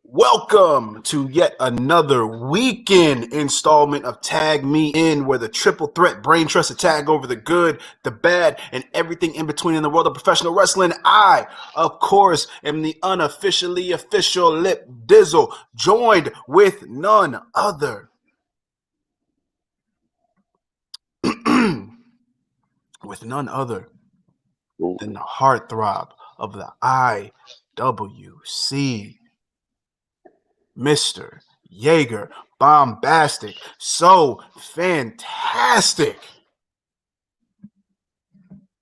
Welcome to yet another weekend installment of Tag Me In, where the triple threat brain trust to tag over the good, the bad, and everything in between in the world of professional wrestling. I, of course, am the unofficially official Lip Dizzle, joined with none other than the heartthrob of the IWC, Mr. Jaeger Bombastic. So fantastic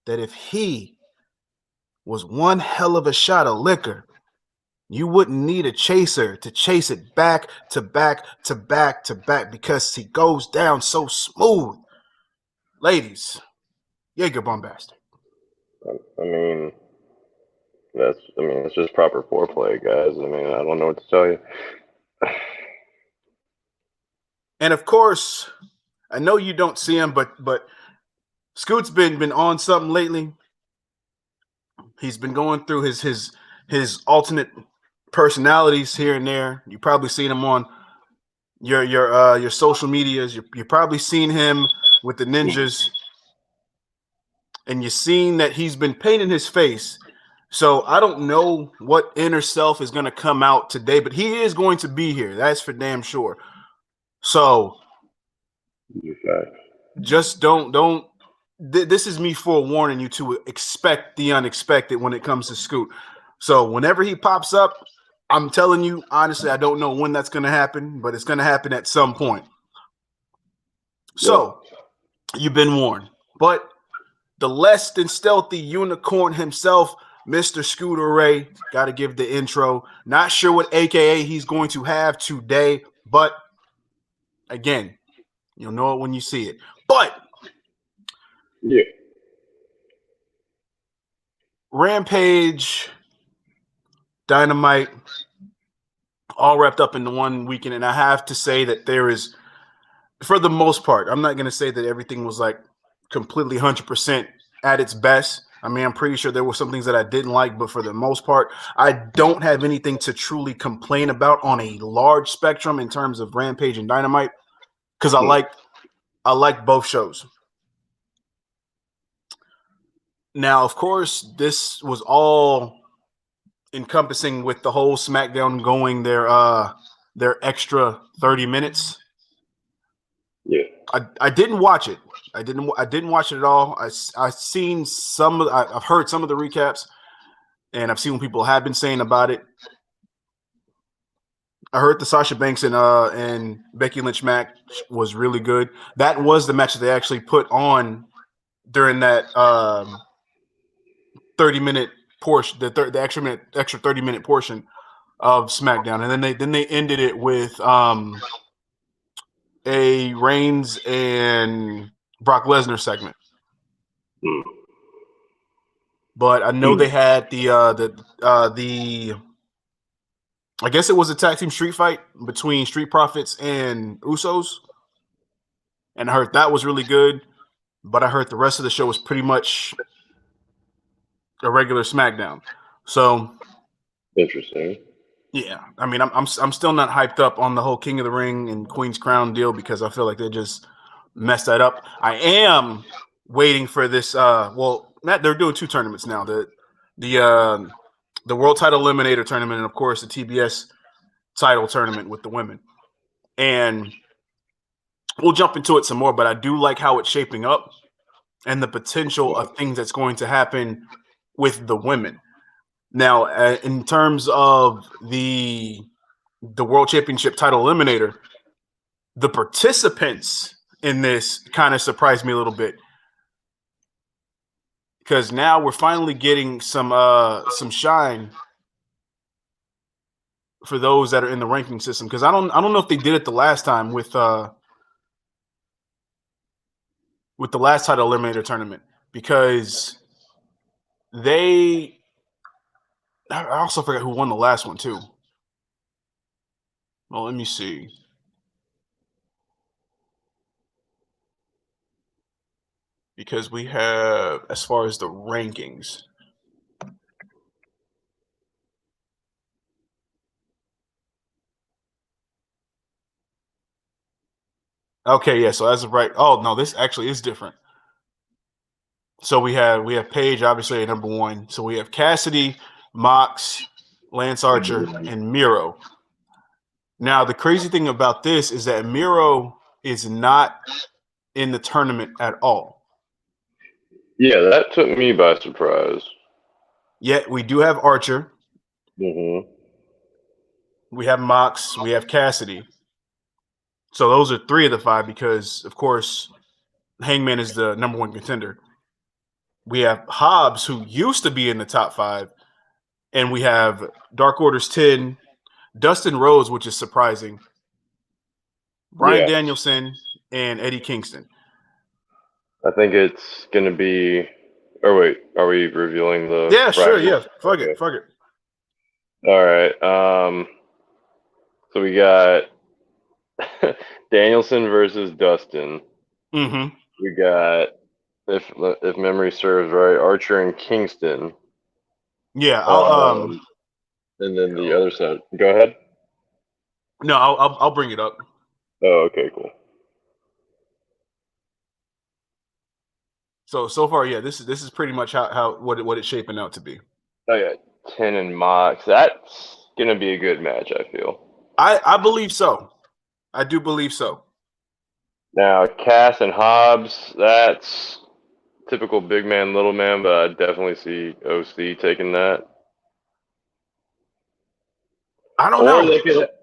that if he was one hell of a shot of liquor, you wouldn't need a chaser to chase it back to back to back to back, because he goes down so smooth. Ladies, Jaeger Bombastic. I mean, it's just proper foreplay, guys. I mean, I don't know what to tell you. And of course, I know you don't see him, but Scoot's been on something lately. He's been going through his alternate personalities here and there. You've probably seen him on your social medias. You've probably seen him with the ninjas, and you've seen that he's been painting his face. So I don't know what inner self is going to come out today, but he is going to be here. That's for damn sure. So just don't. This is me forewarning you to expect the unexpected when it comes to Scoot. So whenever he pops up, I'm telling you, honestly, I don't know when that's going to happen, but it's going to happen at some point. So you've been warned. But the less than stealthy unicorn himself, Mr. ScooterRay, got to give the intro. Not sure what AKA he's going to have today, but again, you'll know it when you see it. But yeah, Rampage, Dynamite, all wrapped up into one weekend, and I have to say that there is, for the most part, I'm not going to say that everything was like completely 100% at its best. I mean, I'm pretty sure there were some things that I didn't like, but for the most part, I don't have anything to truly complain about on a large spectrum in terms of Rampage and Dynamite, because I like both shows. Now, of course, this was all encompassing with the whole SmackDown going their extra 30 minutes. Yeah, I didn't watch it. I didn't watch it at all. I've seen I've heard some of the recaps, and I've seen what people have been saying about it. I heard the Sasha Banks and Becky Lynch match was really good. That was the match that they actually put on during that 30-minute portion, the extra 30-minute portion of SmackDown, and then they ended it with a Reigns and Brock Lesnar segment. But I know they had the I guess it was a tag team street fight between Street Profits and Usos, and I heard that was really good. But I heard the rest of the show was pretty much a regular SmackDown. So interesting. Yeah, I mean, I'm still not hyped up on the whole King of the Ring and Queen's Crown deal, because I feel like they just messed that up. I am waiting for this. Matt, they're doing two tournaments now: the World Title Eliminator tournament, and of course the TBS title tournament with the women. And we'll jump into it some more, but I do like how it's shaping up and the potential of things that's going to happen with the women. Now, in terms of the World Championship title eliminator, the participants in this kind of surprised me a little bit, because now we're finally getting some shine for those that are in the ranking system. Because I don't know if they did it the last time with the last title eliminator tournament, because I also forgot who won the last one too. Well, let me see. because we have, as far as the rankings. Okay, yeah. So as of right, oh no, this actually is different. So we have Paige obviously at number 1. So we have Cassidy, Mox, Lance Archer, and Miro. Now the crazy thing about this is that Miro is not in the tournament at all. Yeah, that took me by surprise. Yet we do have Archer. Mm-hmm. We have Mox. We have Cassidy. So those are 3 of the 5 because, of course, Hangman is the number 1 contender. We have Hobbs, who used to be in the top 5, and we have Dark Order's 10, Dustin Rhodes, which is surprising, Bryan Danielson, and Eddie Kingston. I think it's going to be. Oh wait, are we revealing the? Yeah, sure. Yeah, fuck it. All right. So we got Danielson versus Dustin. Mm-hmm. We got, if memory serves right, Archer and Kingston. Yeah, and then the other side. Go ahead. No, I'll bring it up. Oh, okay, cool. So far, yeah, this is pretty much what it's shaping out to be. Oh yeah, 10 and Mox. That's gonna be a good match, I feel. I believe so. I do believe so. Now Cass and Hobbs, that's typical big man, little man, but I definitely see OC taking that. I don't know.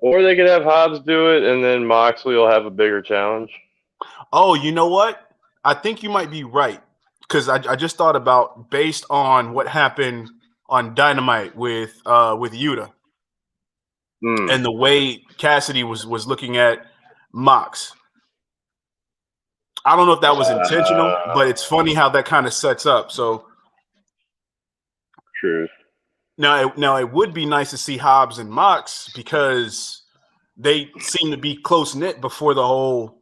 Or they could have Hobbs do it, and then Moxley will have a bigger challenge. Oh, you know what? I think you might be right, because I just thought about, based on what happened on Dynamite with Yuta, and the way Cassidy was looking at Mox. I don't know if that was intentional, but it's funny how that kind of sets up. So true. Now it would be nice to see Hobbs and Mox, because they seem to be close knit before the whole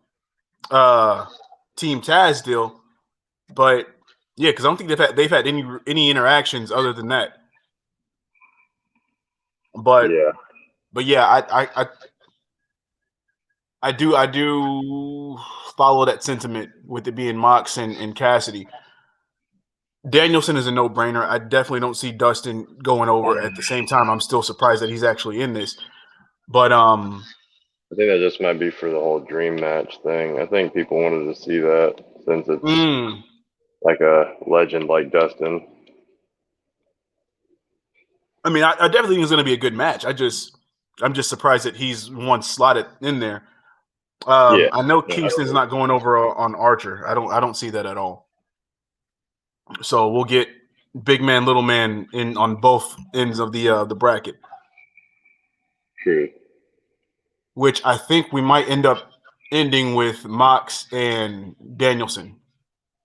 Team T.A.G deal. But yeah, because I don't think they've had any interactions other than that. But yeah, I do follow that sentiment with it being Mox and Cassidy. Danielson is a no-brainer. I definitely don't see Dustin going over. At the same time, I'm still surprised that he's actually in this. But I think that just might be for the whole dream match thing. I think people wanted to see that, since it's like a legend like Dustin. I mean, I definitely think it's going to be a good match. I'm just surprised that he's one slotted in there. I know Kingston's not going over on Archer. I don't see that at all. So we'll get big man, little man in on both ends of the bracket. True. Which I think we might end up ending with Mox and Danielson.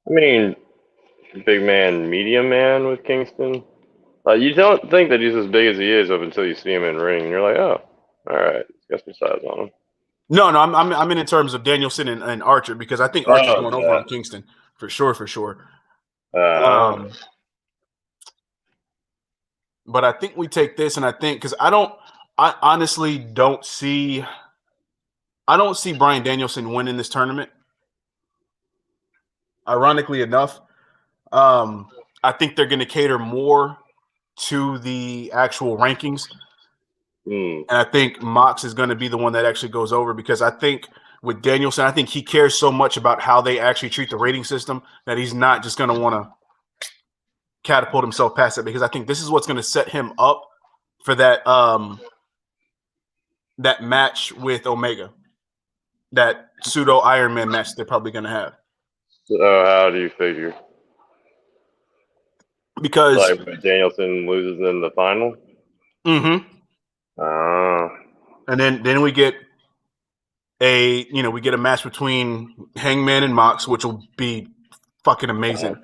I mean, big man, medium man with Kingston. You don't think that he's as big as he is up until you see him in ring, and you're like, oh, all right, he's got some size on him. No, I'm in terms of Danielson and Archer, because I think Archer's going over on Kingston for sure. But I think we take this, and I think, because I honestly don't see Bryan Danielson winning this tournament. Ironically enough, I think they're going to cater more to the actual rankings. And I think Mox is going to be the one that actually goes over, because I think with Danielson, I think he cares so much about how they actually treat the rating system that he's not just going to want to catapult himself past it, because I think this is what's going to set him up for that that match with Omega, that pseudo Iron Man match they're probably going to have. So how do you figure? Because like Danielson loses in the final. And then we get a match between Hangman and Mox, which will be fucking amazing.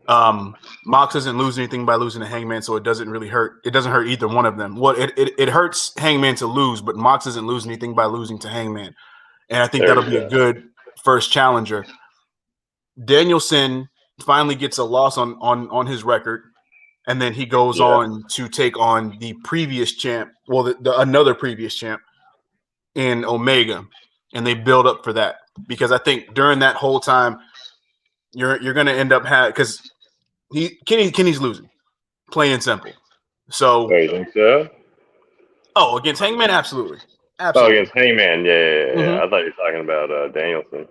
Mox doesn't lose anything by losing to Hangman, so it doesn't really hurt. It doesn't hurt either one of them. Well, it hurts Hangman to lose, but Mox doesn't lose anything by losing to Hangman. And I think that'll be a good first challenger. Danielson finally gets a loss on his record, and then he goes on to take on the previous champ, well, another previous champ in Omega, and they build up for that because I think during that whole time you're going to end up because Kenny's losing, plain and simple. So, you think so? Oh, against Hangman, absolutely. Oh, against Hangman, yeah. I thought you were talking about Danielson.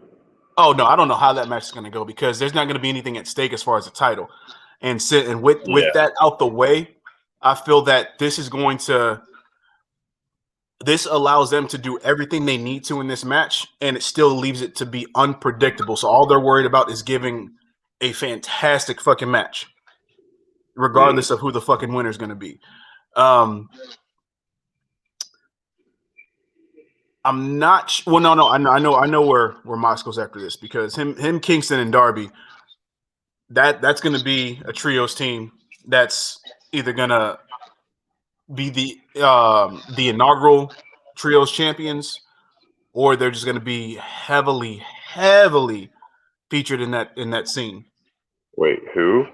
Oh no, I don't know how that match is going to go because there's not going to be anything at stake as far as the title. And with that out the way, I feel that this allows them to do everything they need to in this match, and it still leaves it to be unpredictable. So all they're worried about is giving a fantastic fucking match, regardless of who the fucking winner is going to be. I'm not. Well, no. I know where Mox goes after this because him, Kingston, and Darby. That's going to be a trios team. That's either going to be the inaugural trios champions, or they're just going to be heavily featured in that scene. Wait, who?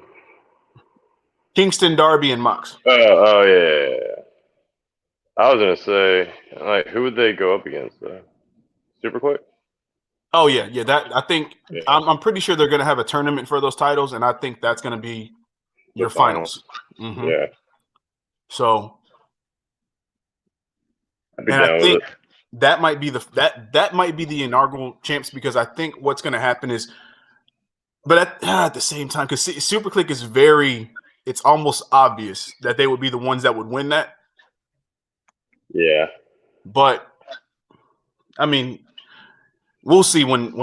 Kingston, Darby, and Mox. Oh yeah. I was gonna say, like, who would they go up against? Super quick. Oh yeah. That I think I'm pretty sure they're going to have a tournament for those titles, and I think that's going to be your finals. Mm-hmm. Yeah. So, and I think that might be the inaugural champs because I think what's going to happen is, but at the same time, because Super Click is it's almost obvious that they would be the ones that would win that. Yeah. But I mean, we'll see when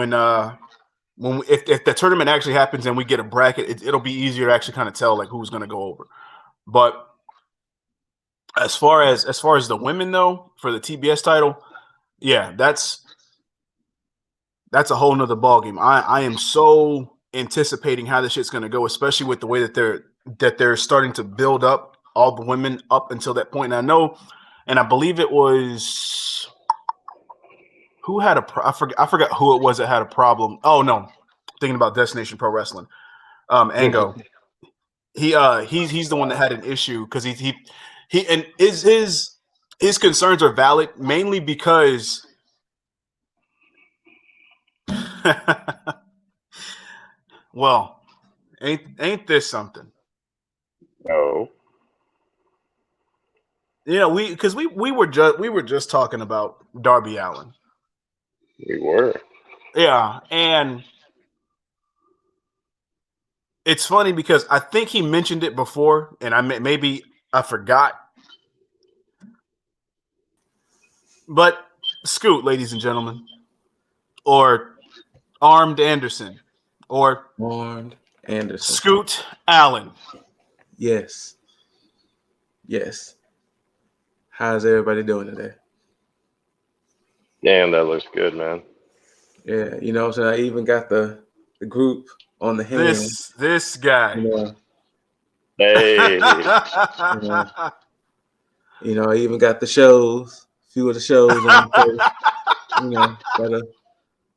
if the tournament actually happens and we get a bracket, it'll be easier to actually kind of tell like who's going to go over. But as far as the women though, for the TBS title, yeah, that's a whole nother ballgame. I am so anticipating how this shit's going to go, especially with the way that they're starting to build up all the women up until that point. And I know, and I believe it was who had I forgot who it was that had a problem. Oh no, thinking about Destination Pro Wrestling. Ango. He's the one that had an issue because he and his concerns are valid mainly because well, ain't this something? No. Yeah, we were just talking about Darby Allin. We were. Yeah, and it's funny because I think he mentioned it before, and maybe I forgot. But Scoot, ladies and gentlemen, or Armed Anderson, or Scoot Allen. Yes. How's everybody doing today? Damn, that looks good, man. Yeah, so I even got the group on the hand. This guy. Hey. I even got the shows, a few of the shows on the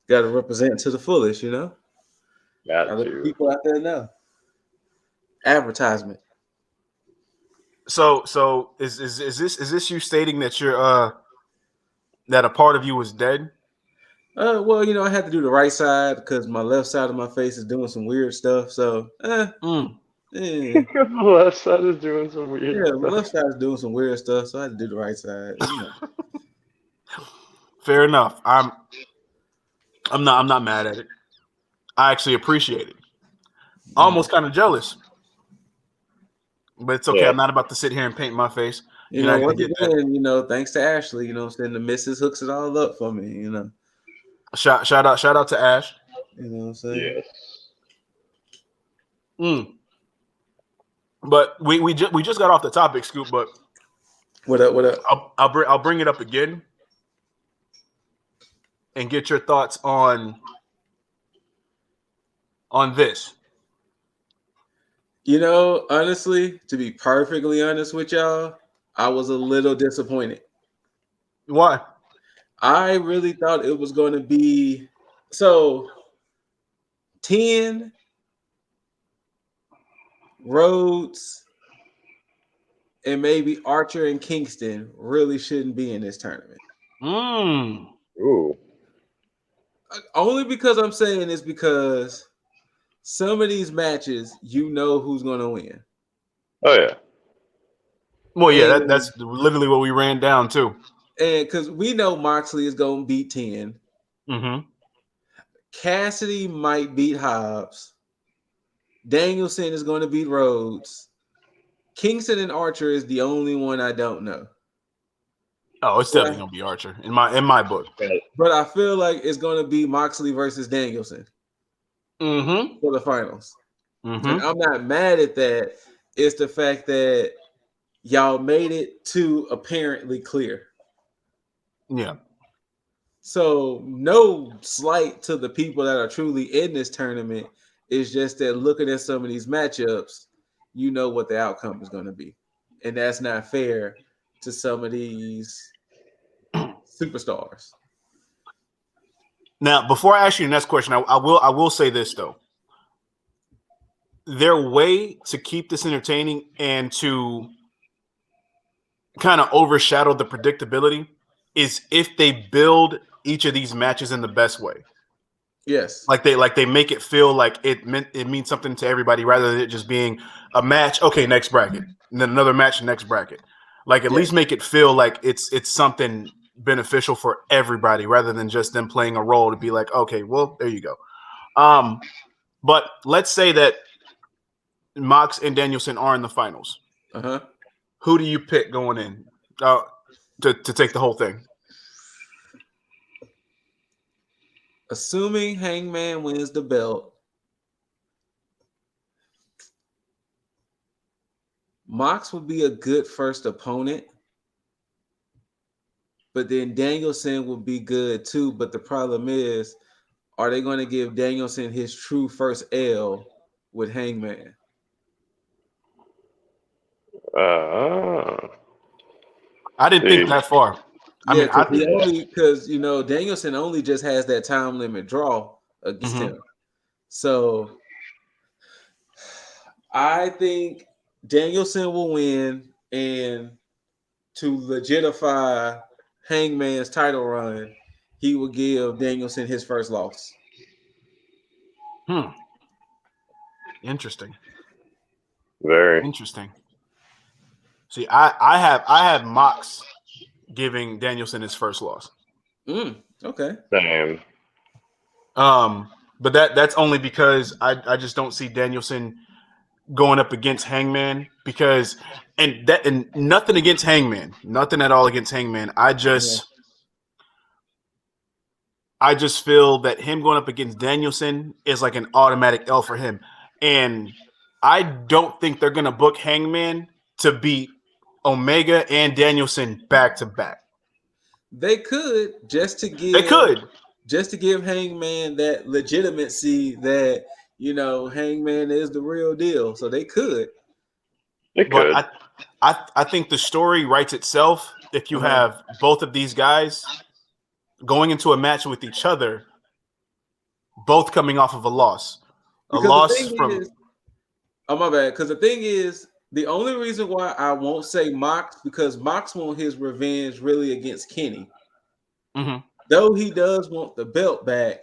gotta represent to the fullest, Got to. People out there now. Advertisement. So is this you stating that you're that a part of you was dead? Well, I had to do the right side because my left side of my face is doing some weird stuff. So, The left side is doing some weird stuff. Yeah, my left side is doing some weird stuff, so I had to do the right side. Fair enough. I'm not mad at it. I actually appreciate it. Almost kind of jealous. But it's okay. Yeah. I'm not about to sit here and paint my face. Once again, thanks to Ashley, saying the missus hooks it all up for me, Shout out to Ash. You know what I'm saying? Yes. But we just got off the topic, Scoop. But what up? I'll bring it up again and get your thoughts on this. Honestly, to be perfectly honest with y'all, I was a little disappointed. Why? I really thought it was going to be so. 10, Rhodes, and maybe Archer and Kingston really shouldn't be in this tournament. Ooh. Only because I'm saying this because some of these matches, you know who's going to win. Oh yeah. Well, yeah, that's literally what we ran down too. And because we know Moxley is going to beat 10. Mm-hmm. Cassidy might beat Hobbs. Danielson is going to beat Rhodes. Kingston and Archer is the only one I don't know. Oh, it's definitely gonna be Archer in my book. But I feel like it's going to be Moxley versus Danielson for the finals. And I'm not mad at that. It's the fact that y'all made it too apparently clear. Yeah. So no slight to the people that are truly in this tournament. It's just that looking at some of these matchups, you know what the outcome is going to be. And that's not fair to some of these superstars. Now, before I ask you the next question, I will say this though. Their way to keep this entertaining and to kind of overshadow the predictability is if they build each of these matches in the best way. Yes. Like they make it feel like it means something to everybody rather than it just being a match, okay, next bracket, and then another match, next bracket. Like at least make it feel like it's something beneficial for everybody rather than just them playing a role to be like, okay, well, there you go. But let's say that Mox and Danielson are in the finals. Uh-huh. Who do you pick going in to take the whole thing? Assuming Hangman wins the belt, Mox would be a good first opponent, but then Danielson would be good too. But the problem is, are they going to give Danielson his true first L with Hangman? I I didn't think that far. Because Danielson only just has that time limit draw against him. So I think Danielson will win, and to legitify Hangman's title run, he will give Danielson his first loss. Interesting. Very interesting. See, I have Mox giving Danielson his first loss. Okay. Same. But that's only because I just don't see Danielson going up against Hangman because and nothing against Hangman, nothing at all against Hangman. I just feel that him going up against Danielson is like an automatic L for him, and I don't think they're gonna book Hangman to beat Omega and Danielson back to back. They could just to give Hangman that legitimacy that Hangman is the real deal. So they could. But I think the story writes itself if you have both of these guys going into a match with each other, both coming off of a loss. My bad. Because the thing is, the only reason why I won't say Mox, because Mox wants his revenge really against Kenny. Though he does want the belt back,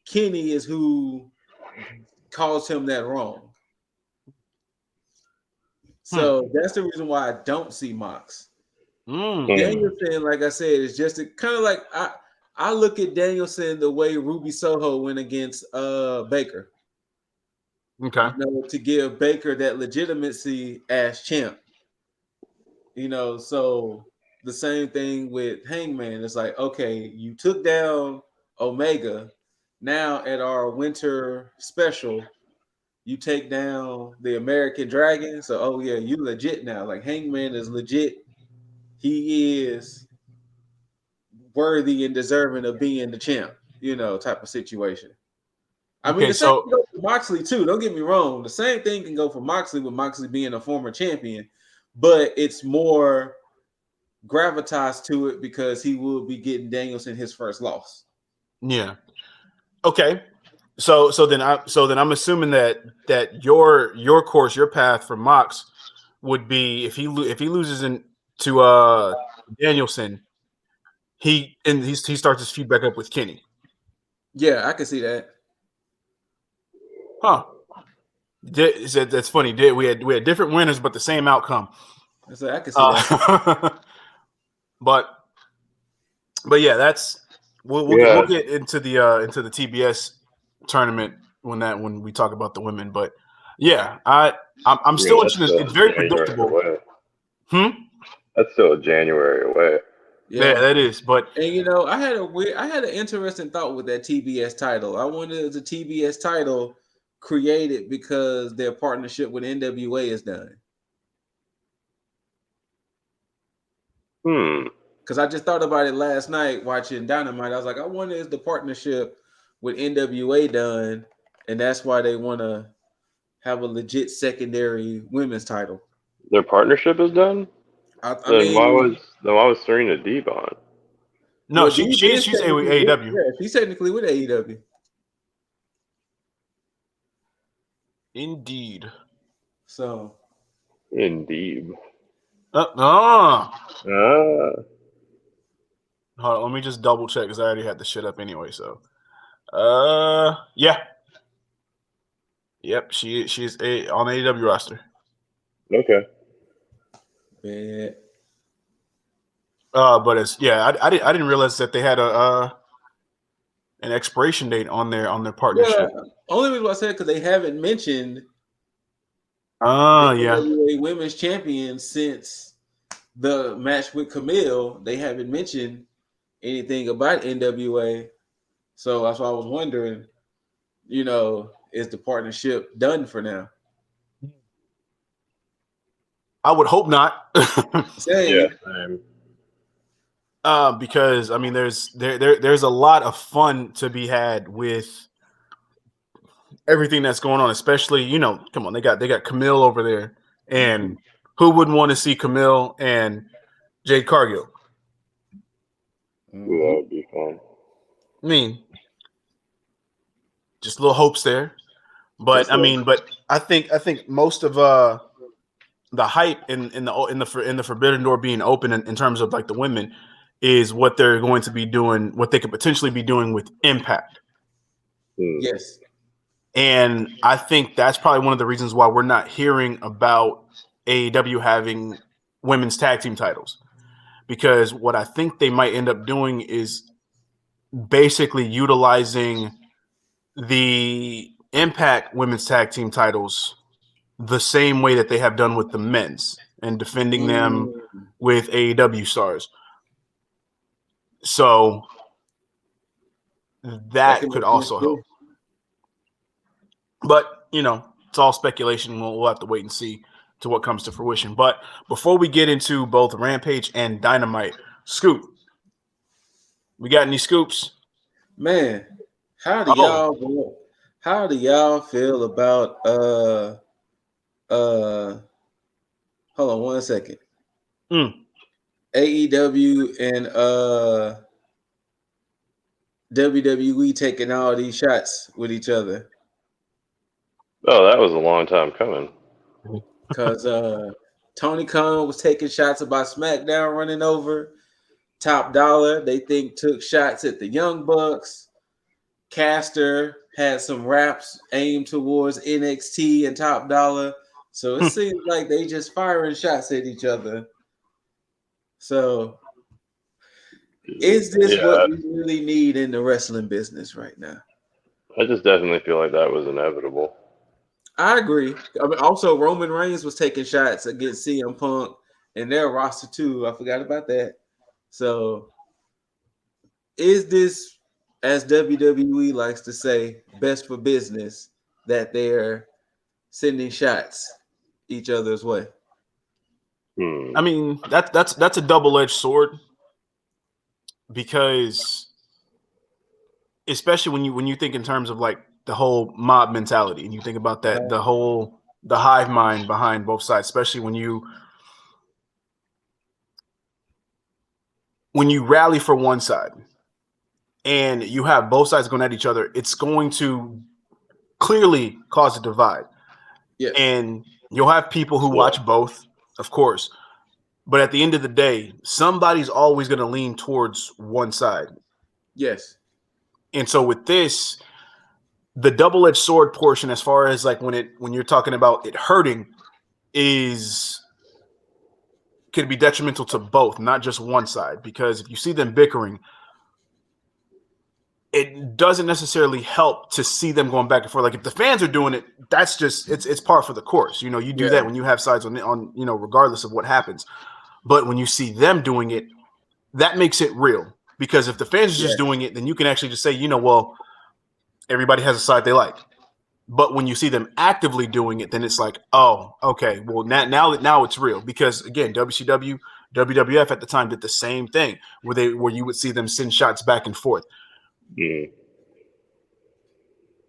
Kenny is who caused him that wrong. So that's the reason why I don't see Mox. Danielson, like I said, is just kind of like I look at Danielson the way Ruby Soho went against Baker. Okay. To give Baker that legitimacy as champ. So the same thing with Hangman. It's like, okay, you took down Omega. Now at our winter special, you take down the American Dragon. So, you legit now. Like Hangman is legit. He is worthy and deserving of being the champ, type of situation. I mean, the same can go for Moxley too. Don't get me wrong. The same thing can go for Moxley with Moxley being a former champion, but it's more gravitas to it because he will be getting Danielson his first loss. Yeah. Okay. So then I'm assuming that your course, your path for Mox would be if he loses to Danielson, he starts his feud back up with Kenny. Yeah, I can see that. Huh. That's funny. We had different winners, but the same outcome. So I can see that. But yeah, that's we'll get into the TBS tournament when we talk about the women. But yeah, I'm still interested. It's very predictable. That's still a January away. Yeah, that is. But and I had an interesting thought with that TBS title. I wonder if the TBS title created because their partnership with NWA is done. Because I just thought about it last night watching Dynamite. I was like, I wonder is the partnership with NWA done, and that's why they want to have a legit secondary women's title. Their partnership is done. I mean, why was Serena Deeb on? No, she's AEW. Yeah, she's technically with AEW. Indeed. So. Indeed. Hold on, let me just double check because I already had the shit up anyway. So, yeah, yep, she's on the AEW roster. Okay. Yeah. But I didn't realize that they had an expiration date on their partnership. Yeah, only reason why I said because they haven't mentioned. NWA Women's Champion since the match with Camille. They haven't mentioned anything about NWA, so that's why I was wondering. Is the partnership done for now? I would hope not. Same. Because I mean, there's a lot of fun to be had with everything that's going on, especially come on, they got Camille over there, and who wouldn't want to see Camille and Jade Cargill? That would be fun. I mean, just little hopes there, but I think most of the hype in the Forbidden Door being open in terms of like the women is what they're going to be doing, what they could potentially be doing with Impact. Yes. And I think that's probably one of the reasons why we're not hearing about AEW having women's tag team titles. Because what I think they might end up doing is basically utilizing the Impact women's tag team titles the same way that they have done with the men's and defending them with AEW stars. So that could also help. But, it's all speculation. We'll have to wait and see to what comes to fruition. But before we get into both Rampage and Dynamite, Scoot, we got any scoops? Man, how do y'all feel about hold on one second. AEW and WWE taking all these shots with each other. Oh, that was a long time coming. Because Tony Khan was taking shots about SmackDown running over. Top Dollar, they think, took shots at the Young Bucks. Caster had some raps aimed towards NXT and Top Dollar. So it seems like they just firing shots at each other. So is this what we really need in the wrestling business right now? I just definitely feel like that was inevitable. I agree. I mean, also, Roman Reigns was taking shots against CM Punk and their roster too. I forgot about that. So is this, as WWE likes to say, best for business that they're sending shots each other's way? I mean, that's a double-edged sword, because especially when you think in terms of like the whole mob mentality, and you think about that, the hive mind behind both sides, especially when you rally for one side and you have both sides going at each other, it's going to clearly cause a divide. Yes. And you'll have people who watch both, of course. But at the end of the day, somebody's always going to lean towards one side. Yes. And so with this, the double-edged sword portion, as far as like when you're talking about it hurting, could be detrimental to both, not just one side. Because if you see them bickering, it doesn't necessarily help to see them going back and forth. Like if the fans are doing it, that's just it's par for the course. You know, you do that when you have sides on you know, regardless of what happens. But when you see them doing it, that makes it real. Because if the fans are just doing it, then you can actually just say, you know, well, everybody has a side they like. But when you see them actively doing it, then it's like, oh, okay, well now it's real. Because again, WCW, WWF at the time did the same thing where you would see them send shots back and forth.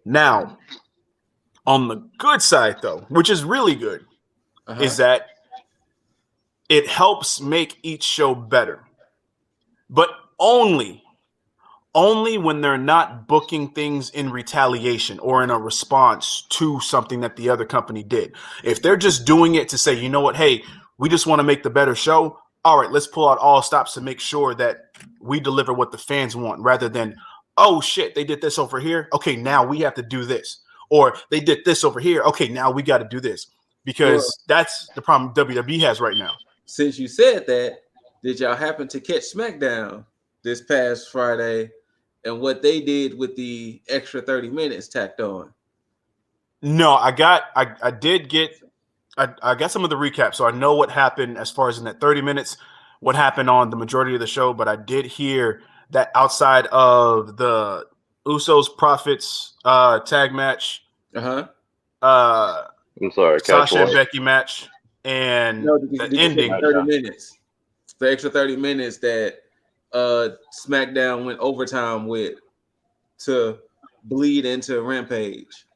Now, on the good side, though, which is really good, is that it helps make each show better. But only when they're not booking things in retaliation or in a response to something that the other company did. If they're just doing it to say, you know what, hey, we just want to make the better show. All right, let's pull out all stops to make sure that we deliver what the fans want, rather than, oh shit, they did this over here. Okay, now we have to do this. Or they did this over here. Okay, now we got to do this. Because that's the problem WWE has right now. Since you said that, did y'all happen to catch SmackDown this past Friday and what they did with the extra 30 minutes tacked on? No, I got some of the recap, so I know what happened as far as in that 30 minutes, what happened on the majority of the show, but I did hear that outside of the Usos Profits tag match, I'm sorry, Sasha and Becky match, and the ending 30 minutes. The extra 30 minutes that SmackDown went overtime with to bleed into Rampage.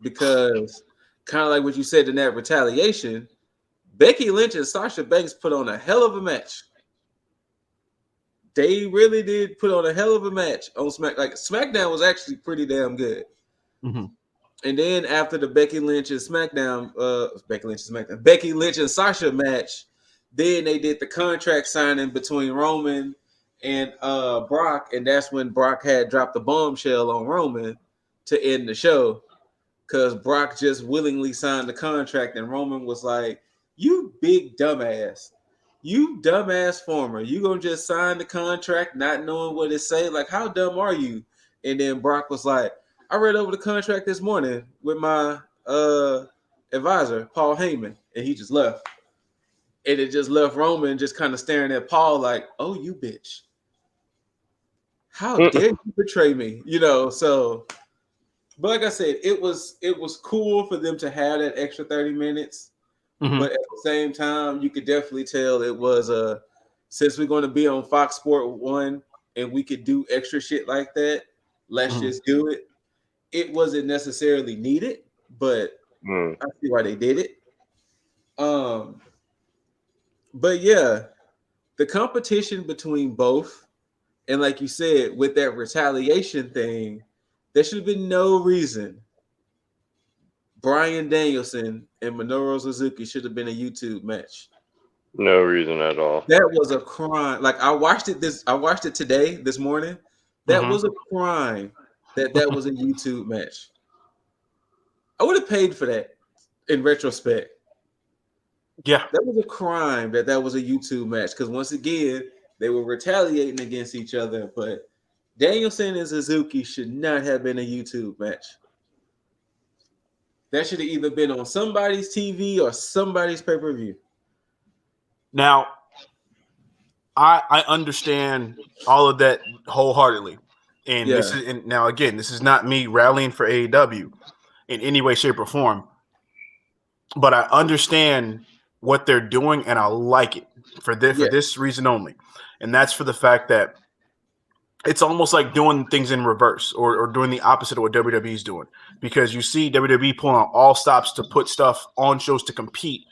Because kind of like what you said in that retaliation, Becky Lynch and Sasha Banks put on a hell of a match. They really did put on a hell of a match on SmackDown was actually pretty damn good. Mm-hmm. And then after the Becky Lynch and Sasha match, then they did the contract signing between Roman and Brock, and that's when Brock had dropped the bombshell on Roman to end the show. Because Brock just willingly signed the contract, and Roman was like, you big dumbass. You dumbass former. You gonna just sign the contract not knowing what it say? Like, how dumb are you? And then Brock was like, I read over the contract this morning with my advisor, Paul Heyman, and he just left. And it just left Roman just kind of staring at Paul like, oh, you bitch. How dare you betray me? You know, so... But like I said, it was cool for them to have that extra 30 minutes. Mm-hmm. But at the same time, you could definitely tell it was since we're going to be on Fox Sport 1 and we could do extra shit like that, let's just do it. It wasn't necessarily needed, but I see why they did it. But yeah, the competition between both, and like you said, with that retaliation thing, there should have been no reason Bryan Danielson and Minoru Suzuki should have been a YouTube match. No reason at all. That was a crime. Like I watched it today, this morning. That was a crime that was a YouTube match. I would have paid for that in retrospect. Yeah. That was a crime that was a YouTube match, because once again, they were retaliating against each other, but Danielson and Suzuki should not have been a YouTube match. That should have either been on somebody's TV or somebody's pay-per-view. Now, I understand all of that wholeheartedly. And this is not me rallying for AEW in any way, shape, or form. But I understand what they're doing, and I like it for this reason only. And that's for the fact that it's almost like doing things in reverse or doing the opposite of what WWE is doing, because you see WWE pulling out all stops to put stuff on shows to compete,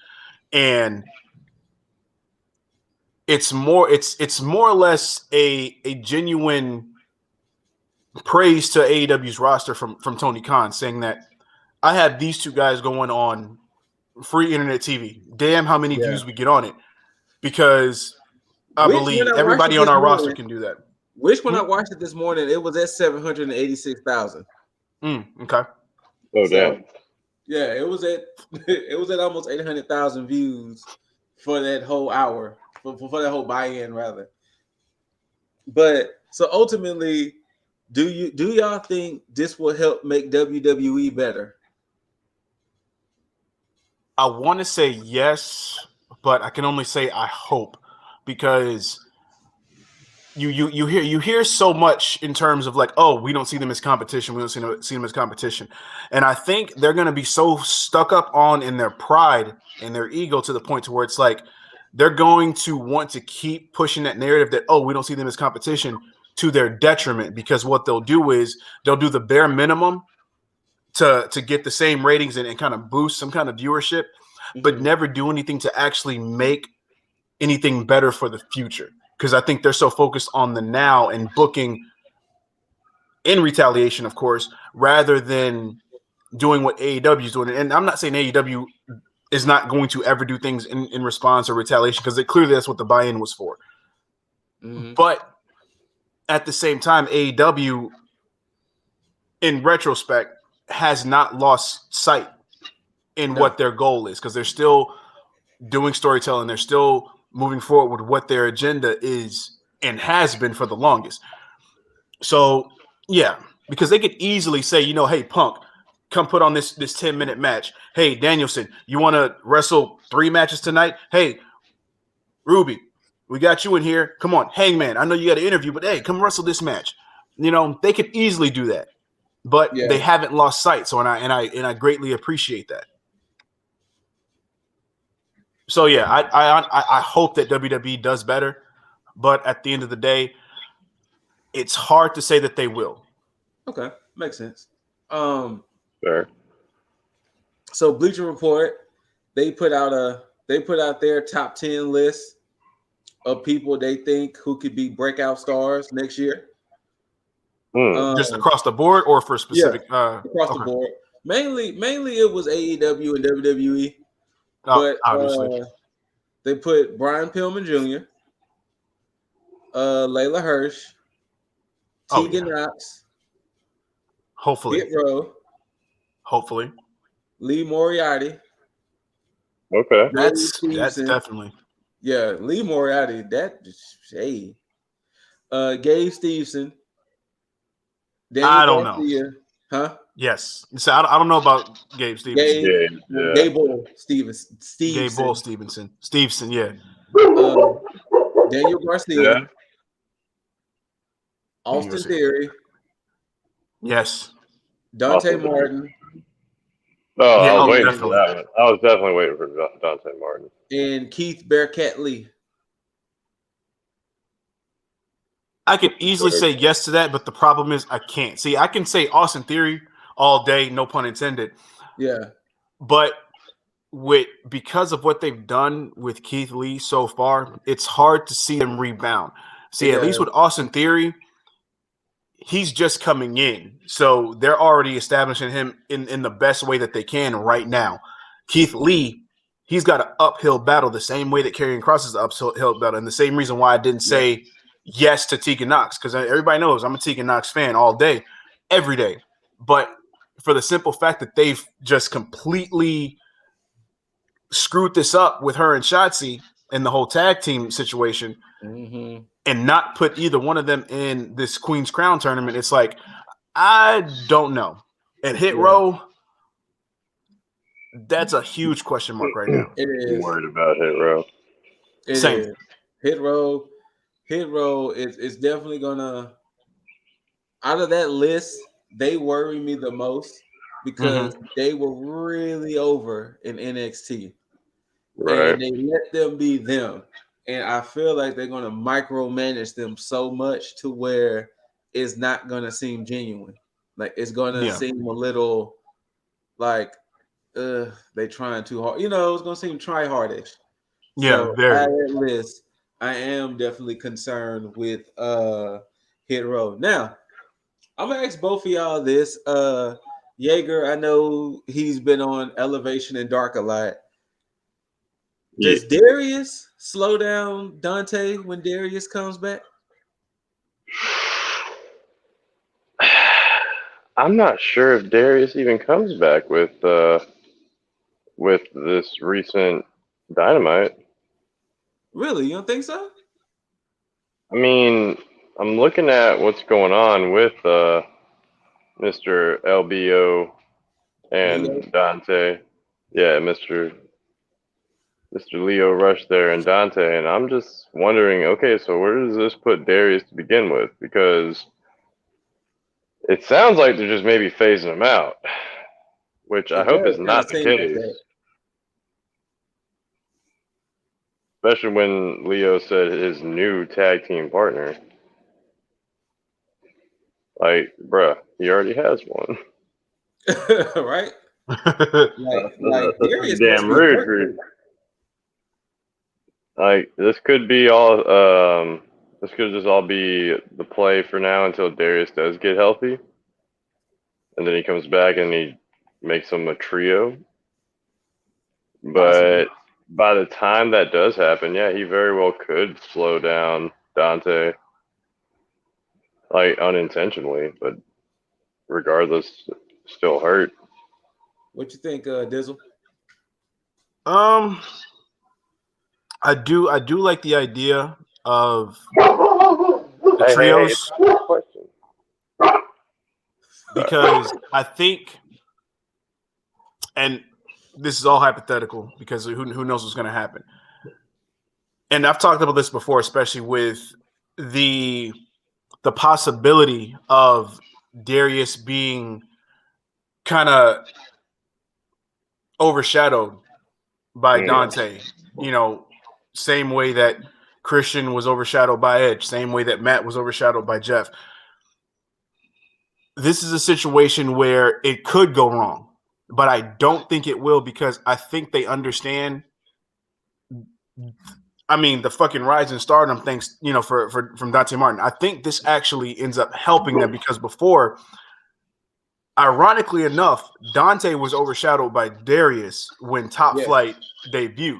and it's more or less a genuine praise to AEW's roster from Tony Khan, saying that I have these two guys going on free internet TV. Damn, how many views we get on it, because I Which when believe I watched everybody it on this our roster morning, can do that. Which when I watched it this morning, it was at 786,000. Okay. Oh damn. Yeah, it was at almost 800,000 views for that whole hour, for that whole buy-in rather. But so ultimately, do y'all think this will help make WWE better? I want to say yes, but I can only say I hope, because you hear so much in terms of like, oh, we don't see them as competition, we don't see them as competition, and I think they're going to be so stuck up on in their pride and their ego to the point to where it's like they're going to want to keep pushing that narrative that, oh, we don't see them as competition, to their detriment, because what they'll do is they'll do the bare minimum to get the same ratings and kind of boost some kind of viewership, but never do anything to actually make anything better for the future. Because I think they're so focused on the now and booking in retaliation, of course, rather than doing what AEW is doing. And I'm not saying AEW is not going to ever do things in response or retaliation, because clearly that's what the buy-in was for. But at the same time, AEW, in retrospect, has not lost sight in what their goal is, because they're still doing storytelling. They're still moving forward with what their agenda is and has been for the longest. So, yeah, because they could easily say, you know, hey, Punk, come put on this 10-minute match. Hey, Danielson, you want to wrestle 3 matches tonight? Hey, Ruby, we got you in here. Come on, Hangman, I know you got an interview, but hey, come wrestle this match. You know, they could easily do that, but they haven't lost sight. So, and I greatly appreciate that. So yeah, I hope that WWE does better, but at the end of the day, it's hard to say that they will. Okay, makes sense. Sure. So Bleacher Report, they put out their top 10 list of people they think who could be breakout stars next year. Just across the board, or for specific? Across the board. Mainly it was AEW and WWE, but obviously they put Brian Pillman Jr., Layla Hirsch, Tegan Knox, hopefully, Hit Row, Lee Moriarty. Okay, that's definitely Lee Moriarty. Gabe Stevenson. Daniel I don't Garcia, know. Huh? Yes. So I don't know about Gabe Stevenson. Gable Stevenson. Stevenson, yeah. Daniel Garcia. Austin Theory. Yes. Dante Martin. Oh, I was waiting for that one. I was definitely waiting for Dante Martin. And Keith Bearcat Lee. I could easily say yes to that, but the problem is I can't. See, I can say Austin Theory all day, no pun intended. Yeah. But because of what they've done with Keith Lee so far, it's hard to see them rebound. See, at least with Austin Theory, he's just coming in. So they're already establishing him in the best way that they can right now. Keith Lee, he's got an uphill battle the same way that Karrion Kross is an uphill battle. And the same reason why I didn't say yes to Tegan Knox, because everybody knows I'm a Tegan Knox fan all day, every day. But for the simple fact that they've just completely screwed this up with her and Shotzi and the whole tag team situation, and not put either one of them in this Queen's Crown tournament, it's like, I don't know. And Hit Row, that's a huge question mark right now. It is. I'm worried about Hit Row. Same. Hit Row is definitely gonna, out of that list, they worry me the most because they were really over in NXT. Right. And they let them be them. And I feel like they're gonna micromanage them so much to where it's not gonna seem genuine. Like it's gonna seem a little like they trying too hard. You know, it's gonna seem try-hardish. So very. at that list, I am definitely concerned with Hit Row. Now, I'm gonna ask both of y'all this. Jaeger, I know he's been on Elevation and Dark a lot. Does Darius slow down Dante when Darius comes back? I'm not sure if Darius even comes back with this recent Dynamite. Really? You don't think so? I mean, I'm looking at what's going on with Mr. LBO and Leo? Dante. Yeah, Mr. Leo Rush there and Dante, and I'm just wondering, okay, so where does this put Darius to begin with? Because it sounds like they're just maybe phasing him out, which I It hope does is kind of not the seem like case. that. Especially when Leo said his new tag team partner. Like, bruh, he already has one. Right? Like That's Darius must damn be rude. hurt. Like, this could be all. This could just all be the play for now until Darius does get healthy, and then he comes back and he makes them a trio. Possibly. But by the time that does happen, yeah, he very well could slow down Dante, like unintentionally, but regardless, still hurt. What you think, Dizzle? I do like the idea of the Hey, trios it's not a question. because I think, and this is all hypothetical because who knows what's going to happen. And I've talked about this before, especially with the possibility of Darius being kind of overshadowed by Dante. You know, same way that Christian was overshadowed by Edge, same way that Matt was overshadowed by Jeff. This is a situation where it could go wrong, but I don't think it will because I think they understand. I mean, the fucking rise in stardom, thanks, from Dante Martin. I think this actually ends up helping them because before, ironically enough, Dante was overshadowed by Darius when Top Flight debuted.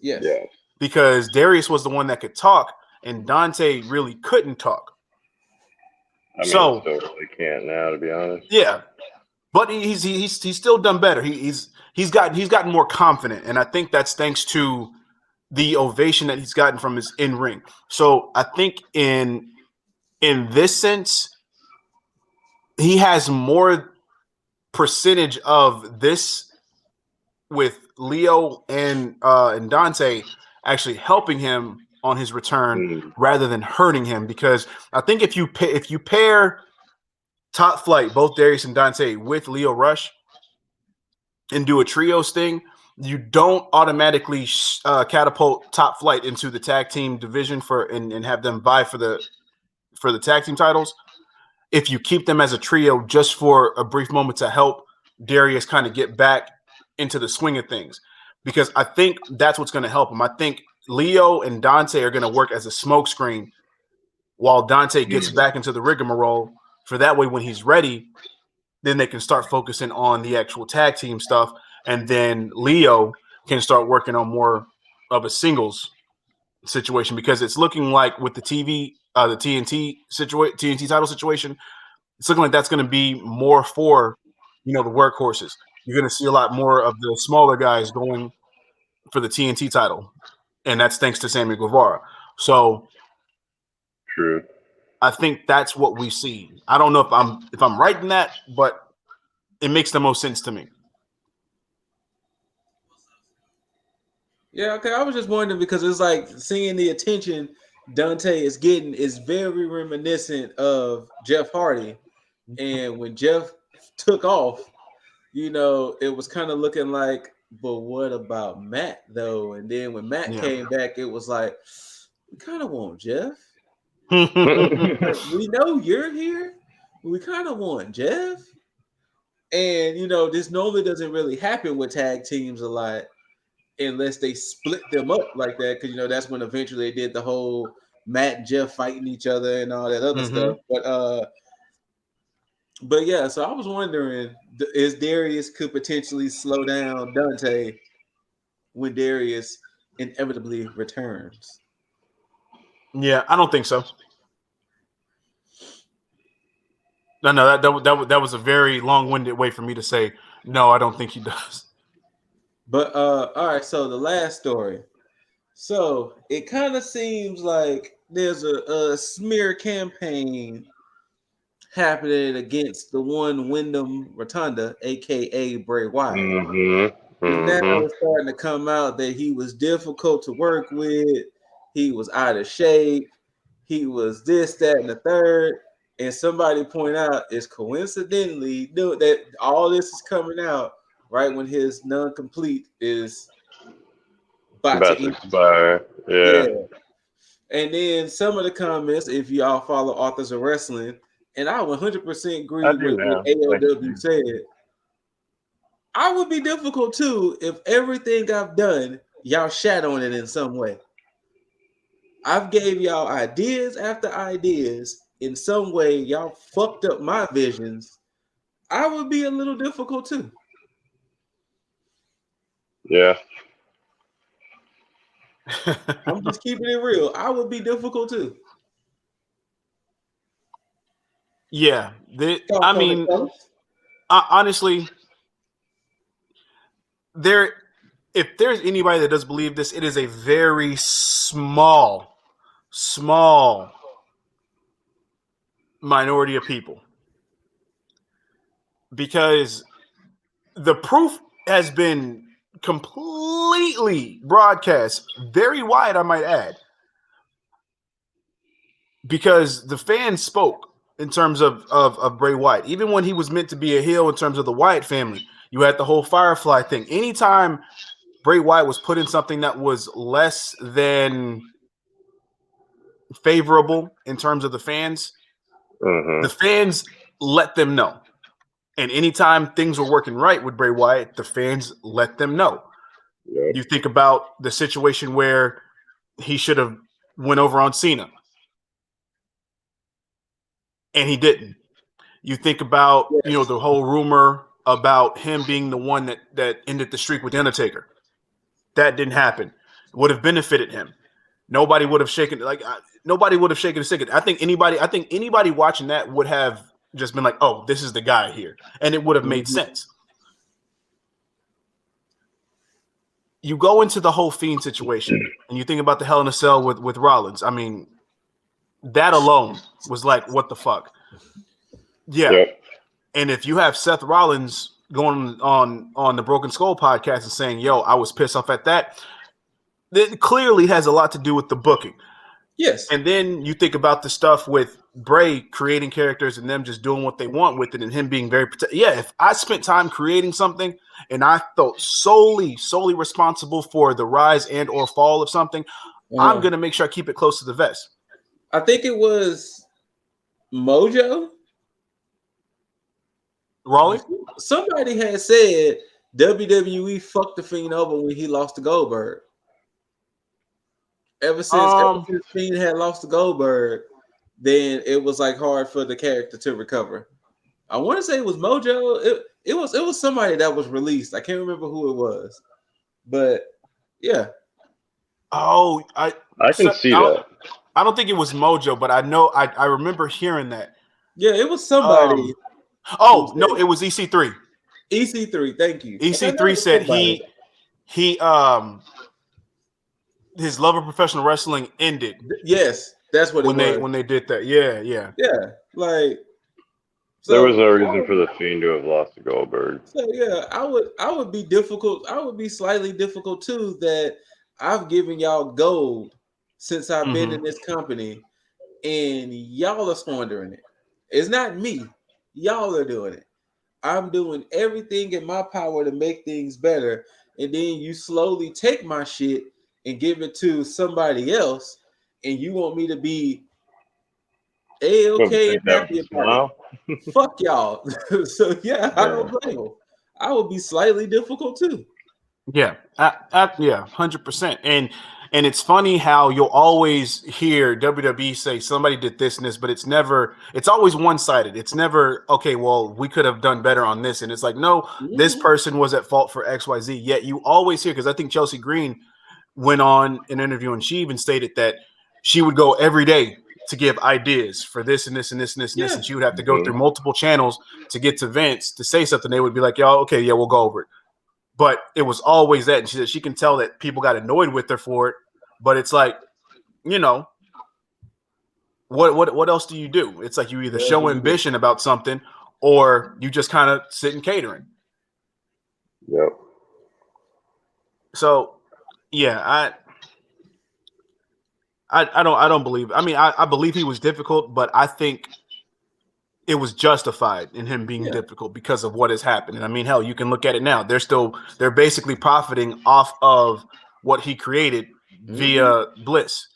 Yes. Yeah. Because Darius was the one that could talk and Dante really couldn't talk. I mean, so still really can't now, to be honest. Yeah, but he's still done better. He's gotten more confident, and I think that's thanks to the ovation that he's gotten from his in ring. So I think in this sense, he has more percentage of this with Leo and Dante actually helping him on his return rather than hurting him. Because I think if you pair Top Flight, both Darius and Dante, with Leo Rush and do a trios thing, you don't automatically catapult Top Flight into the tag team division and have them vie for the tag team titles. If you keep them as a trio just for a brief moment to help Darius kind of get back into the swing of things, because I think that's what's going to help him. I think Leo and Dante are going to work as a smokescreen while Dante gets back into the rigmarole. For that way, when he's ready, then they can start focusing on the actual tag team stuff, and then Leo can start working on more of a singles situation, because it's looking like with the TNT title situation, it's looking like that's going to be more for the workhorses. You're going to see a lot more of the smaller guys going for the TNT title, and that's thanks to Sammy Guevara. So true. I think that's what we see. I don't know if I'm right in that, but it makes the most sense to me. Yeah, okay. I was just wondering because it's like seeing the attention Dante is getting is very reminiscent of Jeff Hardy. And when Jeff took off, it was kind of looking like, but what about Matt though? And then when Matt came back, it was like, we kind of want Jeff. Like, we know you're here, but we kind of want Jeff. And this normally doesn't really happen with tag teams a lot unless they split them up like that, because that's when eventually they did the whole Matt and Jeff fighting each other and all that other stuff. But But yeah, so I was wondering, is Darius could potentially slow down Dante when Darius inevitably returns? Yeah, I don't think so. No, that was a very long-winded way for me to say no. I don't think he does. But all right, so the last story. So it kind of seems like there's a smear campaign happening against the one Wyndham Rotunda, aka Bray Wyatt. And now it's starting to come out that he was difficult to work with, he was out of shape, he was this, that, and the third. And somebody point out is coincidentally that all this is coming out right when his non-complete is about to end. expire. Yeah. Yeah. And then some of the comments, if y'all follow Authors of Wrestling, and I 100% agree I do with now. what AEW said. I would be difficult too if everything I've done, y'all shat on it in some way. I've gave y'all ideas after ideas. In some way, y'all fucked up my visions. I would be a little difficult too. Yeah. I'm just keeping it real. I would be difficult too. Yeah, I mean, honestly, if there's anybody that does believe this, it is a very small minority of people, because the proof has been completely broadcast very wide, I might add, because the fans spoke in terms of Bray Wyatt. Even when he was meant to be a heel in terms of the Wyatt family, you had the whole Firefly thing. Anytime Bray Wyatt was put in something that was less than favorable in terms of the fans, the fans let them know. And anytime things were working right with Bray Wyatt, the fans let them know. Yep. You think about the situation where he should have went over on Cena, and he didn't. You think about the whole rumor about him being the one that ended the streak with the Undertaker. That didn't happen. It would have benefited him. Nobody would have shaken a stick. I think anybody watching that would have just been like, "Oh, this is the guy here," and it would have made sense. You go into the whole Fiend situation, and you think about the Hell in a Cell with Rollins. I mean, that alone was like, what the fuck? Yeah. Yep. And if you have Seth Rollins going on the Broken Skull podcast and saying, "Yo, I was pissed off at that," it clearly has a lot to do with the booking. Yes. And then you think about the stuff with Bray creating characters and them just doing what they want with it, and him being very if I spent time creating something and I felt solely responsible for the rise and or fall of something, I'm going to make sure I keep it close to the vest. I think it was Mojo. Raleigh? Somebody had said WWE fucked the Fiend over when he lost to Goldberg. Ever since Fiend had lost to Goldberg, then it was like hard for the character to recover. I want to say it was Mojo. It was somebody that was released. I can't remember who it was, but yeah. Oh, I can see that. I don't think it was Mojo, but I know I remember hearing that. Yeah, it was somebody. No, it was EC3. EC3, thank you. EC3 said he his love of professional wrestling ended. Yes, that's what it was. When they did that. Yeah. Like there was no reason for the Fiend to have lost to Goldberg. So yeah, I would be difficult. I would be slightly difficult too that I've given y'all gold since I've been in this company, and y'all are squandering it. It's not me. Y'all are doing it. I'm doing everything in my power to make things better, and then you slowly take my shit and give it to somebody else, and you want me to be A-okay and happy about it. Fuck y'all. So yeah, I don't blame them. I would be slightly difficult too. Yeah, 100%. And And it's funny how you'll always hear WWE say somebody did this and this, but it's always one-sided. It's never, okay, well, we could have done better on this. And it's like, no, this person was at fault for XYZ. Yet you always hear, because I think Chelsea Green went on an interview and she even stated that she would go every day to give ideas for this and this and this and this and this. And she would have to go through multiple channels to get to Vince to say something. They would be like, "Yo, okay, yeah, we'll go over it." But it was always that. And she said she can tell that people got annoyed with her for it. But it's like, what else do you do? It's like you either show ambition about something or you just kind of sit in catering. Yep. So, yeah, I don't believe. I mean, I believe he was difficult, but I think it was justified in him being difficult because of what has happened. And I mean, hell, you can look at it now. They're basically profiting off of what he created via Bliss.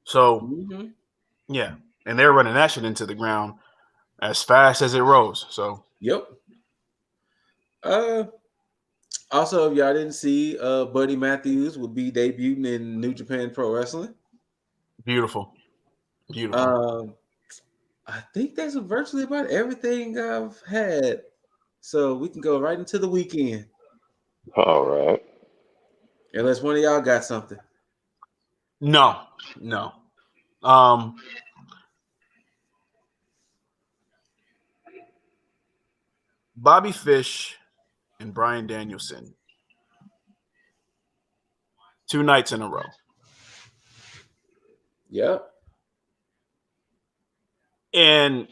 So, yeah, and they're running that shit into the ground as fast as it rose. So, yep. Also, if y'all didn't see, Buddy Matthews will be debuting in New Japan Pro Wrestling. Beautiful. I think that's virtually about everything I've had. So we can go right into the weekend. All right. Unless one of y'all got something. No. Bobby Fish and Bryan Danielson. 2 nights in a row. Yep. And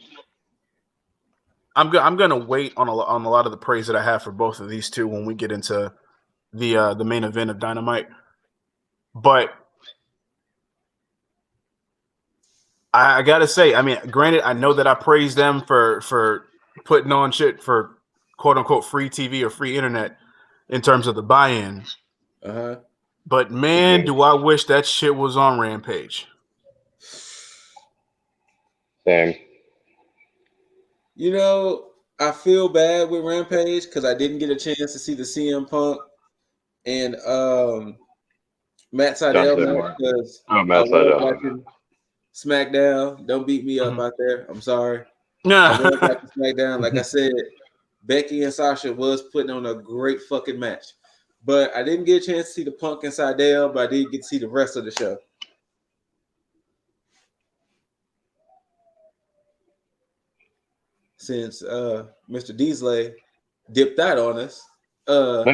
I'm gonna wait on a lot of the praise that I have for both of these two when we get into the main event of Dynamite. But I gotta say, I mean, granted, I know that I praise them for putting on shit for quote unquote free TV or free internet in terms of the buy-in. But man, do I wish that shit was on Rampage. Same. I feel bad with Rampage because I didn't get a chance to see the CM Punk and Matt Sydal match because I was watching SmackDown. Don't beat me up out there. I'm sorry. I was watching SmackDown. Like I said, Becky and Sasha was putting on a great fucking match. But I didn't get a chance to see the Punk and Sydal, but I did get to see the rest of the show. Since Mr. Deasley dipped out on us. How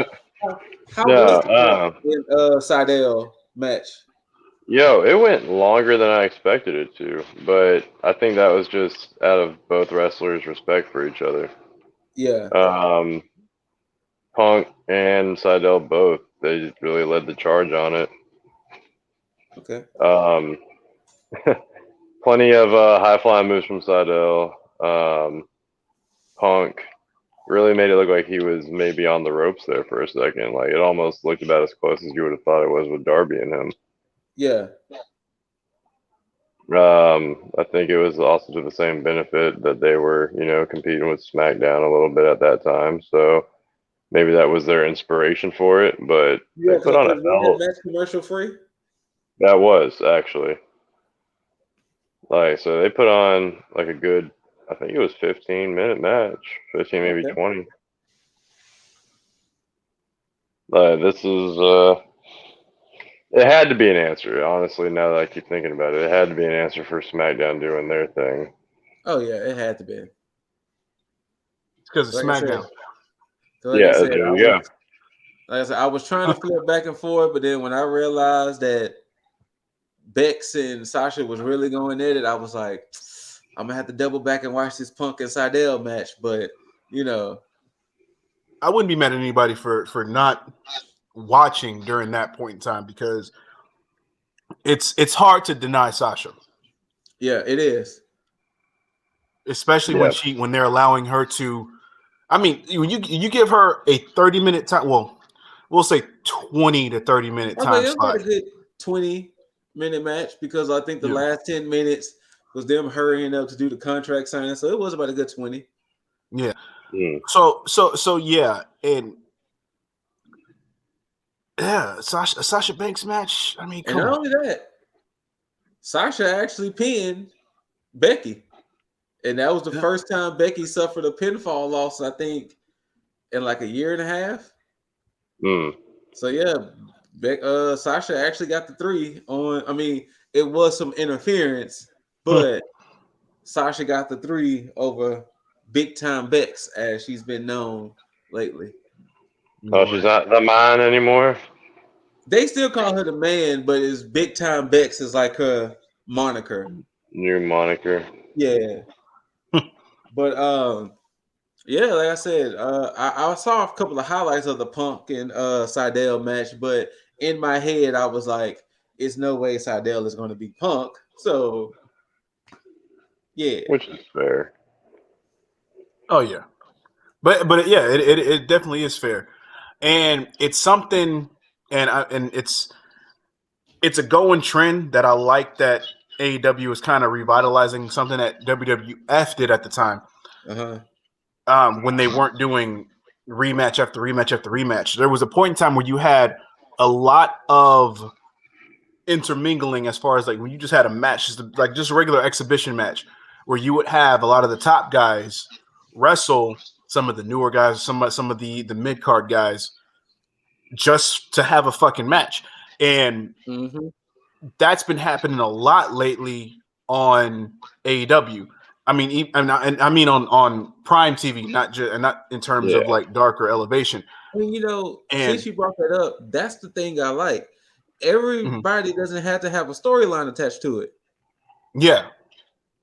was the Sydal match? Yo, it went longer than I expected it to, but I think that was just out of both wrestlers' respect for each other. Yeah. Punk and Sydal both, they really led the charge on it. Okay. Plenty of high flying moves from Sydal. Punk really made it look like he was maybe on the ropes there for a second. Like it almost looked about as close as you would have thought it was with Darby and him. Yeah. I think it was also to the same benefit that they were, competing with SmackDown a little bit at that time. So maybe that was their inspiration for it. But they put on a hell. Match commercial free. That was actually so they put on like a good. I think it was 15-minute match, 15 maybe 20. This is it had to be an answer, honestly. Now that I keep thinking about it, it had to be an answer for SmackDown doing their thing. Oh yeah, it had to be. It's because of SmackDown. There you go. Like I said, I was trying to flip back and forth, but then when I realized that Bex and Sasha was really going at it, I was like, I'm gonna have to double back and watch this Punk and Sydal match. But I wouldn't be mad at anybody for not watching during that point in time because it's hard to deny Sasha. Yeah, it is. Especially when they're allowing her to. I mean, when you give her a 30-minute time, well, we'll say 20 to 30-minute time slot. It was a good 20-minute match because I think the last 10 minutes was them hurrying up to do the contract signing, so it was about a good 20. Yeah. So yeah, and Yeah, Sasha Banks match. I mean, And come not on. only that, Sasha actually pinned Becky. And that was the first time Becky suffered a pinfall loss, I think, in like a year and a half. So yeah, Sasha actually got the 3 on. I mean, it was some interference, but Sasha got the 3 over Big Time Bex, as she's been known lately. Oh, she's not the man anymore. They still call her the man, but it's Big Time Bex is like her moniker. New moniker. Yeah. But yeah, like I said, I saw a couple of highlights of the Punk and Seidel match, but in my head I was like, it's no way Seidel is going to be Punk. So yeah. Which is fair. Oh yeah. But yeah, it definitely is fair. And it's something and it's a going trend that I like that AEW is kind of revitalizing, something that WWF did at the time. When they weren't doing rematch after rematch after rematch. There was a point in time where you had a lot of intermingling as far as like when you just had a match, just a regular exhibition match, where you would have a lot of the top guys wrestle some of the newer guys, some of the mid-card guys, just to have a fucking match. And that's been happening a lot lately on AEW. I mean, I mean on Prime TV, not in terms of like Dark or Elevation. I mean, since you brought that up, that's the thing I like. Everybody doesn't have to have a storyline attached to it. Yeah,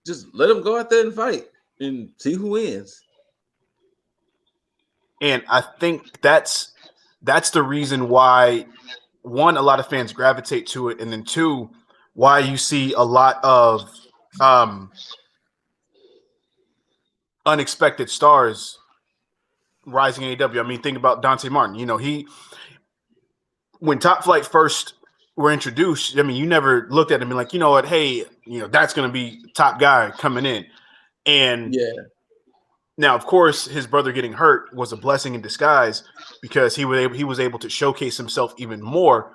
just let them go out there and fight and see who wins. And I think that's the reason why, one, a lot of fans gravitate to it, and then two, why you see a lot of unexpected stars rising in AEW. I mean, think about Dante Martin. When Top Flight first were introduced, I mean, you never looked at him and like, you know what, hey, that's going to be top guy coming in. And now, of course, his brother getting hurt was a blessing in disguise because he was able to showcase himself even more,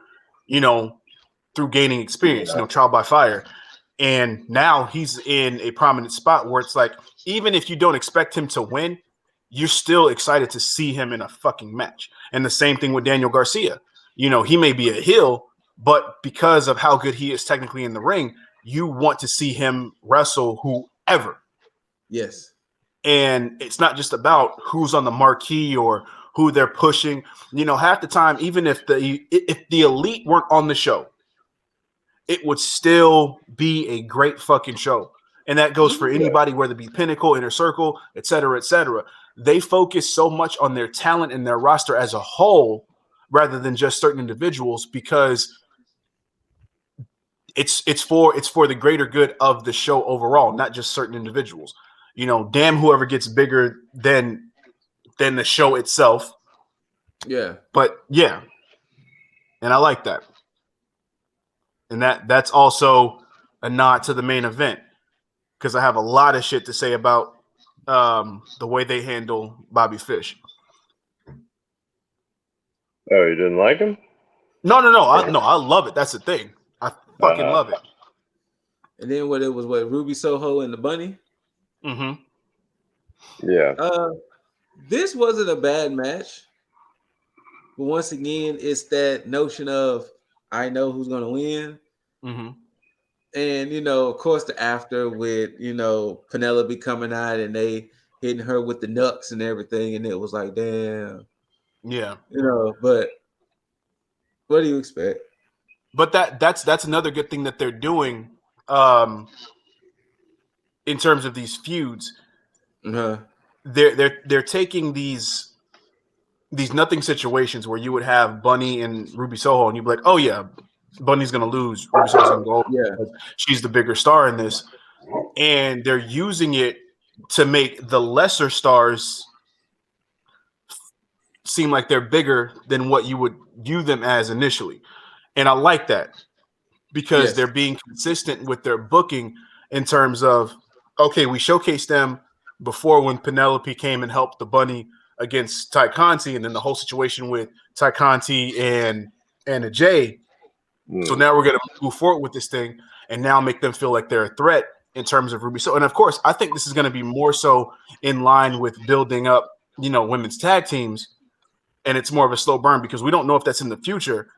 through gaining experience, trial by fire. And now he's in a prominent spot where it's like, even if you don't expect him to win, you're still excited to see him in a fucking match. And the same thing with Daniel Garcia. He may be a heel, but because of how good he is technically in the ring, you want to see him wrestle whoever. Yes. And it's not just about who's on the marquee or who they're pushing. Half the time, even if the elite weren't on the show, it would still be a great fucking show. And that goes for anybody, whether it be Pinnacle, Inner Circle, et cetera, et cetera. They focus so much on their talent and their roster as a whole rather than just certain individuals, because it's for the greater good of the show overall, not just certain individuals. Damn whoever gets bigger than the show itself. Yeah. But yeah. And I like that. And that's also a nod to the main event, because I have a lot of shit to say about the way they handle Bobby Fish. Oh, you didn't like him? No. I love it. That's the thing. I fucking love it. And then Ruby Soho and the Bunny? Mm-hmm. Yeah. This wasn't a bad match. But once again, it's that notion of I know who's going to win. Mm-hmm. And, of course, the after with, Penelope coming out and they hitting her with the nuts and everything. And it was like, damn. Yeah. But what do you expect? But that's another good thing that they're doing in terms of these feuds. They're taking these nothing situations where you would have Bunny and Ruby Soho, and you'd be like, oh yeah, Bunny's gonna lose, Ruby Soho's gonna go, because she's the bigger star in this, and they're using it to make the lesser stars seem like they're bigger than what you would view them as initially. And I like that, because they're being consistent with their booking in terms of, okay, we showcased them before when Penelope came and helped the Bunny against Ty Conti, and then the whole situation with Ty Conti and and a J. So now we're going to move forward with this thing and now make them feel like they're a threat in terms of Ruby. So, and of course, I think this is going to be more so in line with building up, women's tag teams. And it's more of a slow burn because we don't know if that's in the future,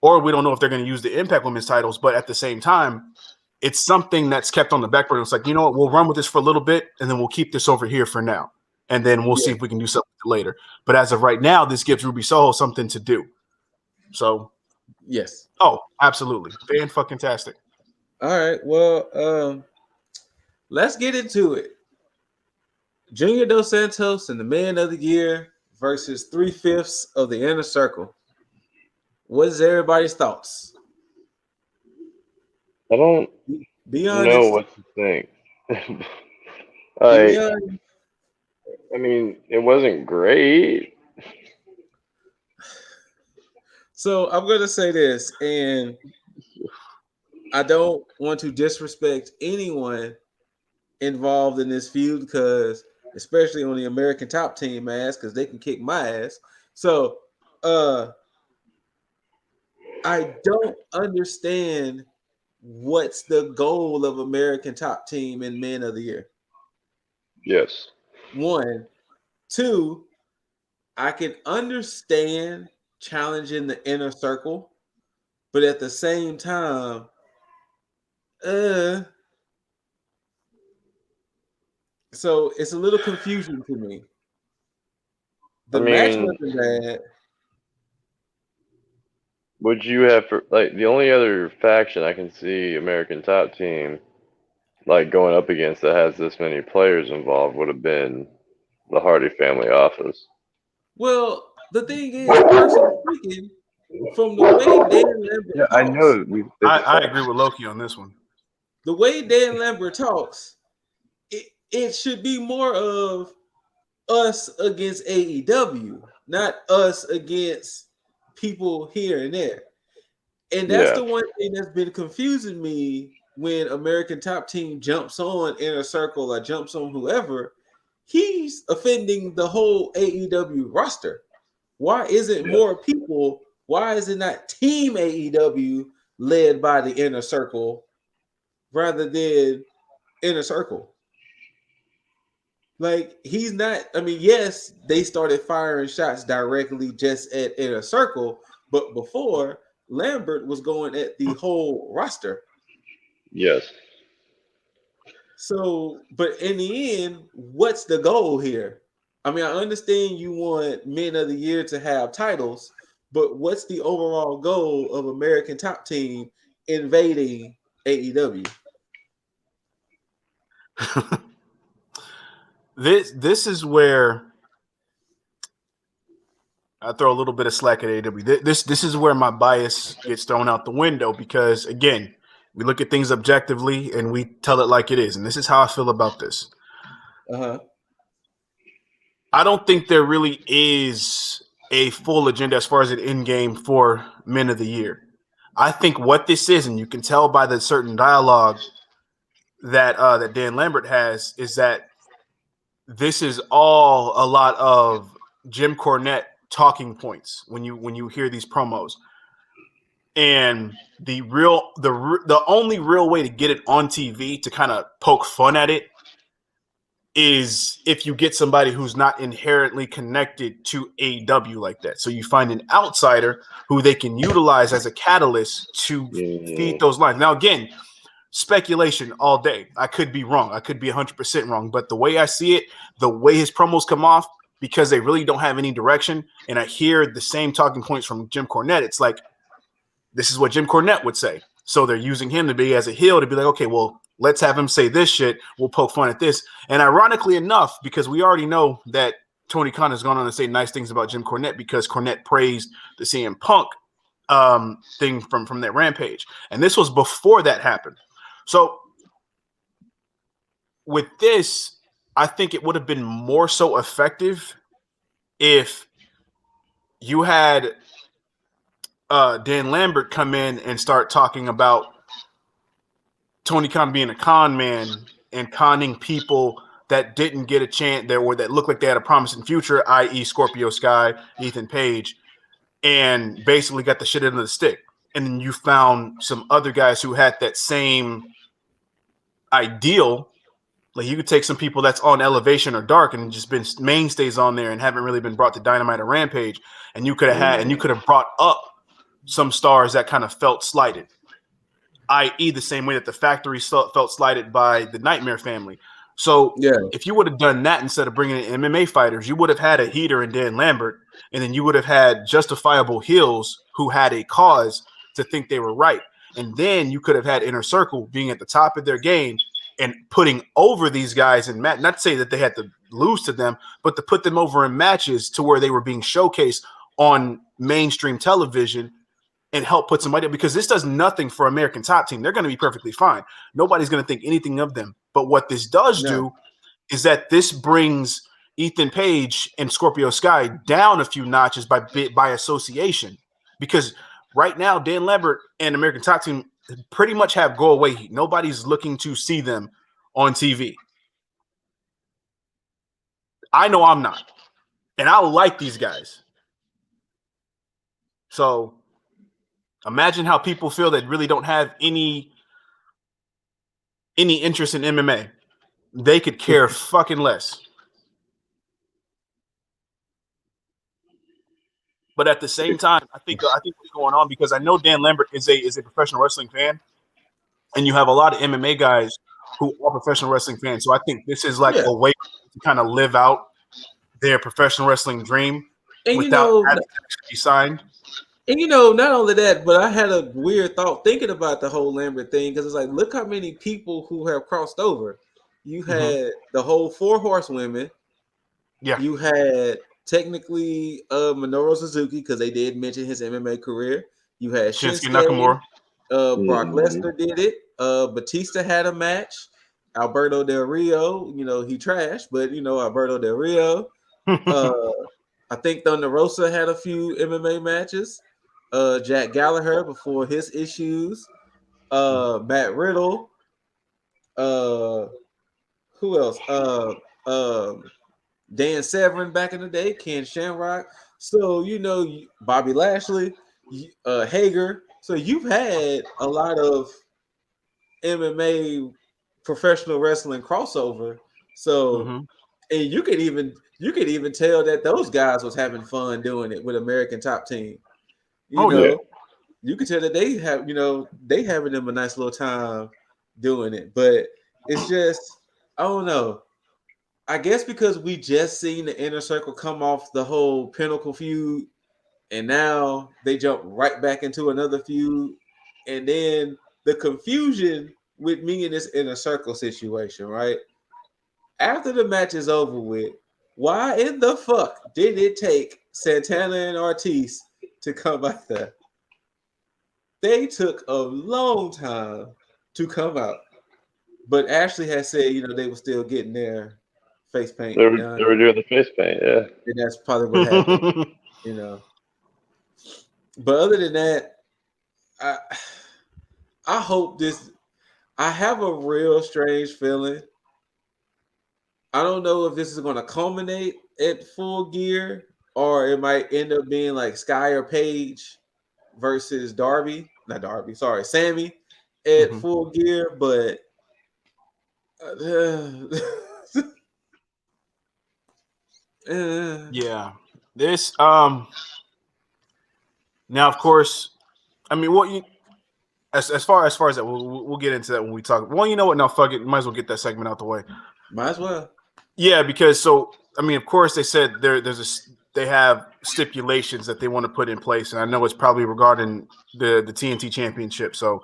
or we don't know if they're going to use the Impact Women's titles. But at the same time, it's something that's kept on the back burner. It's like, you know what, we'll run with this for a little bit, and then we'll keep this over here for now. And then we'll see if we can do something later. But as of right now, this gives Ruby Soho something to do. So, yes. Oh, absolutely. Fan-fucking-tastic. All right. Well, let's get into it. Junior Dos Santos and the Man of the Year versus 3/5 of the Inner Circle. What is everybody's thoughts? I don't Be honest. know what to think. Be honest. I mean, it wasn't great. So I'm going to say this, and I don't want to disrespect anyone involved in this feud, because especially on the American Top Team ass, because they can kick my ass. So I don't understand what's the goal of American Top Team and Man of the Year. Yes. 1. 2, I can understand challenging the Inner Circle, but at the same time, so it's a little confusing to me. The match wasn't bad. Would you have, the only other faction I can see American Top Team going up against that has this many players involved would have been the Hardy Family Office. Well, the thing is, personally speaking, from the way Dan Lambert talks, I know. I agree with Loki on this one. The way Dan Lambert talks, it should be more of us against AEW, not us against people here and there. And that's the one thing that's been confusing me when American Top Team jumps on Inner Circle or jumps on whoever. He's offending the whole AEW roster. Why isn't more people? Why is it not Team AEW led by the Inner Circle rather than Inner Circle? He's not. I mean, yes, they started firing shots directly just at Inner Circle, but before, Lambert was going at the whole roster. Yes. So, but in the end, what's the goal here? I mean, I understand you want Men of the Year to have titles, but what's the overall goal of American Top Team invading AEW? This is where I throw a little bit of slack at AEW. This is where my bias gets thrown out the window, because again, we look at things objectively and we tell it like it is, and this is how I feel about this. I don't think there really is a full agenda as far as an end game for Men of the Year. I think what this is, and you can tell by the certain dialogue that that Dan Lambert has, is that this is all a lot of Jim Cornette talking points when you hear these promos. And the only real way to get it on TV to kind of poke fun at it is if you get somebody who's not inherently connected to AEW like that. So you find an outsider who they can utilize as a catalyst to feed those lines. Now, again, speculation all day. I could be wrong. I could be 100% wrong. But the way I see it, the way his promos come off, because they really don't have any direction, and I hear the same talking points from Jim Cornette, it's like, this is what Jim Cornette would say. So they're using him to be as a heel to be like, okay, well, let's have him say this shit. We'll poke fun at this. And ironically enough, because we already know that Tony Khan has gone on to say nice things about Jim Cornette because Cornette praised the CM Punk thing from that Rampage. And this was before that happened. So with this, I think it would have been more so effective if you had Dan Lambert come in and start talking about Tony Khan being a con man and conning people that didn't get a chance there, or that looked like they had a promising future, i.e. Scorpio Sky, Ethan Page, and basically got the shit into the stick. And then you found some other guys who had that same ideal. Like you could take some people that's on Elevation or Dark and just been mainstays on there and haven't really been brought to Dynamite or Rampage, and you could have brought up some stars that kind of felt slighted, i.e. the same way that the Factory felt slighted by the Nightmare family. So if you would have done that instead of bringing in MMA fighters, you would have had a heater in Dan Lambert, and then you would have had justifiable heels who had a cause to think they were right. And then you could have had Inner Circle being at the top of their game and putting over these guys in match. Not to say that they had to lose to them, but to put them over in matches to where they were being showcased on mainstream television and help put somebody up, because this does nothing for American Top Team. They're going to be perfectly fine. Nobody's going to think anything of them. But what this does do is that this brings Ethan Page and Scorpio Sky down a few notches by association, because right now Dan Lambert and American Top Team pretty much have go away heat. Nobody's looking to see them on TV. I know I'm not, and I like these guys. So imagine how people feel that really don't have any interest in MMA. They could care fucking less. But at the same time, I think what's going on, because I know Dan Lambert is a professional wrestling fan, and you have a lot of MMA guys who are professional wrestling fans. So I think this is like a way to kind of live out their professional wrestling dream without having to actually be signed. And not only that, but I had a weird thought thinking about the whole Lambert thing, because it's like, look how many people who have crossed over. You had the whole 4 Horsewomen. Yeah. You had technically Minoru Suzuki, because they did mention his MMA career. You had Shinsuke Nakamura. Brock Lesnar did it. Batista had a match. Alberto Del Rio, he trashed, but Alberto Del Rio. I think Thunder Rosa had a few MMA matches. Jack Gallagher before his issues. Matt Riddle. Who else? Dan Severn back in the day. Ken Shamrock. So Bobby Lashley, Hager. So you've had a lot of MMA professional wrestling crossover. So and you could even tell that those guys was having fun doing it with American Top Team. You could tell that they have, they having them a nice little time doing it. But it's just, I don't know. I guess because we just seen the Inner Circle come off the whole Pinnacle feud, and now they jump right back into another feud, and then the confusion with me in this Inner Circle situation, right? After the match is over with, why in the fuck did it take Santana and Ortiz to come out there? They took a long time to come out, but Ashley has said, they were still getting their face paint. They were doing the face paint, yeah. And that's probably what happened, But other than that, I hope this. I have a real strange feeling. I don't know if this is going to culminate at Full Gear, or it might end up being like Sky or Paige versus Sammy at Full Gear. But yeah, this now, of course, I mean, as far as that, we'll get into that when we talk. Well, you know what? No, fuck it. Might as well get that segment out the way. Might as well. Yeah, because I mean, of course, they said they have stipulations that they want to put in place, and I know it's probably regarding the TNT Championship. So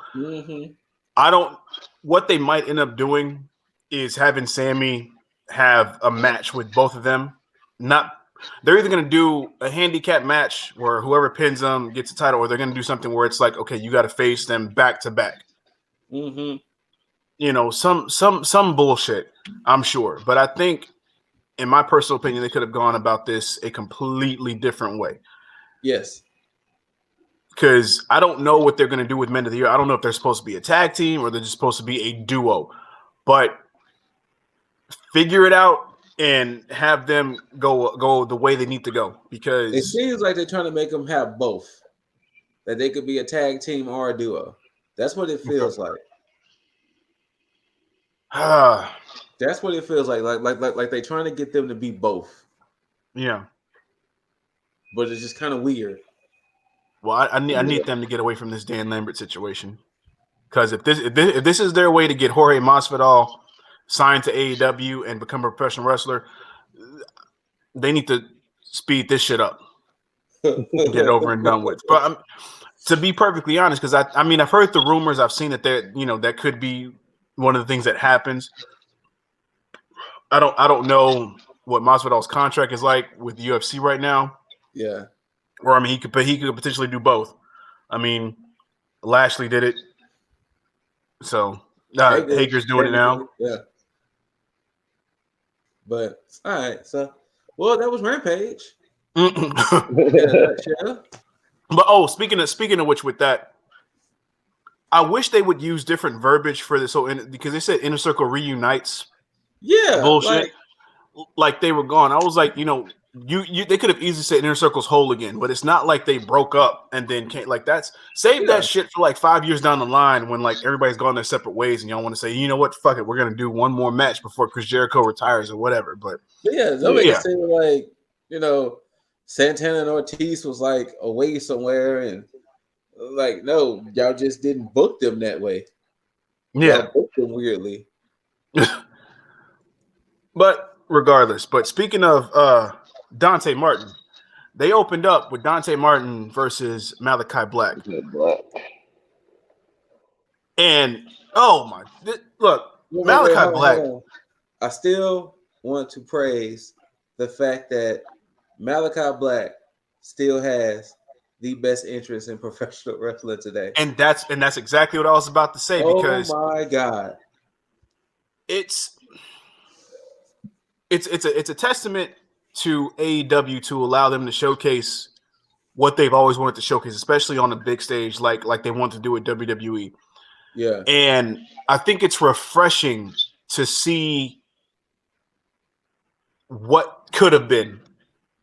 what they might end up doing is having Sammy have a match with both of them. They're either going to do a handicap match where whoever pins them gets a title, or they're going to do something where it's like, okay, you got to face them back to back. Some bullshit, I'm sure. But I think, in my personal opinion, they could have gone about this a completely different way. Yes. Because I don't know what they're going to do with Men of the Year. I don't know if they're supposed to be a tag team or they're just supposed to be a duo. But figure it out and have them go the way they need to go, because It seems like they're trying to make them have both. That they could be a tag team or a duo. That's what it feels like. That's what it feels like. Like they're trying to get them to be both. Yeah. But it's just kind of weird. Well, I need them to get away from this Dan Lambert situation, because if this is their way to get Jorge Masvidal signed to AEW and become a professional wrestler, they need to speed this shit up, get it over and done with. But to be perfectly honest, because I mean I've heard the rumors, I've seen that that could be one of the things that happens. I don't know what Masvidal's contract is like with the UFC right now. Yeah. Or I mean he could potentially do both. I mean Lashley did it, so Hager's doing it now. Yeah. But all right, so that was Rampage. But speaking of which, with that, I wish they would use different verbiage for this. Because they said Inner Circle reunites. Yeah, bullshit. Like they were gone. I was like, they could have easily said Inner Circle's whole again, but it's not like they broke up and then can't. Like save that shit for like 5 years down the line when like everybody's gone their separate ways and y'all want to say, you know what, fuck it, we're gonna do one more match before Chris Jericho retires or whatever. But they'll make it seem like Santana and Ortiz was like away somewhere, and like no, y'all just didn't book them that way. Yeah, y'all booked them weirdly. But regardless, speaking of Dante Martin, they opened up with Dante Martin versus Malachi Black. And look, Malachi Black. I still want to praise the fact that Malachi Black still has the best interest in professional wrestling today. And that's exactly what I was about to say, because oh my God. It's a testament to AEW to allow them to showcase what they've always wanted to showcase, especially on the big stage, like they want to do at WWE. Yeah. And I think it's refreshing to see what could have been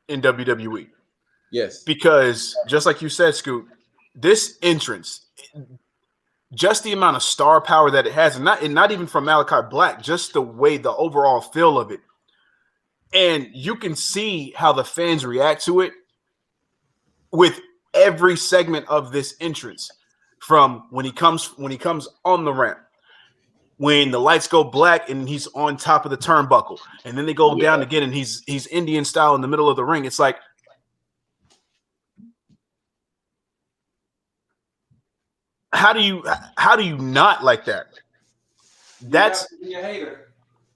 in WWE. Yes. Because just like you said, Scoot, this entrance, just the amount of star power that it has, and not even from Malachi Black, just the way, the overall feel of it. And you can see how the fans react to it with every segment of this entrance, from when he comes on the ramp, when the lights go black and he's on top of the turnbuckle, and then they go down again and he's Indian style in the middle of the ring. It's like, how do you not like that? That's be a hater.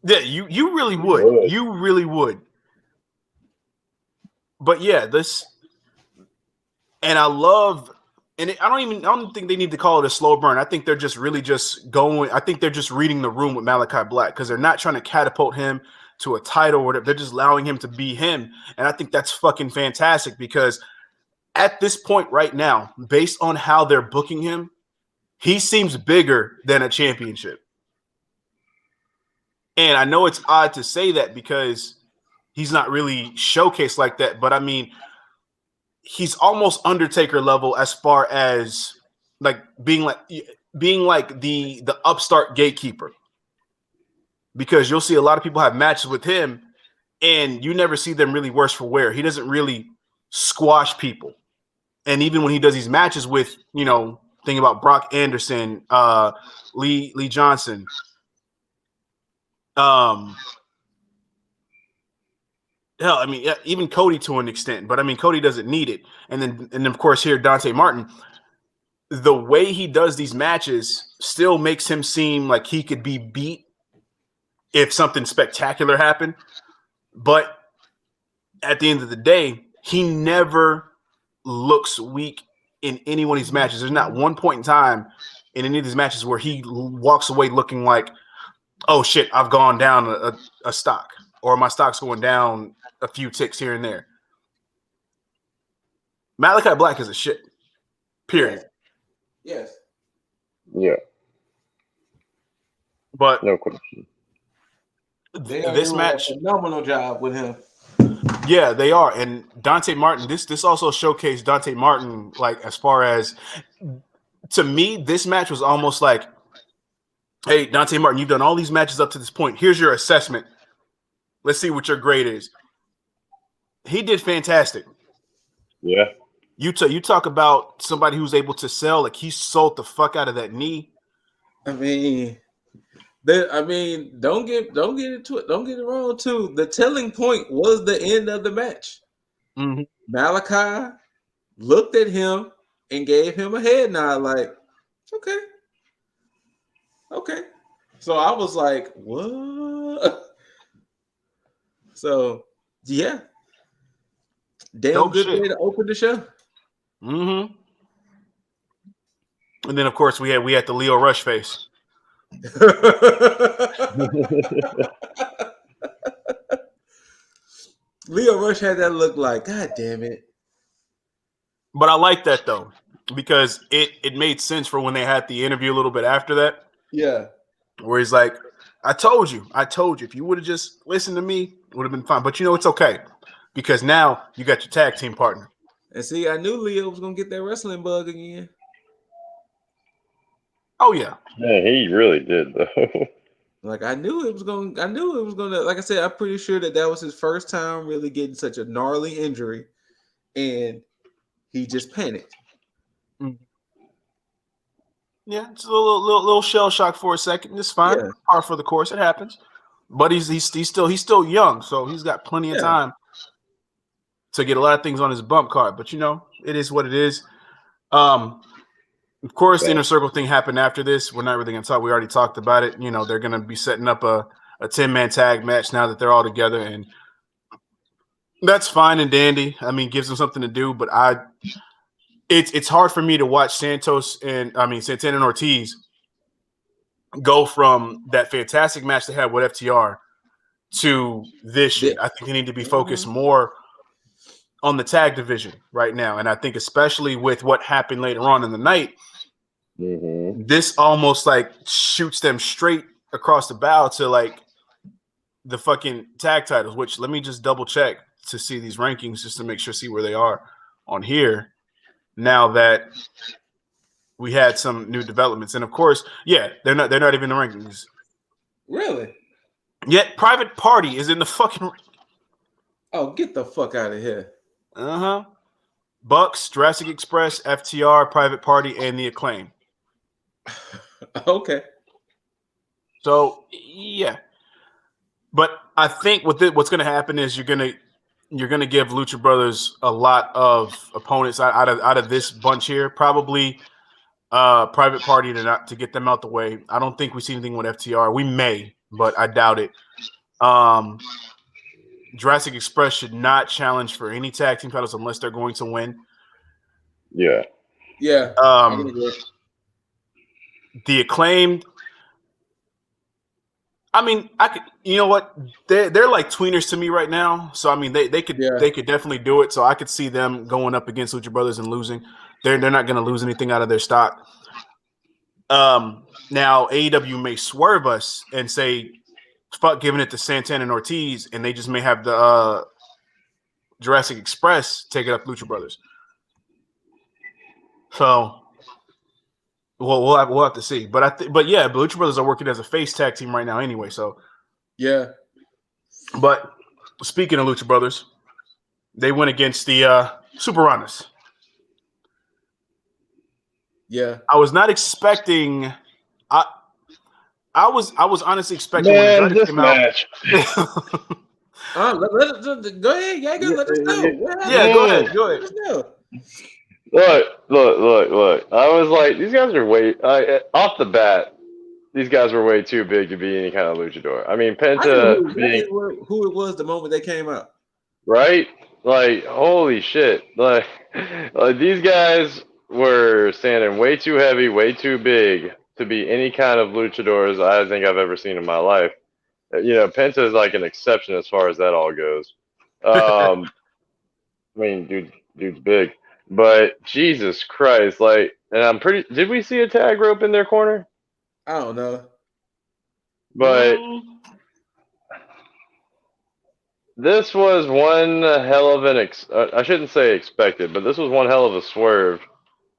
Yeah, you really would. You really would. But yeah, and I love, and I don't think they need to call it a slow burn. I think they're just really just going. I think they're just reading the room with Malachi Black, because they're not trying to catapult him to a title or whatever. They're just allowing him to be him, and I think that's fucking fantastic, because at this point right now, based on how they're booking him, he seems bigger than a championship. And I know it's odd to say that because he's not really showcased like that, but I mean, he's almost Undertaker level as far as like being like the upstart gatekeeper. Because you'll see a lot of people have matches with him and you never see them really worse for wear. He doesn't really squash people. And even when he does these matches with, thinking about Brock Anderson, Lee Johnson, hell, I mean, even Cody to an extent, but I mean, Cody doesn't need it. And then of course here, Dante Martin, the way he does these matches still makes him seem like he could be beat if something spectacular happened. But at the end of the day, he never looks weak in any one of these matches. There's not one point in time in any of these matches where he walks away looking like, oh shit, I've gone down a stock, or my stock's going down a few ticks here and there. Malachi Black is a shit. Period. Yes. Yeah. But no question. They are This doing match, a phenomenal job with him. yeah, they are. And Dante Martin, this also showcased Dante Martin, like as far as, to me, this match was almost like, hey, Dante Martin, you've done all these matches up to this point. Here's your assessment. Let's see what your grade is. He did fantastic. Yeah. You talk about somebody who's able to sell, like he sold the fuck out of that knee. I mean, don't get into it. Don't get it wrong too. The telling point was the end of the match. Mm-hmm. Malachi looked at him and gave him a head nod, like, okay. So I was like, what? So yeah, damn Dope good shit. way to open the show. Mm-hmm. And then of course we had the Leo Rush face. Leo Rush had that look like, God damn it. But I like that though, because it made sense for when they had the interview a little bit after that. Yeah. Where he's like, I told you. If you would have just listened to me, it would have been fine. But you know, it's okay. Because now you got your tag team partner. And see, I knew Leo was gonna get that wrestling bug again. Oh yeah. Yeah, he really did though. Like I knew it was gonna. Like I said, I'm pretty sure that was his first time really getting such a gnarly injury, and he just panicked. Yeah, it's a little shell shock for a second. It's fine. Yeah. Par for the course. It happens. But he's still young, so he's got plenty of time to get a lot of things on his bump card. But you know, it is what it is. Of course, the Inner Circle thing happened after this. We're not really going to talk. We already talked about it. You know, they're going to be setting up a 10-man tag match now that they're all together, and that's fine and dandy. I mean, gives them something to do. But it's hard for me to watch Santana and Ortiz go from that fantastic match they had with FTR to this shit. I think they need to be focused more on the tag division right now. And I think especially with what happened later on in the night, this almost like shoots them straight across the bow to like the fucking tag titles, which let me just double check to see these rankings just to make sure, see where they are on here now that we had some new developments. And of course, yeah, they're not even in the rankings. Really? Yet Private Party is in the fucking. Oh, get the fuck out of here. Bucks, Jurassic Express, FTR, Private Party, and The Acclaim. Okay. So yeah, but I think what's going to happen is you're going to give Lucha Brothers a lot of opponents out of this bunch here. Probably Private Party to get them out the way. I don't think we see anything with FTR. We may, but I doubt it. Jurassic Express should not challenge for any tag team titles unless they're going to win. Yeah. Yeah. The Acclaimed. I mean, I could. You know what? They're like tweeners to me right now. So I mean, they could definitely do it. So I could see them going up against Lucha Brothers and losing. They're not going to lose anything out of their stock. Now AEW may swerve us and say, "Fuck giving it to Santana and Ortiz," and they just may have the Jurassic Express take it up Lucha Brothers. So we'll have to see. But yeah, Lucha Brothers are working as a face tag team right now anyway. So yeah. But speaking of Lucha Brothers, they went against the Super Runners. Yeah. I was not expecting. I was honestly expecting when this match. Go ahead. Yeah, let us know. Yeah, go ahead. Let us know. Look. I was like, these guys are off the bat. These guys were way too big to be any kind of luchador. I mean, Penta who it was the moment they came out. Right? Like, holy shit. Like these guys were standing way too heavy, way too big to be any kind of luchadors I think I've ever seen in my life. You know, Penta is like an exception as far as that all goes. I mean, dude's big. But Jesus Christ, like, and did we see a tag rope in their corner? I don't know. But This was one hell of an I shouldn't say expected, but this was one hell of a swerve.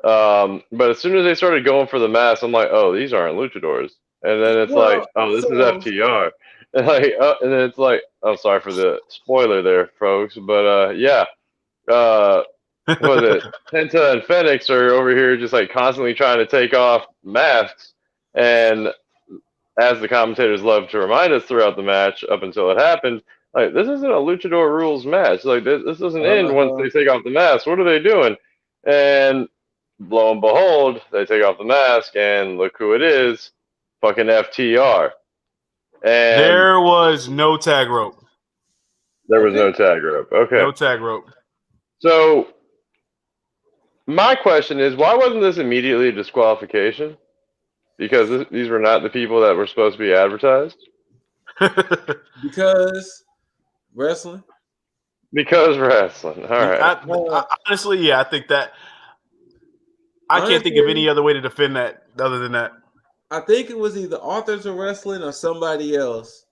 But as soon as they started going for the mask, I'm like, oh, these aren't luchadors. And then it's like, Well, oh, this is so FTR. And like, and then it's like, I'm sorry for the spoiler there, folks, but yeah. Was it Penta and Fenix are over here just like constantly trying to take off masks, and as the commentators love to remind us throughout the match, up until it happened, like this isn't a luchador rules match. Like this doesn't end once uh-huh. they take off the mask. What are they doing? And lo and behold, they take off the mask, and look who it is, fucking FTR. And There was no tag rope. there was Okay. no tag rope. Okay, No tag rope. so my question is, why wasn't this immediately a disqualification? Because these were not the people that were supposed to be advertised? Because wrestling. Because wrestling. All right. Honestly, yeah, I think that I can't think of any other way to defend that other than that. I think it was either Authors of Wrestling or somebody else.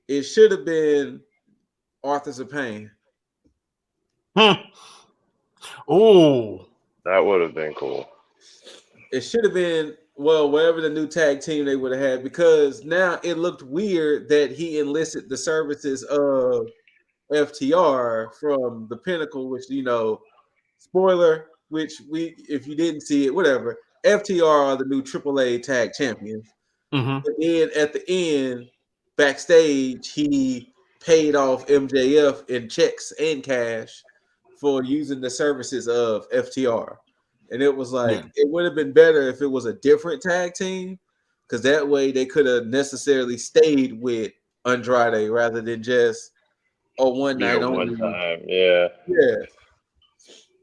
It should have been Authors of Pain. Ooh. That would have been cool. It should have been, well, whatever the new tag team they would have had, because now it looked weird that he enlisted the services of FTR from the Pinnacle, which, you know, spoiler, which if you didn't see it, whatever, FTR are the new AAA tag champions. Mm-hmm. And then at the end, backstage, he paid off MJF in checks and cash for using the services of FTR. And it was like, it would have been better if it was a different tag team, because that way they could have necessarily stayed with Andrade rather than just one night only. One time, yeah.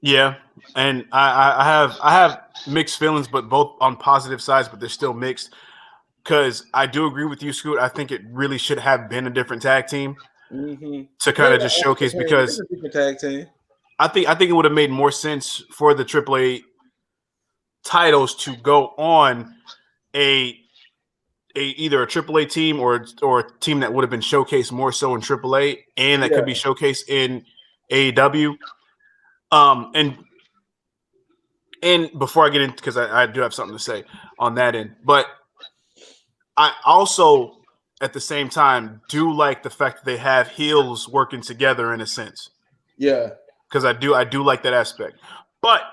Yeah, and I have mixed feelings, but both on positive sides, but they're still mixed. Because I do agree with you, Scoot. I think it really should have been a different tag team to kind of just showcase, because a different tag team. I think it would have made more sense for the AAA titles to go on either a AAA team or a team that would have been showcased more so in AAA, and that could be showcased in AEW. And before I get into, because I do have something to say on that end, but I also at the same time do like the fact that they have heels working together in a sense. Yeah, because I do like that aspect, but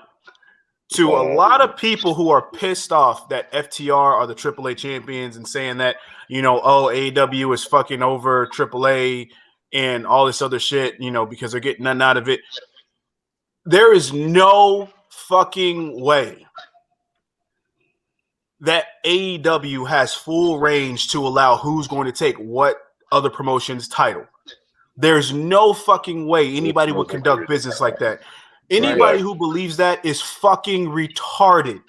to a lot of people who are pissed off that FTR are the AAA champions and saying that, you know, oh, AEW is fucking over AAA and all this other shit, you know, because they're getting nothing out of it. There is no fucking way that AEW has full range to allow who's going to take what other promotion's title. There's no fucking way anybody would conduct business like that. Anybody who believes that is fucking retarded.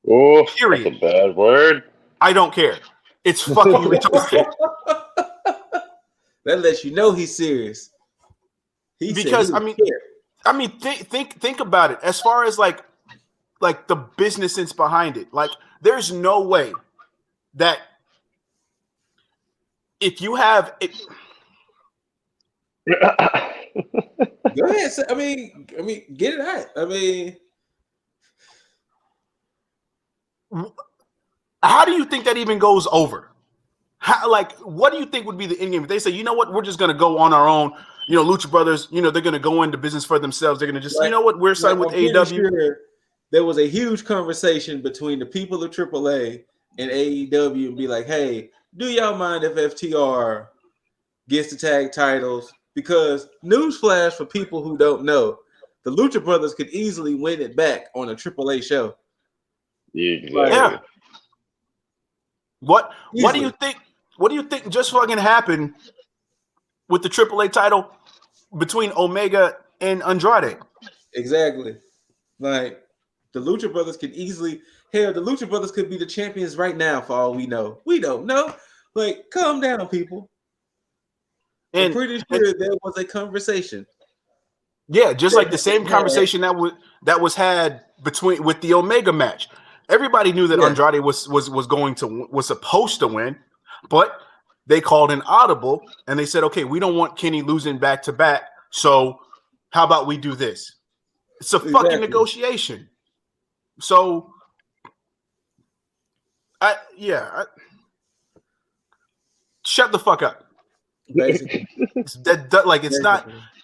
Oh, period. That's a bad word. I don't care. It's fucking retarded. That lets you know he's serious. Because think about it. As far as like the business sense behind it, like there's no way that if you have it. Go ahead. I mean, get it out. I mean, how do you think that even goes over? What do you think would be the end game if they say, you know what, we're just going to go on our own? You know, Lucha Brothers, you know, they're going to go into business for themselves. They're going to just, you know what, we're signed with AEW. Sure there was a huge conversation between the people of AAA and AEW and be like, hey, do y'all mind if FTR gets the tag titles? Because newsflash for people who don't know, the Lucha Brothers could easily win it back on a AAA show. Exactly. Yeah. What do you think? What do you think just fucking happened with the AAA title between Omega and Andrade? Exactly. Like the Lucha Brothers could easily, the Lucha Brothers could be the champions right now for all we know. We don't know. Like, calm down, people. I'm pretty sure there was a conversation. Yeah, just like the same conversation that was had with the Omega match. Everybody knew that Andrade was supposed to win, but they called an audible and they said, okay, we don't want Kenny losing back to back. So how about we do this? It's a fucking negotiation. So shut the fuck up. Basically.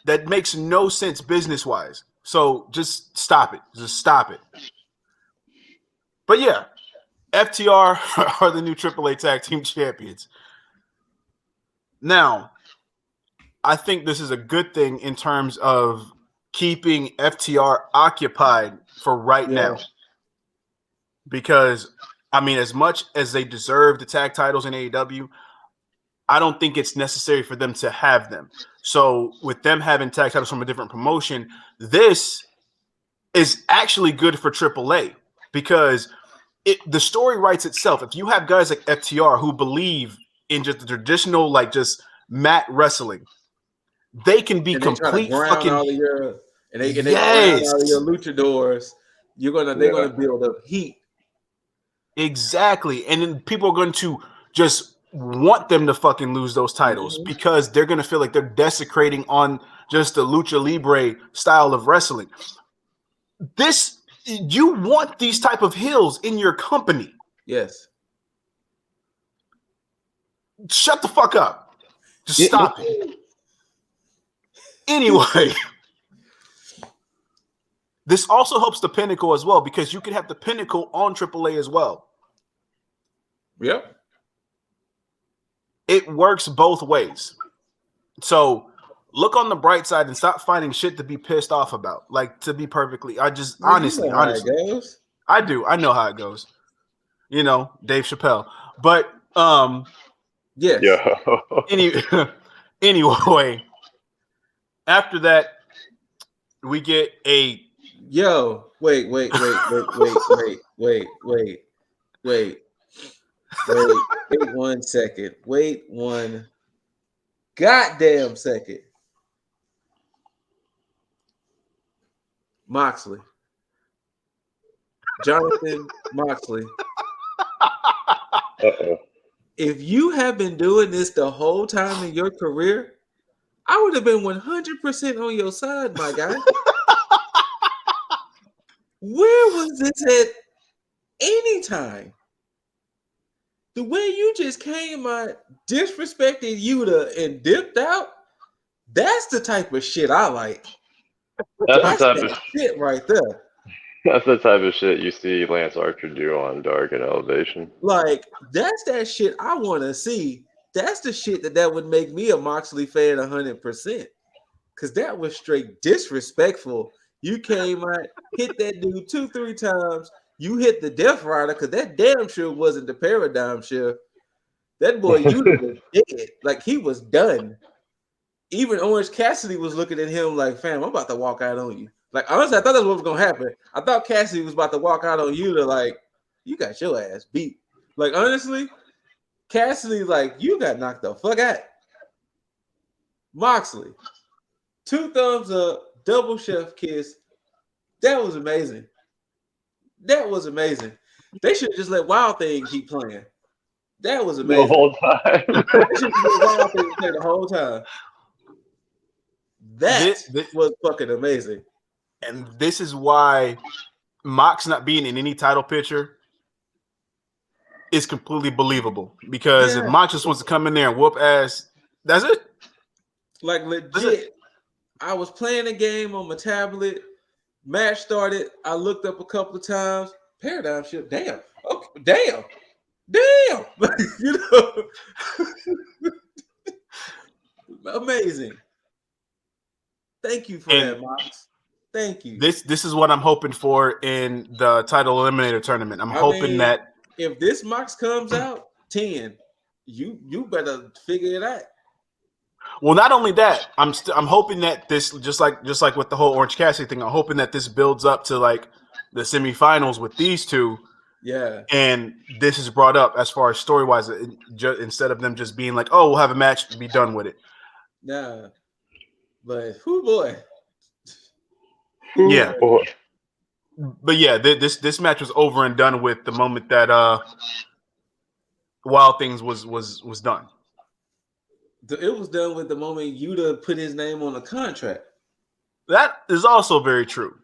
That makes no sense business wise. So just stop it. Just stop it. But yeah, FTR are the new AAA Tag Team Champions. Now, I think this is a good thing in terms of keeping FTR occupied for right now. Because, I mean, as much as they deserve the tag titles in AEW, I don't think it's necessary for them to have them. So with them having tag titles from a different promotion, this is actually good for AAA because the story writes itself. If you have guys like FTR who believe in just the traditional, like just mat wrestling, they can be complete fucking. They ground all of your luchadors. They're gonna build up heat. Exactly, and then people are going to just want them to fucking lose those titles because they're going to feel like they're desecrating on just the lucha libre style of wrestling. You want these type of heels in your company. Yes. Shut the fuck up. Just stop it. Anyway, this also helps the Pinnacle as well because you can have the Pinnacle on AAA as well. Yep. It works both ways. So look on the bright side and stop finding shit to be pissed off about. Like, to be perfectly, honestly, I do. I know how it goes. You know, Dave Chappelle. But yes. Anyway, after that, we get a wait 1 second. Wait 1 goddamn second. Moxley. Jonathan Moxley. If you have been doing this the whole time in your career, I would have been 100% on your side, my guy. Where was this at any time? The way you just came out, disrespected Yuta, and dipped out, that's the type of shit I like. That's the type of shit right there. That's the type of shit you see Lance Archer do on Dark and Elevation. Like, that's that shit I want to see. That's the shit that would make me a Moxley fan 100%. Because that was straight disrespectful. You came out, hit that dude 2-3 times. You hit the Death Rider because that damn sure wasn't the Paradigm Shift. That boy, you was dead. Like, he was done. Even Orange Cassidy was looking at him like, fam, I'm about to walk out on you. Like, honestly, I thought that's what was going to happen. I thought Cassidy was about to walk out on you to, like, you got your ass beat. Like, honestly, Cassidy, like, you got knocked the fuck out. Moxley, 2 thumbs up, double chef kiss. That was amazing. That was amazing. They should just let Wild Thing keep playing. That was amazing. The whole time. They should let Wild Thing play the whole time. That was fucking amazing. And this is why Mox not being in any title picture is completely believable. Because if Mox just wants to come in there and whoop ass, that's it. Like, legit. I was playing a game on my tablet. Match started. I looked up a couple of times. Paradigm Shift. Damn. Okay. Damn. You know. Amazing. Thank you for that, Mox. Thank you. This is what I'm hoping for in the title eliminator tournament. I'm hoping that if this Mox comes out 10, you better figure it out. Well, not only that, I'm hoping that this just like with the whole Orange Cassidy thing, I'm hoping that this builds up to like the semifinals with these two. Yeah. And this is brought up as far as story wise, instead of them just being like, "Oh, we'll have a match and be done with it." Nah. But who boy? Yeah. But yeah, this match was over and done with the moment that Wild Things was done. It was done with the moment Yuta put his name on the contract. That is also very true.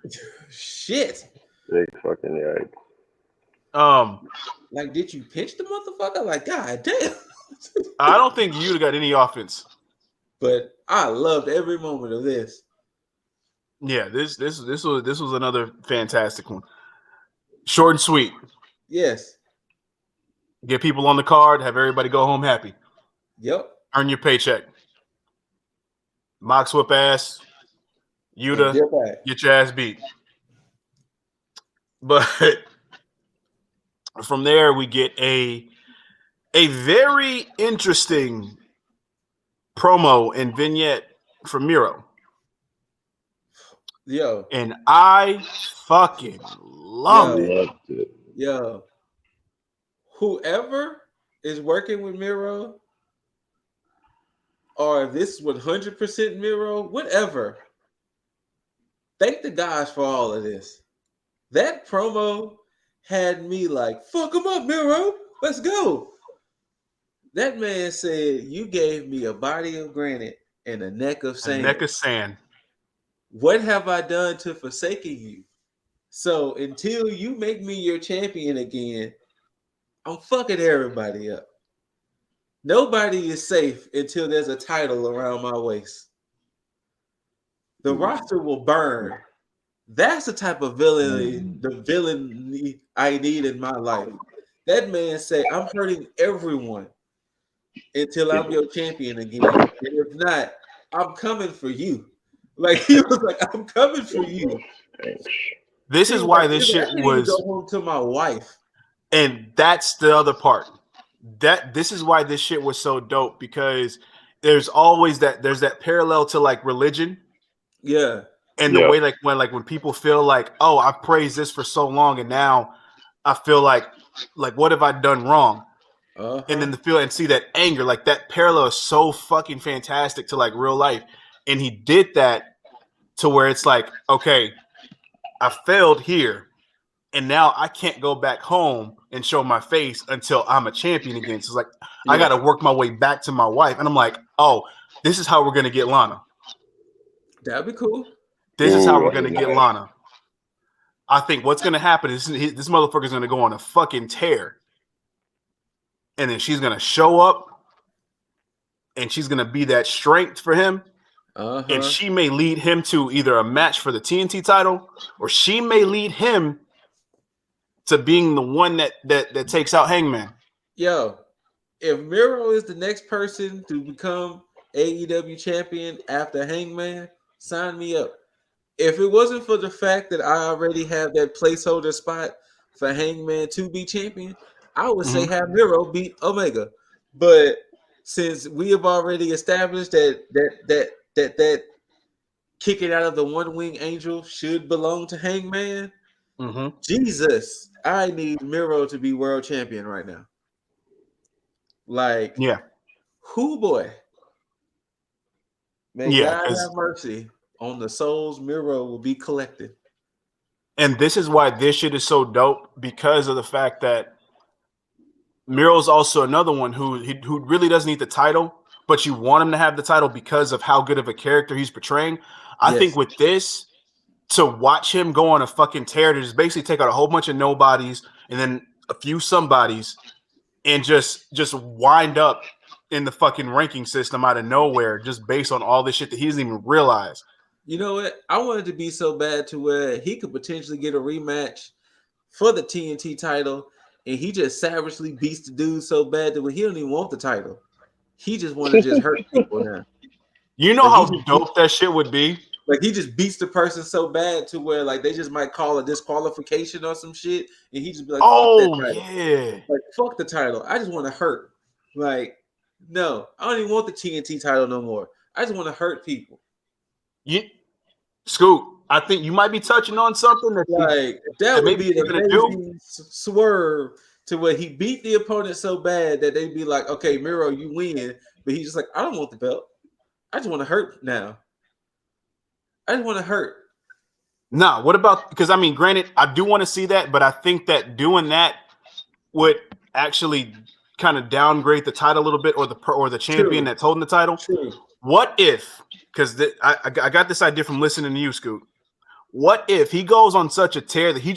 Shit. Big fucking yikes. Like, did you pinch the motherfucker? Like, god damn. I don't think Yuta got any offense. But I loved every moment of this. Yeah, this was another fantastic one. Short and sweet. Yes. Get people on the card, have everybody go home happy. Yep. Earn your paycheck. Mox whip ass. Yuta, get your ass beat. But from there, we get a very interesting promo and vignette from Miro. Yo. And I fucking loved it. Yo. Whoever is working with Miro, or if this is 100% Miro, whatever, thank the gods for all of this. That promo had me like, fuck him up, Miro. Let's go. That man said, you gave me a body of granite and a neck of sand. A neck of sand. What have I done to forsaken you? So until you make me your champion again, I'm fucking everybody up. Nobody is safe until there's a title around my waist. The roster will burn. That's the type of villainy I need in my life. That man said, I'm hurting everyone until I'm your champion again. And if not, I'm coming for you. Like, he was like, I'm coming for you. This is why this shit was. Go home to my wife. And that's the other part. This is why this shit was so dope, because there's always there's that parallel to like religion. Yeah. And the way when people feel like, oh, I've praised this for so long and now I feel like what have I done wrong? And then see that anger, like that parallel is so fucking fantastic to like real life. And he did that to where it's like, okay, I failed here. And now I can't go back home and show my face until I'm a champion again. So it's like, I got to work my way back to my wife. And I'm like, oh, this is how we're going to get Lana. That'd be cool. This is how we're going to get Lana. I think what's going to happen is this motherfucker's going to go on a fucking tear. And then she's going to show up. And she's going to be that strength for him. And she may lead him to either a match for the TNT title, or she may lead him to being the one that takes out Hangman. Yo, if Miro is the next person to become AEW champion after Hangman, sign me up. If it wasn't for the fact that I already have that placeholder spot for Hangman to be champion, I would say have Miro beat Omega. But since we have already established that kicking out of the one wing angel should belong to Hangman, Jesus, I need Miro to be world champion right now. Like, who boy? May God have mercy on the souls Miro will be collected. And this is why this shit is so dope, because of the fact that Miro's also another one who really doesn't need the title, but you want him to have the title because of how good of a character he's portraying. I think with this, to watch him go on a fucking tear to just basically take out a whole bunch of nobodies and then a few somebodies and just wind up in the fucking ranking system out of nowhere, just based on all this shit that he doesn't even realize. You know what? I wanted to be so bad to where he could potentially get a rematch for the TNT title, and he just savagely beats the dude so bad that he don't even want the title. He just want to just hurt people now. You know how dope that shit would be? Like, he just beats the person so bad to where like they just might call a disqualification or some shit, and he just be like, "Oh yeah, like fuck the title. I just want to hurt." Like, no, I don't even want the TNT title no more. I just want to hurt people. Scoot, I think you might be touching on something that would be an amazing swerve to where he beat the opponent so bad that they'd be like, "Okay, Miro, you win," but he's just like, "I don't want the belt. I just want to hurt now. I just want to hurt." No, what about, because I mean, granted, I do want to see that, but I think that doing that would actually kind of downgrade the title a little bit, or the champion True. that's holding the title. True. What if? Because I got this idea from listening to you, Scoot. What if he goes on such a tear that he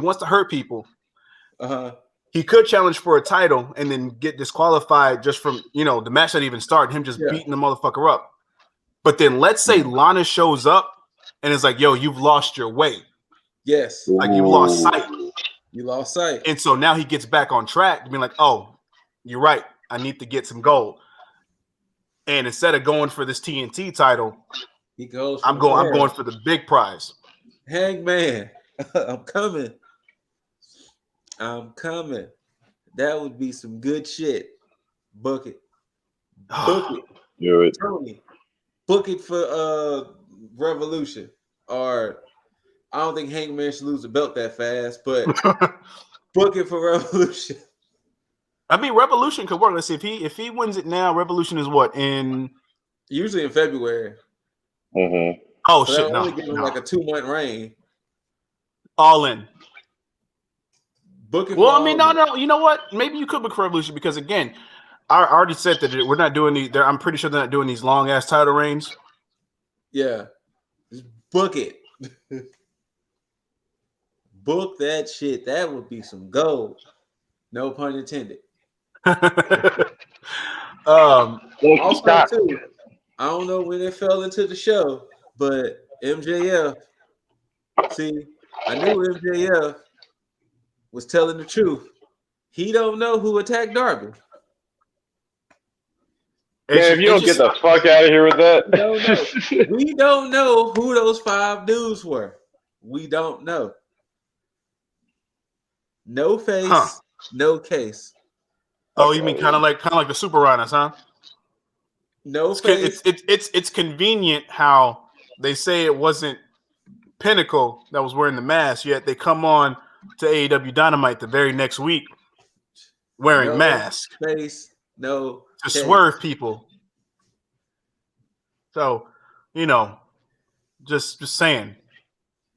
wants to hurt people? He could challenge for a title and then get disqualified just from the match that even started, him just beating the motherfucker up. But then let's say Lana shows up and is like, "Yo, you've lost your way." Yes. Like you lost sight. You lost sight. And so now he gets back on track to be like, "Oh, you're right. I need to get some gold." And instead of going for this TNT title, he goes. I'm going for the big prize. Hangman, I'm coming. That would be some good shit. Book it. Book it. Do it. Tony, book it for Revolution. Or I don't think Hangman should lose the belt that fast, but book it for Revolution. I mean, Revolution could work. Let's see if he wins it now. Revolution is what usually in February. Mm-hmm. Oh so shit! Only give him like a 2-month reign. All in. Book it. Well, I mean, no. You know what? Maybe you could book Revolution because again, I already said that we're not doing these. I'm pretty sure they're not doing these long ass title reigns. Yeah, just book it. Book that shit. That would be some gold. No pun intended. Also, too, I don't know when it fell into the show, but MJF. See, I knew MJF was telling the truth. He don't know who attacked Darby. Man, if you don't get the fuck out of here with that. We don't know who those 5 dudes were. We don't know. No face, no case. Oh, you mean kind of like the Super Rhinos, huh? No face. It's convenient how they say it wasn't Pinnacle that was wearing the mask, yet they come on to AEW Dynamite the very next week wearing masks. Face, no to case. Swerve people. So, just saying,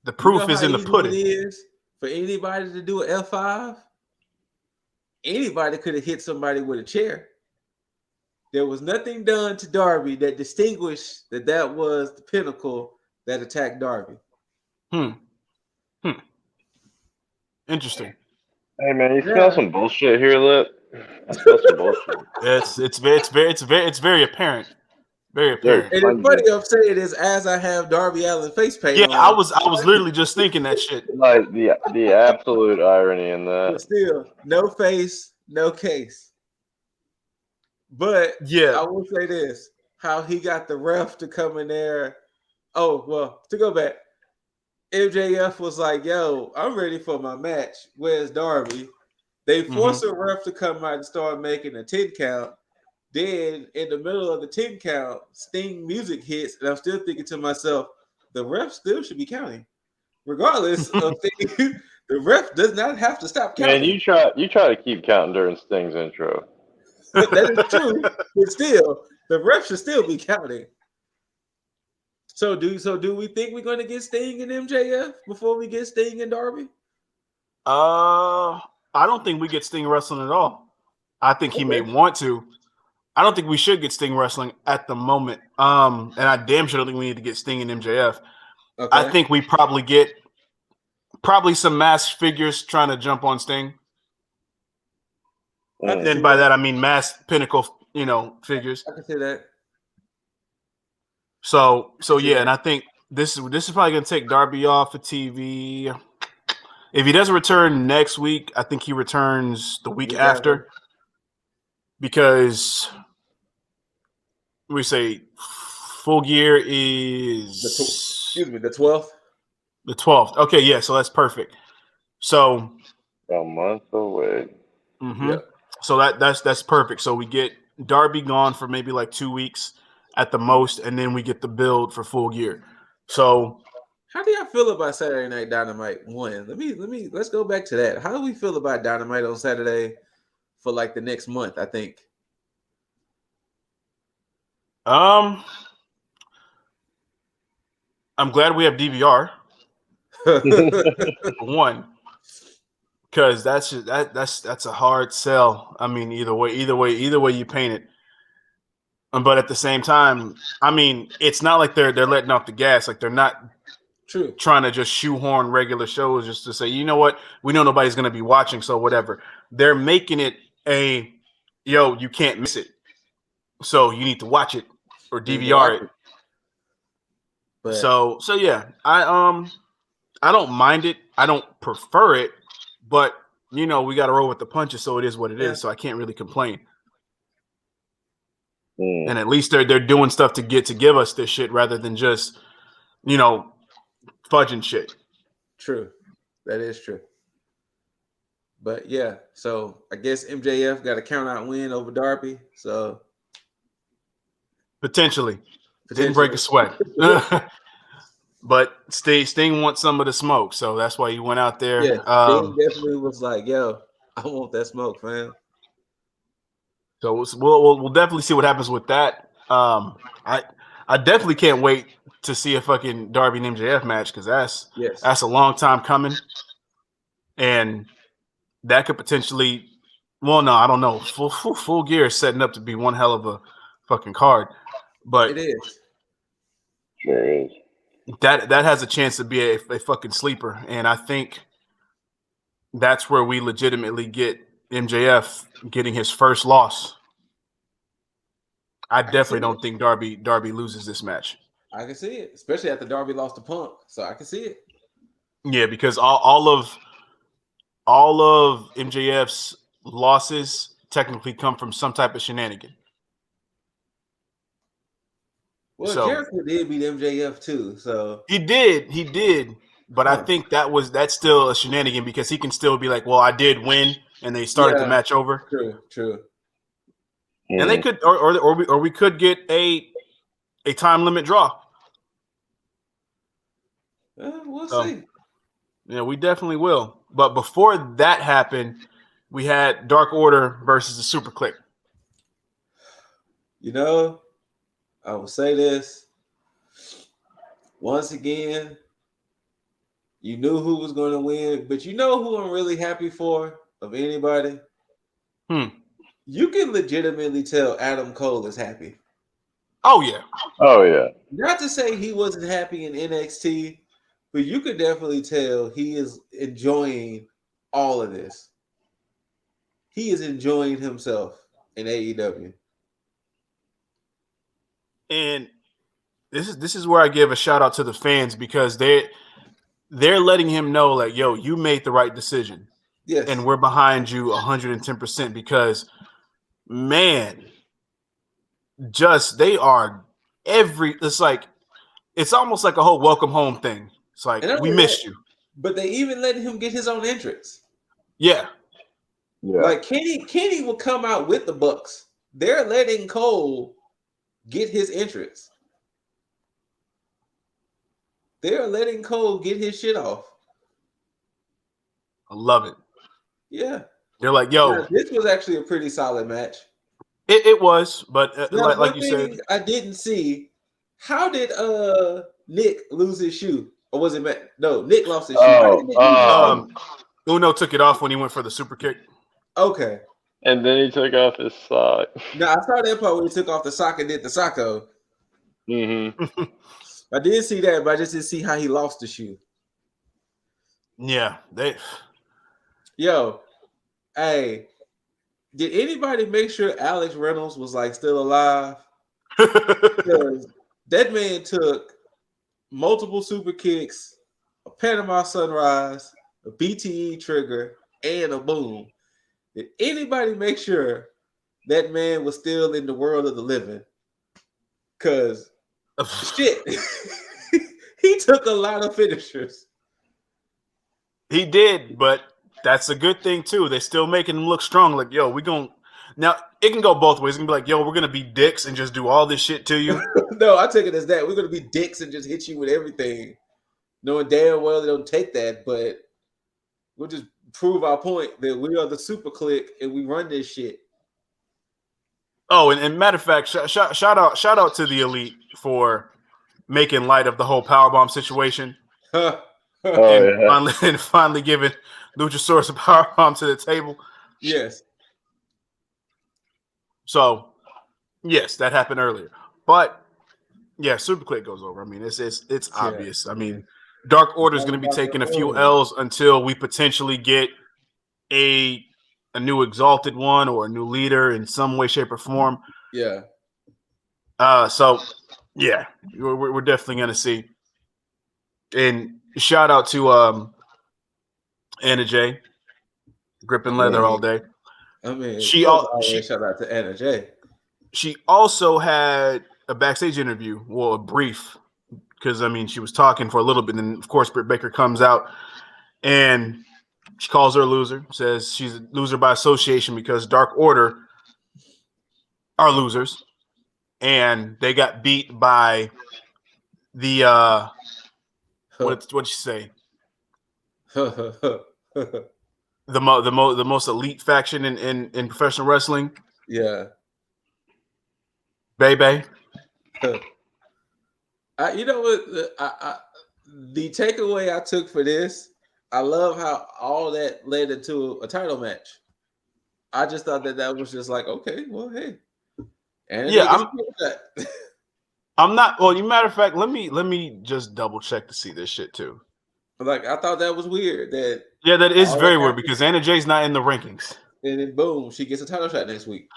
the proof is in the pudding. It is for anybody to do an F5. Anybody could have hit somebody with a chair. There was nothing done to Darby that distinguished that was the Pinnacle that attacked Darby. Interesting. Hey man, you smell some bullshit here, Lip? I smell some bullshit. It's very apparent. Very apparent. And it's funny I'm saying is as I have Darby Allin face paint. Yeah, I was literally just thinking that shit. Like the absolute irony in that. But still, no face, no case. But yeah, I will say this: how he got the ref to come in there. Oh well, to go back, MJF was like, "Yo, I'm ready for my match. Where's Darby?" They forced a ref to come out and start making a 10 count. Then in the middle of the 10 count, Sting music hits, and I'm still thinking to myself, the ref still should be counting, regardless of Sting. The ref does not have to stop counting. Man, you try to keep counting during Sting's intro. That is true, but still, the ref should still be counting. So do we think we're going to get Sting and MJF before we get Sting and Darby? I don't think we get Sting wrestling at all. I think he may want to. I don't think we should get Sting wrestling at the moment. And I damn sure don't think we need to get Sting and MJF. Okay. I think we probably get some masked figures trying to jump on Sting. And by that I mean masked Pinnacle, figures. I can see that. So yeah, and I think this is probably gonna take Darby off of TV. If he doesn't return next week, I think he returns the week after. Because we say Full Gear is the 12th. The 12th. Okay, yeah, so that's perfect. So a month away. Yeah. So that's perfect. So we get Darby gone for maybe like 2 weeks at the most, and then we get the build for Full Gear. So how do y'all feel about Saturday Night Dynamite 1? Let's go back to that. How do we feel about Dynamite on Saturday for like the next month, I think? I'm glad we have DVR. One. because that's a hard sell. I mean, either way you paint it. But at the same time, I mean, it's not like they're letting off the gas. Like they're not trying to just shoehorn regular shows just to say, you know what, we know nobody's going to be watching, so whatever. They're making it you can't miss it, so you need to watch it or DVR it. But, so yeah, I don't mind it. I don't prefer it, but we got to roll with the punches, so it is what it is. So I can't really complain. And at least they're doing stuff to give us this shit rather than just fudging shit. True, that is true. But yeah, so I guess MJF got a count out win over Darby. So potentially. Didn't break a sweat. But Sting wants some of the smoke, so that's why he went out there. Yeah, Sting definitely was like, "Yo, I want that smoke, fam." So we'll definitely see what happens with that. I definitely can't wait to see a fucking Darby and MJF match because that's a long time coming, and that could potentially. Well, no, I don't know. Full Gear is setting up to be one hell of a fucking card, but it is. Sure is. That has a chance to be a fucking sleeper, and I think that's where we legitimately get MJF getting his first loss. I definitely don't think Darby loses this match. I can see it, especially after Darby lost to Punk, so I can see it. Yeah, because all of MJF's losses technically come from some type of shenanigan. Well, Jericho did beat MJF too, so he did. But I think that's still a shenanigan because he can still be like, well, I did win, and they started the match over. True. And they could, or we could get a time limit draw. We'll see. Yeah, we definitely will. But before that happened, we had Dark Order versus the Super Click. I will say this once again. You knew who was going to win, but you know who I'm really happy for of anybody? You can legitimately tell Adam Cole is happy. Oh, yeah. Not to say he wasn't happy in NXT, but you could definitely tell he is enjoying all of this. He is enjoying himself in AEW. And this is where I give a shout out to the fans because they're letting him know, like, yo, you made the right decision. Yes. And we're behind you 110% because, man, they are it's almost like a whole welcome home thing. It's like, we missed you. But they even letting him get his own entrance. Yeah. Like Kenny will come out with the Bucks. They're letting Cole get his entrance. They're letting Cole get his shit off. I love it. Yeah. They're like, yo. Yeah, this was actually a pretty solid match. It was, but like you said. I didn't see, how did Nick lose his shoe? Or was it Matt? No, Nick lost his shoe. Uno took it off when he went for the super kick. Okay. And then he took off his sock. No, I saw that part when he took off the sock and did the socko. Mm-hmm. I did see that, but I just didn't see how he lost the shoe. Yeah. Yo, hey, did anybody make sure Alex Reynolds was still alive? Because that man took multiple super kicks, a Panama Sunrise, a BTE trigger, and a boom. Did anybody make sure that man was still in the world of the living? Because shit, he took a lot of finishers. He did, but that's a good thing too. They're still making him look strong. Like, yo, now it can go both ways. It can be like, yo, we're gonna be dicks and just do all this shit to you. No, I take it as that. We're gonna be dicks and just hit you with everything, knowing damn well they don't take that, but we'll just prove our point that we are the super clique and we run this shit. Oh, and matter of fact, shout out to the Elite for making light of the whole powerbomb situation. Oh yeah. and finally giving Luchasaurus a powerbomb to the table. Yes. So, yes, that happened earlier. But yeah, Superclick goes over. I mean, it's obvious. I mean, Dark Order is going to be taking a few L's until we potentially get a new Exalted one or a new leader in some way, shape, or form. Yeah. So yeah, we're definitely going to see. And shout out to Anna J, gripping leather all day. I mean, She always shout out to Anna J. She also had a backstage interview, well, a brief, because I mean she was talking for a little bit, and then of course Britt Baker comes out and she calls her a loser, says she's a loser by association because Dark Order are losers, and they got beat by the what'd she say? The most elite faction in professional wrestling. Yeah. Baby. You know what? The takeaway I took for this, I love how all that led into a title match. I just thought that was just like, okay, well, hey. And yeah, I'm not. Well, matter of fact, let me just double check to see this shit too. Like, I thought that was weird. That is very weird because Anna Jay's not in the rankings. And then boom, she gets a title shot next week.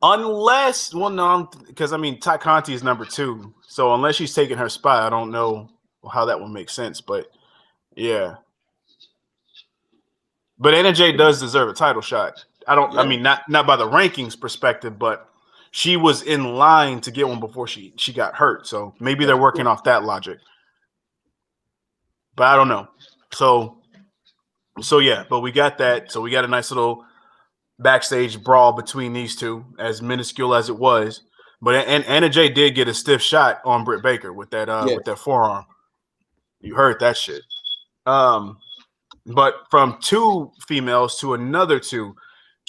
Unless, well, no, because I mean, Ty Conti is number 2. So unless she's taking her spot, I don't know how that would make sense. But yeah. But Anna Jay does deserve a title shot. I mean, not by the rankings perspective, but she was in line to get one before she got hurt. So maybe they're working off that logic. But I don't know. So yeah, but we got that. So we got a nice little backstage brawl between these two, as minuscule as it was. But Anna Jay did get a stiff shot on Britt Baker with that forearm. You heard that shit. But from 2 females to another 2,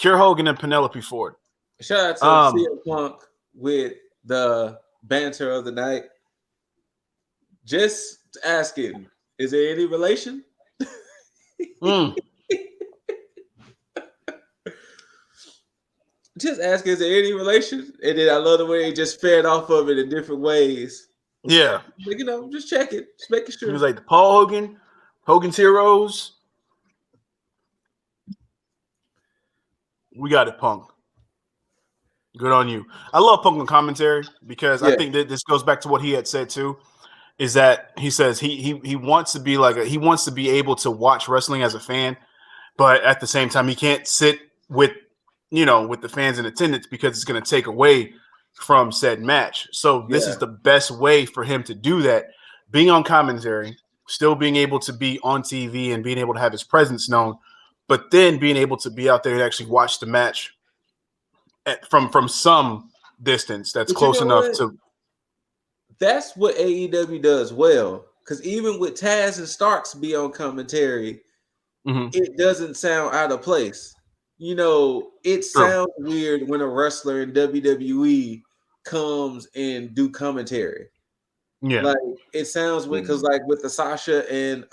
Kiera Hogan and Penelope Ford. Shout out to CM Punk with the banter of the night. Just asking, is there any relation? Just asking, is there any relation? And then I love the way he just fed off of it in different ways. Yeah. Like, just check it. Just making sure. He was like the Paul Hogan's Heroes. We got it, Punk. Good on you. I love Punk on commentary because I think that this goes back to what he had said too, is that he says he wants to be he wants to be able to watch wrestling as a fan, but at the same time he can't sit with the fans in attendance because it's going to take away from said match. So this is the best way for him to do that, being on commentary, still being able to be on TV and being able to have his presence known, but then being able to be out there and actually watch the match from some distance that's close enough to. That's what AEW does well, because even with Taz and Starks be on commentary, it doesn't sound out of place. It sounds weird when a wrestler in WWE comes and do commentary. Yeah, like it sounds weird because, like with the Sasha and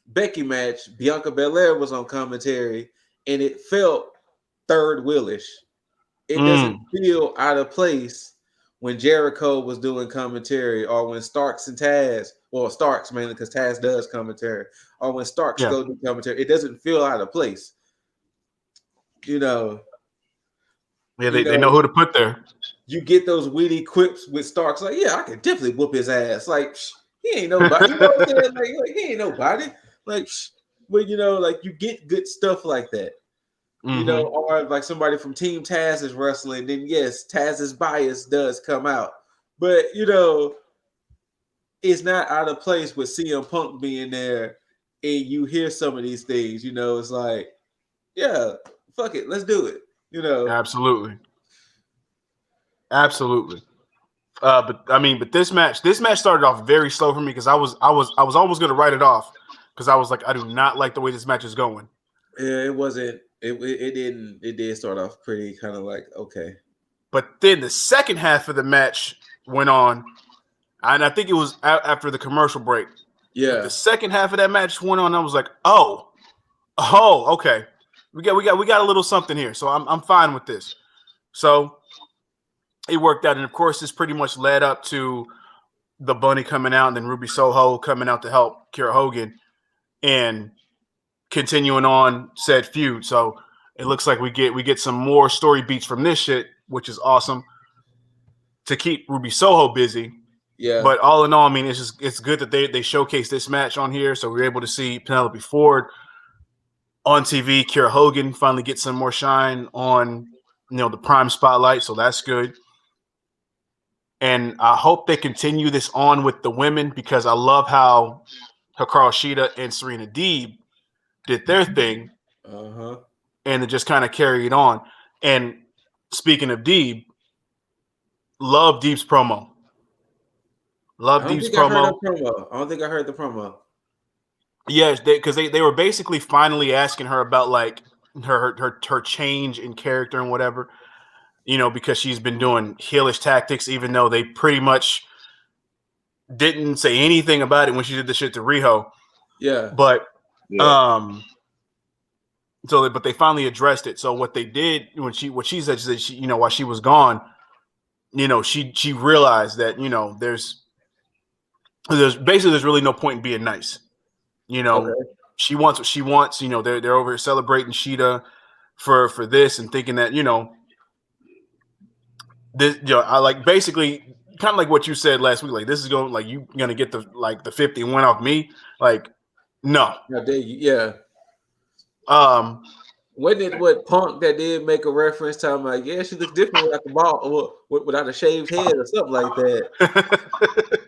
Becky match, Bianca Belair was on commentary, and it felt third wheelish. It doesn't feel out of place when Jericho was doing commentary, or when Starks and Taz, well, Starks mainly because Taz does commentary, or when Starks go do commentary. It doesn't feel out of place. Yeah, they know who to put there. You get those witty quips with Starks, like, yeah, I could definitely whoop his ass. Like, he ain't nobody. You know what I'm saying? Like, he ain't nobody. Like, but like you get good stuff like that. Or like somebody from Team Taz is wrestling, then yes, Taz's bias does come out. But it's not out of place with CM Punk being there, and you hear some of these things. It's like, yeah, fuck it, let's do it. Absolutely. But this match started off very slow for me because I was almost going to write it off because I was like, I do not like the way this match is going. Yeah, it wasn't. It didn't. It did start off pretty kind of like okay. But then the second half of the match went on, and I think it was after the commercial break. Yeah. But the second half of that match went on. I was like, oh, okay. We got a little something here. So I'm fine with this. So it worked out, and of course, this pretty much led up to the Bunny coming out, and then Ruby Soho coming out to help Kiera Hogan, and continuing on said feud. So it looks like we get some more story beats from this shit, which is awesome to keep Ruby Soho busy. Yeah. But all in all, I mean, it's good that they showcase this match on here, so we're able to see Penelope Ford on TV. Kiera Hogan finally get some more shine on the prime spotlight, so that's good. And I hope they continue this on with the women, because I love how Hikaru Shida and Serena Deeb did their thing, and it just kind of carried on. And speaking of Deeb, love Deeb's promo. Love Deeb's promo. I don't think I heard the promo. Yes, because they were basically finally asking her about like her change in character and whatever, because she's been doing heelish tactics, even though they pretty much didn't say anything about it when she did the shit to Riho. Yeah. But but they finally addressed it. So what they did what she said, she while she was gone, she realized that there's really no point in being nice. She wants what she wants. They're over here celebrating Shida for this and thinking that this I like basically kind of like what you said last week. Like, this is going, like, you gonna get the 50 win off me? Like, no. Yeah. What Punk that did make a reference to? I'm like, yeah, she looks different without the ball, without a shaved head or something like that.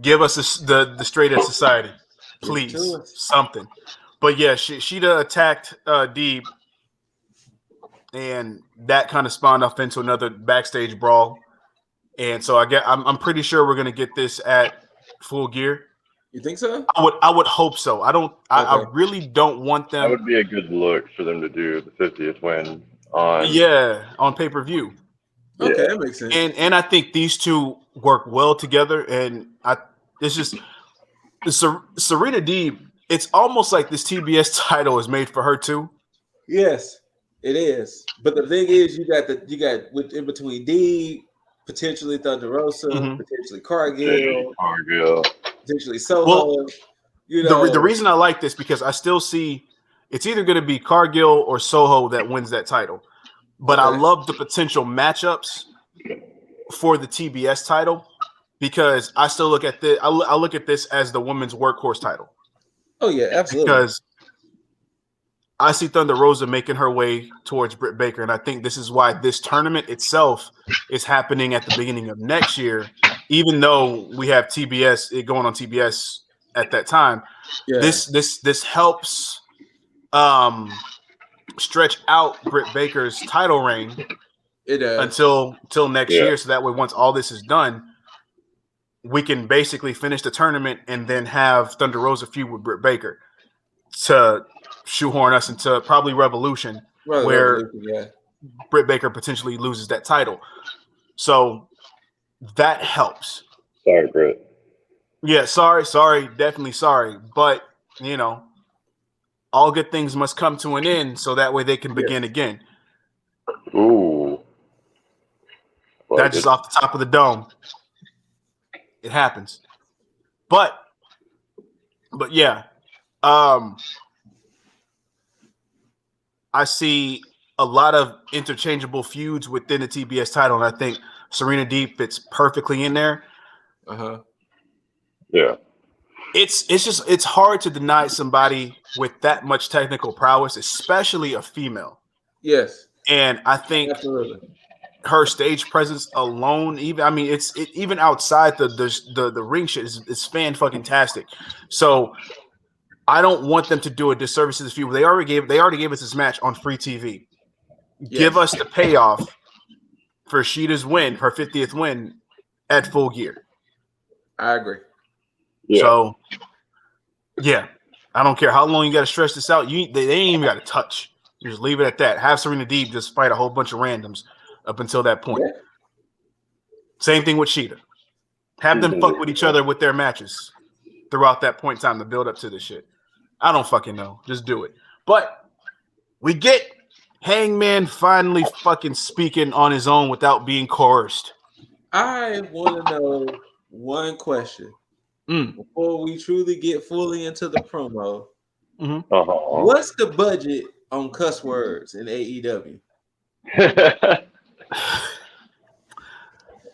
Give us the straight edge society, please, something. But yeah, Shida attacked Deeb, and that kind of spawned off into another backstage brawl. And so I'm pretty sure we're gonna get this at Full Gear. You think so? I would hope so. I really don't want them. That would be a good look for them to do the 50th win on pay-per-view. Okay, that makes sense. And I think these two work well together. And it's just Serena Deeb. It's almost like this TBS title is made for her too. Yes, it is. But the thing is, you got in between Deeb, potentially Thunder Rosa, potentially Cargill, potentially Soho. Well, the reason I like this, because I still see it's either going to be Cargill or Soho that wins that title. But I love the potential matchups for the TBS title, because I still look at this. I look at this as the women's workhorse title. Oh yeah, absolutely. Because I see Thunder Rosa making her way towards Britt Baker, and I think this is why this tournament itself is happening at the beginning of next year, even though we have TBS going on TBS at that time. Yeah. This helps stretch out Britt Baker's title reign until next year, so that way once all this is done, we can basically finish the tournament and then have Thunder Rosa feud with Britt Baker to shoehorn us into probably Revolution, where Britt Baker potentially loses that title. So that helps. Sorry, Britt. Yeah, sorry, definitely sorry. But, all good things must come to an end, so that way they can begin again. Ooh. That's just off the top of the dome. It happens. But yeah. I see a lot of interchangeable feuds within the TBS title, and I think Serena Deeb fits perfectly in there. Yeah. It's hard to deny somebody with that much technical prowess, especially a female. Yes. And I think her stage presence alone, even outside the ring shit is fan-fucking-tastic. So I don't want them to do a disservice to this feud. They already gave us this match on free TV. Yes. Give us the payoff for Shida's win, her 50th win at Full Gear. I agree. Yeah. So, yeah, I don't care how long you got to stretch this out. They ain't even got to touch. You just leave it at that. Have Serena Deeb just fight a whole bunch of randoms up until that point. Yeah. Same thing with Shida. Have them fuck with each other with their matches. throughout that point in time to build up to this shit. I don't fucking know. Just do it. But we get Hangman finally fucking speaking on his own without being coerced. I want to know one question before we truly get fully into the promo. What's the budget on cuss words in AEW?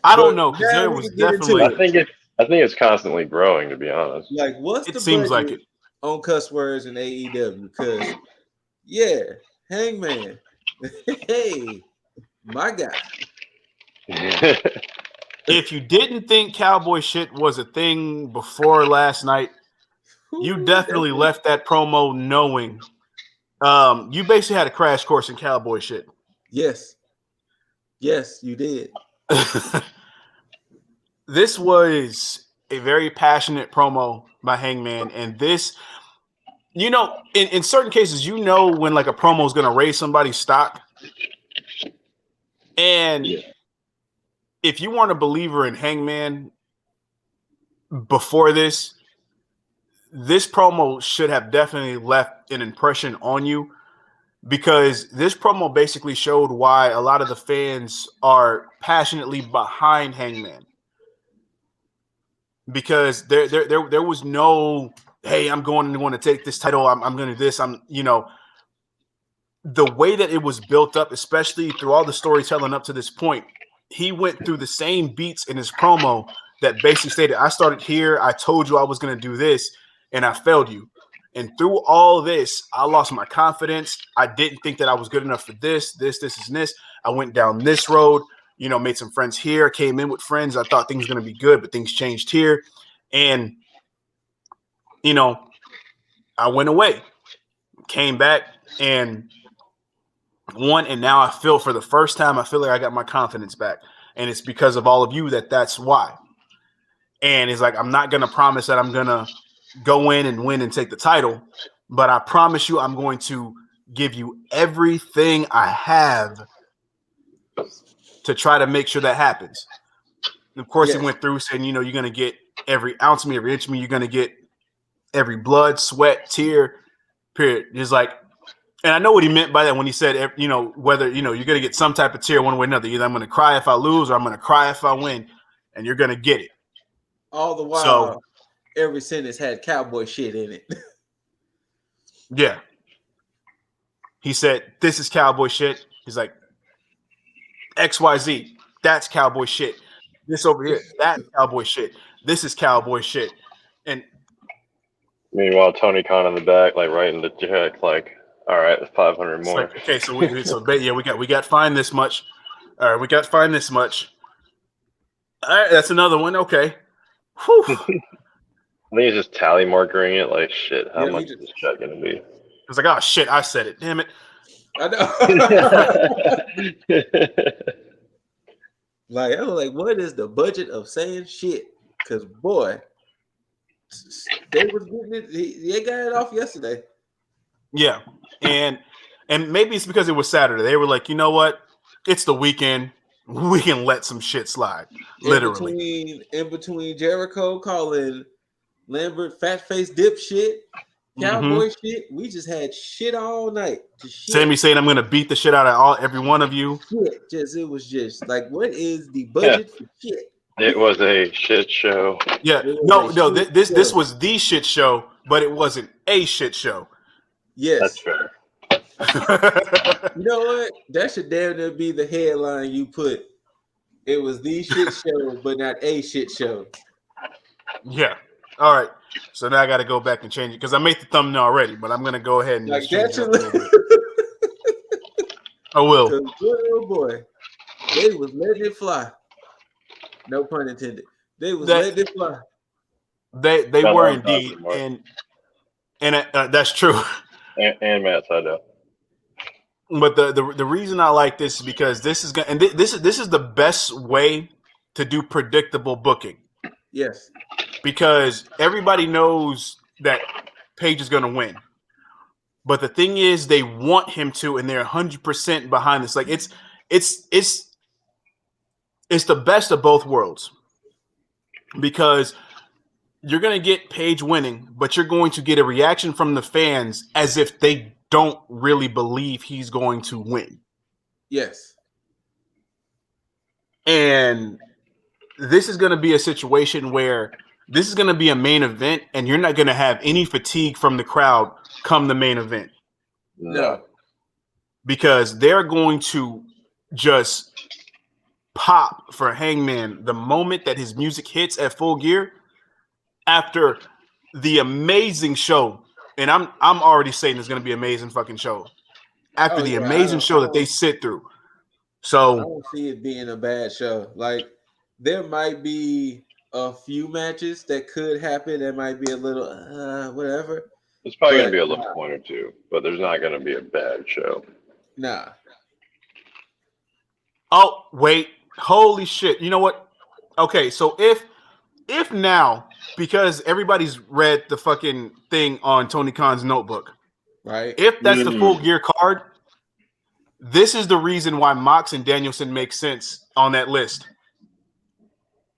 I don't know, because there was definitely. I think it's constantly growing, to be honest. Like, what's the seems budget like it on cuss words in AEW? Because yeah, Hangman, hey, my guy. If you didn't think cowboy shit was a thing before last night, you definitely left that promo knowing. You basically had a crash course in cowboy shit. Yes, you did. This was a very passionate promo by Hangman, and this, you know, in certain cases, you know when like a promo is going to raise somebody's stock, and if you weren't a believer in Hangman before this promo should have definitely left an impression on you, because this promo basically showed why a lot of the fans are passionately behind Hangman. Because there was no, hey, I'm going to take this title. I'm going to do this. The way that it was built up, especially through all the storytelling up to this point, he went through the same beats in his promo that basically stated, I started here. I told you I was going to do this, and I failed you. And through all this, I lost my confidence. I didn't think that I was good enough for this, and this. I went down this road. You know, made some friends here, came in with friends. I thought things were going to be good, but things changed here. And, you know, I went away, came back, and won. And now I feel for the first time, I feel like I got my confidence back. And it's because of all of you that's why. And it's like, I'm not going to promise that I'm going to go in and win and take the title, but I promise you I'm going to give you everything I have to try to make sure that happens. And of course, he went through saying, you know, you're going to get every ounce of me, every inch of me. You're going to get every blood, sweat, tear, period. It's like, and I know what he meant by that when he said, you know, whether, you know, you're going to get some type of tear one way or another. Either I'm going to cry if I lose or I'm going to cry if I win, and you're going to get it. All the while, every sentence had cowboy shit in it. Yeah. He said, this is cowboy shit. He's like, XYZ, that's cowboy shit. This over here, that's cowboy shit. This is cowboy shit. And meanwhile, Tony Khan in the back, like writing the check, like, all right, 500 more. Like, okay, so we got fined this much. All right, we got fined this much. All right, that's another one. Okay. Whew. I think he's just tally markering it. Like, shit, how much is this check gonna be? It's like, oh shit, I said it. Damn it. I know. Like, I was like, what is the budget of saying shit? Because boy, they was getting it. They got it off yesterday. Yeah, and maybe it's because it was Saturday. They were like, you know what? It's the weekend. We can let some shit slide. Literally. In between Jericho calling Lambert fat face dipshit, cowboy shit, we just had shit all night. Sammy saying I'm gonna beat the shit out of every one of you. Shit, it was just like, what is the budget for shit? It was a shit show. Yeah, no. This was the shit show, but it wasn't a shit show. Yes, that's fair. You know what? That should damn near be the headline you put. It was the shit show, but not a shit show. Yeah. All right. So now I got to go back and change it because I made the thumbnail already, but I'm gonna go ahead and like change it a little bit. I will. Oh boy, they was letting it fly. No pun intended. They was letting it fly. They were indeed, and that's true. And Matt Sydal. But the reason I like this is because this is gonna, and this is the best way to do predictable booking. Yes, because everybody knows that Page is gonna win. But the thing is, they want him to, and they're 100% behind this. Like it's the best of both worlds, because you're going to get Paige winning, but you're going to get a reaction from the fans as if they don't really believe he's going to win. Yes. And this is going to be a situation where this is going to be a main event, and you're not going to have any fatigue from the crowd come the main event. No. Because they're going to just pop for Hangman the moment that his music hits at Full Gear after the amazing show. And I'm already saying it's going to be an amazing fucking show. After the amazing show that they sit through. So I don't see it being a bad show. Like, there might be a few matches that could happen that might be a little whatever. It's probably going to be a little point or two, but there's not going to be a bad show. Nah. Oh, wait. Holy shit. You know what? Okay, so if now, because everybody's read the fucking thing on Tony Khan's notebook, right? If that's the Full Gear card, this is the reason why Mox and Danielson make sense on that list.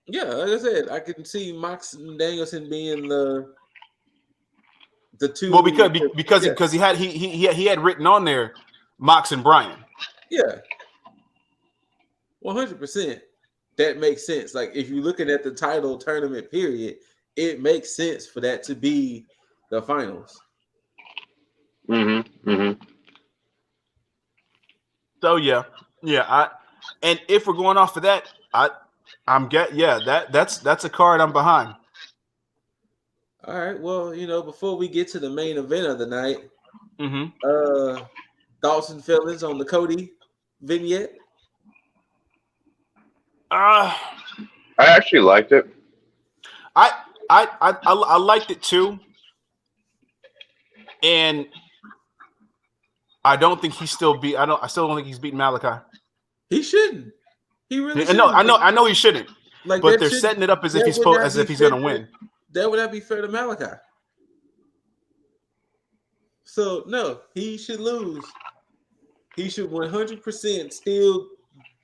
Yeah, like I said, I can see Mox and Danielson being the two. Well, because he had written on there Mox and Bryan. Yeah, 100%. That makes sense. Like, if you're looking at the title tournament period, it makes sense for that to be the finals. So yeah. And if we're going off of that, that's a card I'm behind. All right. Well, before we get to the main event of the night, thoughts and feelings on the Cody vignette. I actually liked it. I liked it too, and I don't think he's still beat. I still don't think he's beaten Malachi. He shouldn't. He really shouldn't. No, I know he shouldn't. Like, but they're setting it up as if he's going to win. That would not be fair to Malachi. So no, he should lose. He should 100% still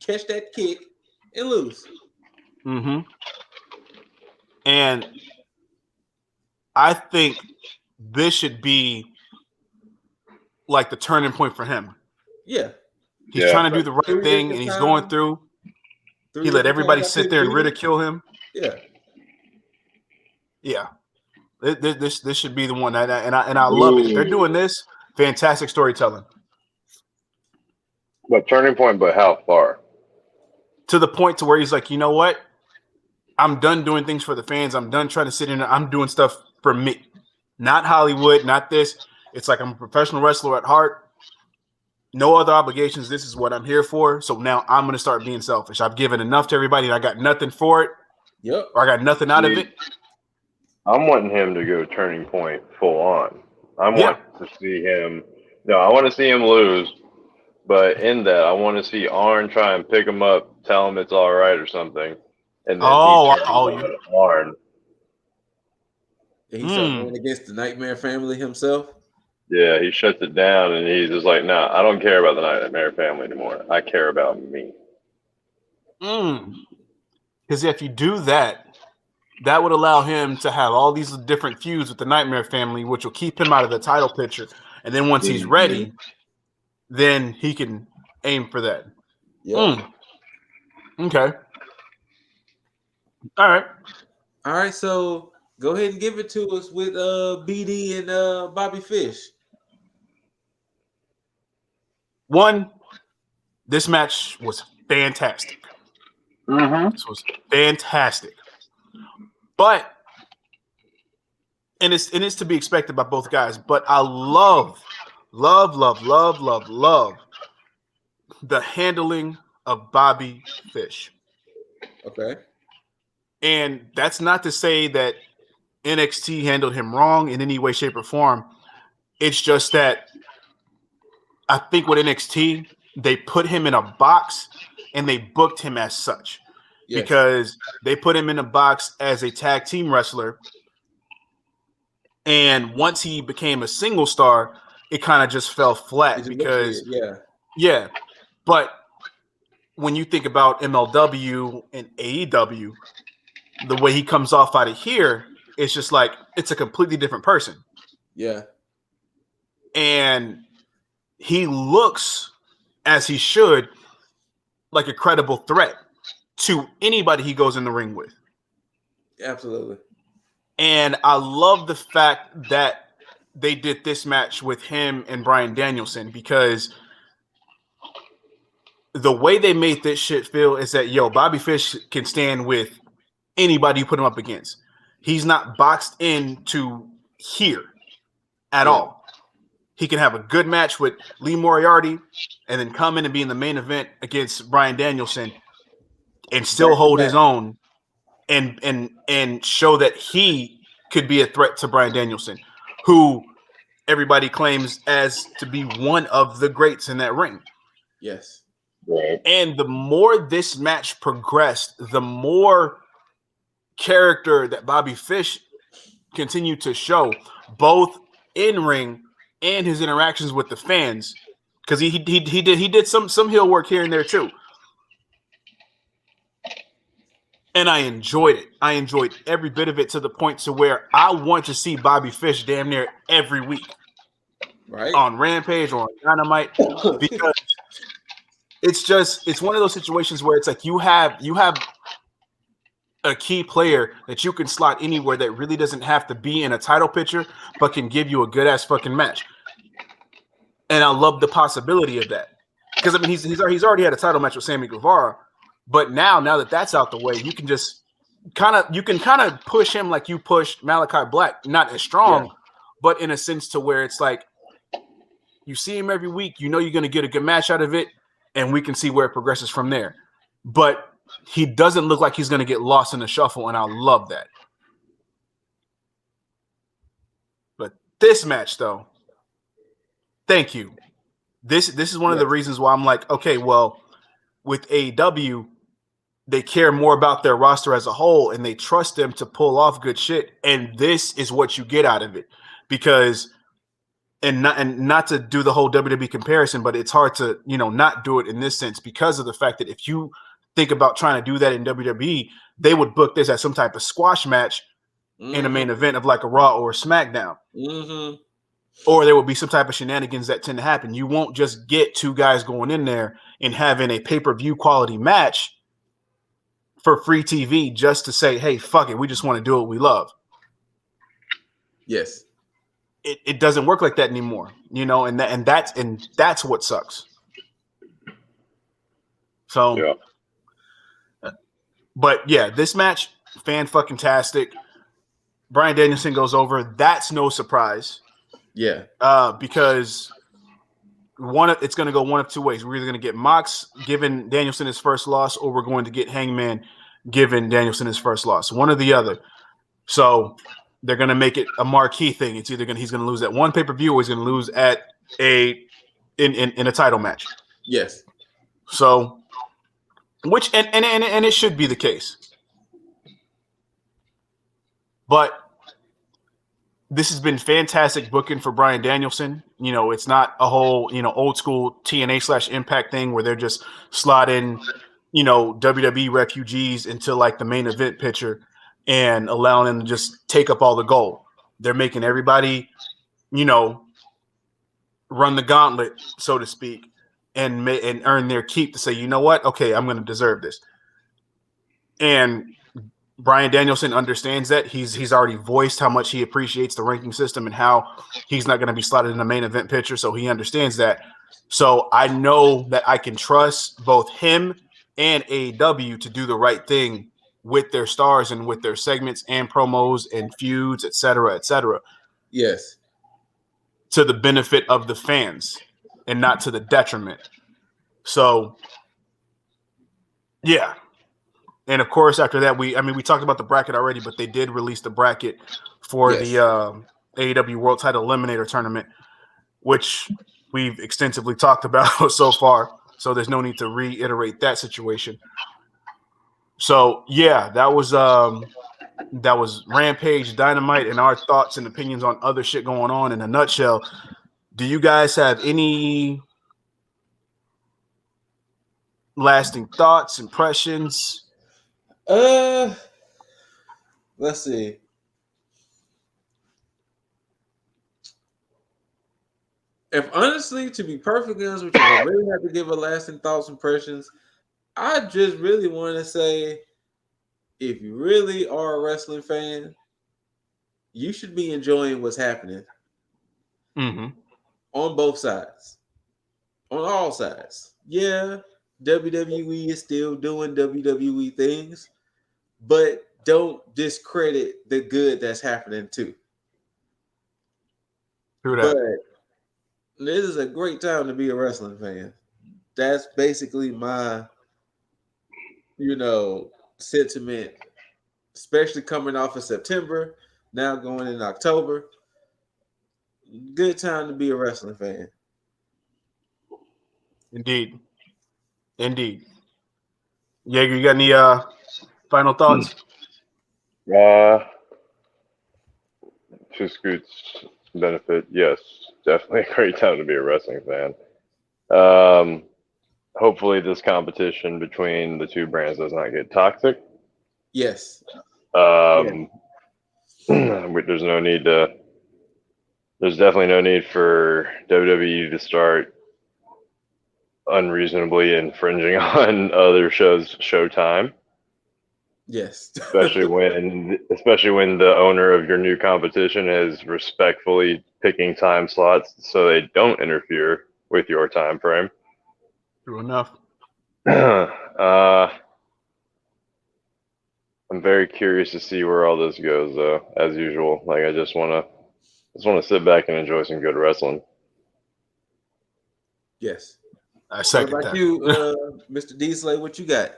catch that kick and lose. And I think this should be like the turning point for him. Yeah. He's trying to do the right thing, and he's going through. He let everybody sit there and ridicule him. Yeah. This should be the one, and I love it. They're doing this. Fantastic storytelling. But turning point, but how far? To the point to where he's like, you know what? I'm done doing things for the fans. I'm done trying to sit in. I'm doing stuff for me, not Hollywood, not this. It's like I'm a professional wrestler at heart. No other obligations. This is what I'm here for. So now I'm going to start being selfish. I've given enough to everybody, and I got nothing for it. Yep. Or I got nothing out of it. I'm wanting him to go turning point full on. I want to see him. No, I want to see him lose. But in that, I want to see Arn try and pick him up, tell him it's all right or something. And then Arn. He's going against the Nightmare Family himself. Yeah, he shuts it down, and he's just like, "Nah, I don't care about the Nightmare Family anymore. I care about me." Because if you do that, that would allow him to have all these different feuds with the Nightmare Family, which will keep him out of the title picture. And then once he's ready, then he can aim for that. Okay. All right. So go ahead and give it to us with BD and Bobby Fish. This match was fantastic. This was fantastic. But and it's to be expected by both guys, but I love the handling of Bobby Fish. Okay. And that's not to say that NXT handled him wrong in any way, shape, or form. It's just that I think with NXT, they put him in a box and they booked him as such. Yes. Because they put him in a box as a tag team wrestler. And once he became a single star, it kind of just fell flat because But when you think about MLW and AEW, the way he comes off out of here, it's just like it's a completely different person. Yeah. And he looks, as he should, like a credible threat to anybody he goes in the ring with. Absolutely. And I love the fact that they did this match with him and Bryan Danielson, because the way they made this shit feel is that, yo, Bobby Fish can stand with anybody you put him up against. He's not boxed into here at all. He can have a good match with Lee Moriarty and then come in and be in the main event against Bryan Danielson and still hold his own and show that he could be a threat to Bryan Danielson, who everybody claims as to be one of the greats in that ring. Yes. Right. And the more this match progressed, the more character that Bobby Fish continued to show, both in ring and his interactions with the fans, because he did some heel work here and there too. And I enjoyed it. I enjoyed every bit of it, to the point to where I want to see Bobby Fish damn near every week, right, on Rampage or on Dynamite, because it's one of those situations where it's like you have a key player that you can slot anywhere that really doesn't have to be in a title picture, but can give you a good ass fucking match. And I love the possibility of that, because I mean he's already had a title match with Sammy Guevara, but now that that's out the way, you can just kind of push him like you pushed Malachi Black, not as strong, but in a sense to where it's like you see him every week, you know you're going to get a good match out of it, and we can see where it progresses from there. But he doesn't look like he's going to get lost in the shuffle, and I love that. But this match, though, thank you. This is one of the reasons why I'm like, okay, well, with AEW, they care more about their roster as a whole, and they trust them to pull off good shit, and this is what you get out of it. Because and not to do the whole WWE comparison, but it's hard to, not do it in this sense, because of the fact that if you think about trying to do that in WWE, they would book this as some type of squash match in a main event of like a Raw or a SmackDown. Or there will be some type of shenanigans that tend to happen. You won't just get two guys going in there and having a pay-per-view quality match for free TV just to say, hey, fuck it, we just want to do what we love. Yes. It doesn't work like that anymore, and that's what sucks. So, but yeah, this match, fan-fucking-tastic. Bryan Danielson goes over. That's no surprise. Yeah. Because it's going to go one of two ways. We're either going to get Mox giving Danielson his first loss, or we're going to get Hangman giving Danielson his first loss. One or the other. So they're going to make it a marquee thing. It's either he's going to lose at one pay-per-view, or he's going to lose at in a title match. Yes. So, which and it should be the case. But this has been fantastic booking for Bryan Danielson. It's not a whole, old school TNA/Impact thing where they're just slotting, WWE refugees into like the main event picture and allowing them to just take up all the gold. They're making everybody, run the gauntlet, so to speak, and earn their keep to say, you know what? Okay, I'm going to deserve this. And Bryan Danielson understands that. He's already voiced how much he appreciates the ranking system and how he's not going to be slotted in the main event picture, so he understands that. So I know that I can trust both him and AEW to do the right thing with their stars and with their segments and promos and feuds, et cetera, et cetera. Yes. To the benefit of the fans and not to the detriment. So, yeah. And of course, after that, we talked about the bracket already, but they did release the bracket for the AEW World Title Eliminator Tournament, which we've extensively talked about so far. So there's no need to reiterate that situation. So yeah, that was Rampage, Dynamite, and our thoughts and opinions on other shit going on in a nutshell. Do you guys have any lasting thoughts, impressions? Let's see. If honestly, to be perfectly honest with you, if I really have to give a lasting thoughts impressions, I just really want to say, if you really are a wrestling fan, you should be enjoying what's happening on both sides, on all sides. Yeah, WWE is still doing WWE things, but don't discredit the good that's happening too. True that. But this is a great time to be a wrestling fan. That's basically my, sentiment, especially coming off of September, now going in October. Good time to be a wrestling fan. Indeed. Jaeger, you got any final thoughts? To Scoot's benefit, yes, definitely a great time to be a wrestling fan. Hopefully this competition between the two brands does not get toxic. Yes. There's definitely no need for WWE to start unreasonably infringing on other shows' showtime. Yes. especially when the owner of your new competition is respectfully picking time slots so they don't interfere with your time frame. True enough. I'm very curious to see where all this goes, though. As usual, like I just want to sit back and enjoy some good wrestling. Yes. I second what about that. you, Mr. D Slay? What you got?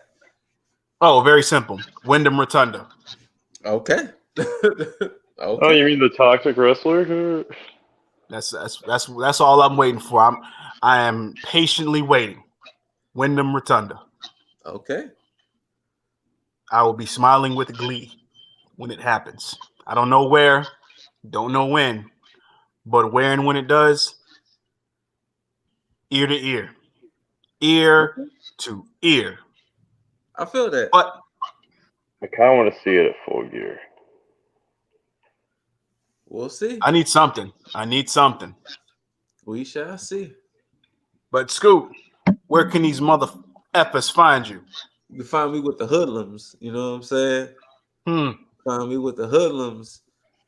Oh, very simple. Wyndham Rotunda. Okay. Okay. Oh, you mean the toxic wrestler? That's all I'm waiting for. I am patiently waiting. Wyndham Rotunda. Okay. I will be smiling with glee when it happens. I don't know where, don't know when, but where and when it does, ear to ear. Ear to ear. I feel that. But I kind of want to see it at Full Gear. We'll see. I need something. We shall see. But Scoot, where can these mother effers find you? You can find me with the hoodlums. You know what I'm saying? Find me with the hoodlums.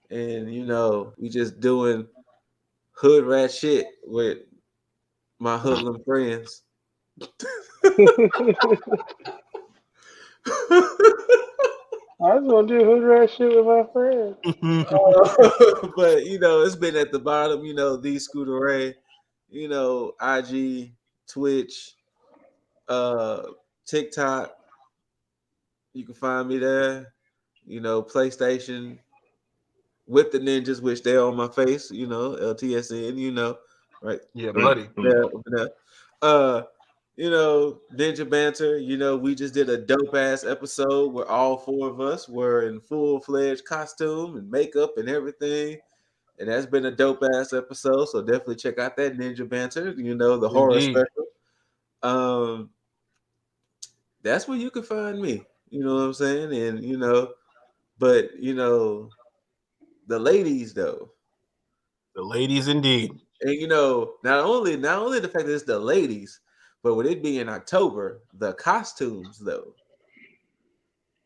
And, we just doing hood rat shit with my hoodlum friends. I was gonna do hood rat shit with my friends. But it's been at the bottom. These ScooterRay, IG, Twitch, TikTok. You can find me there. PlayStation with the ninjas, which they're on my face. LTSN. Right? Yeah, buddy. Ninja Banter. We just did a dope ass episode where all four of us were in full-fledged costume and makeup and everything. And that's been a dope ass episode. So definitely check out that Ninja Banter, the horror special. That's where you can find me. You know what I'm saying? And but the ladies though. The ladies indeed. And not only the fact that it's the ladies, but with it being October, the costumes though.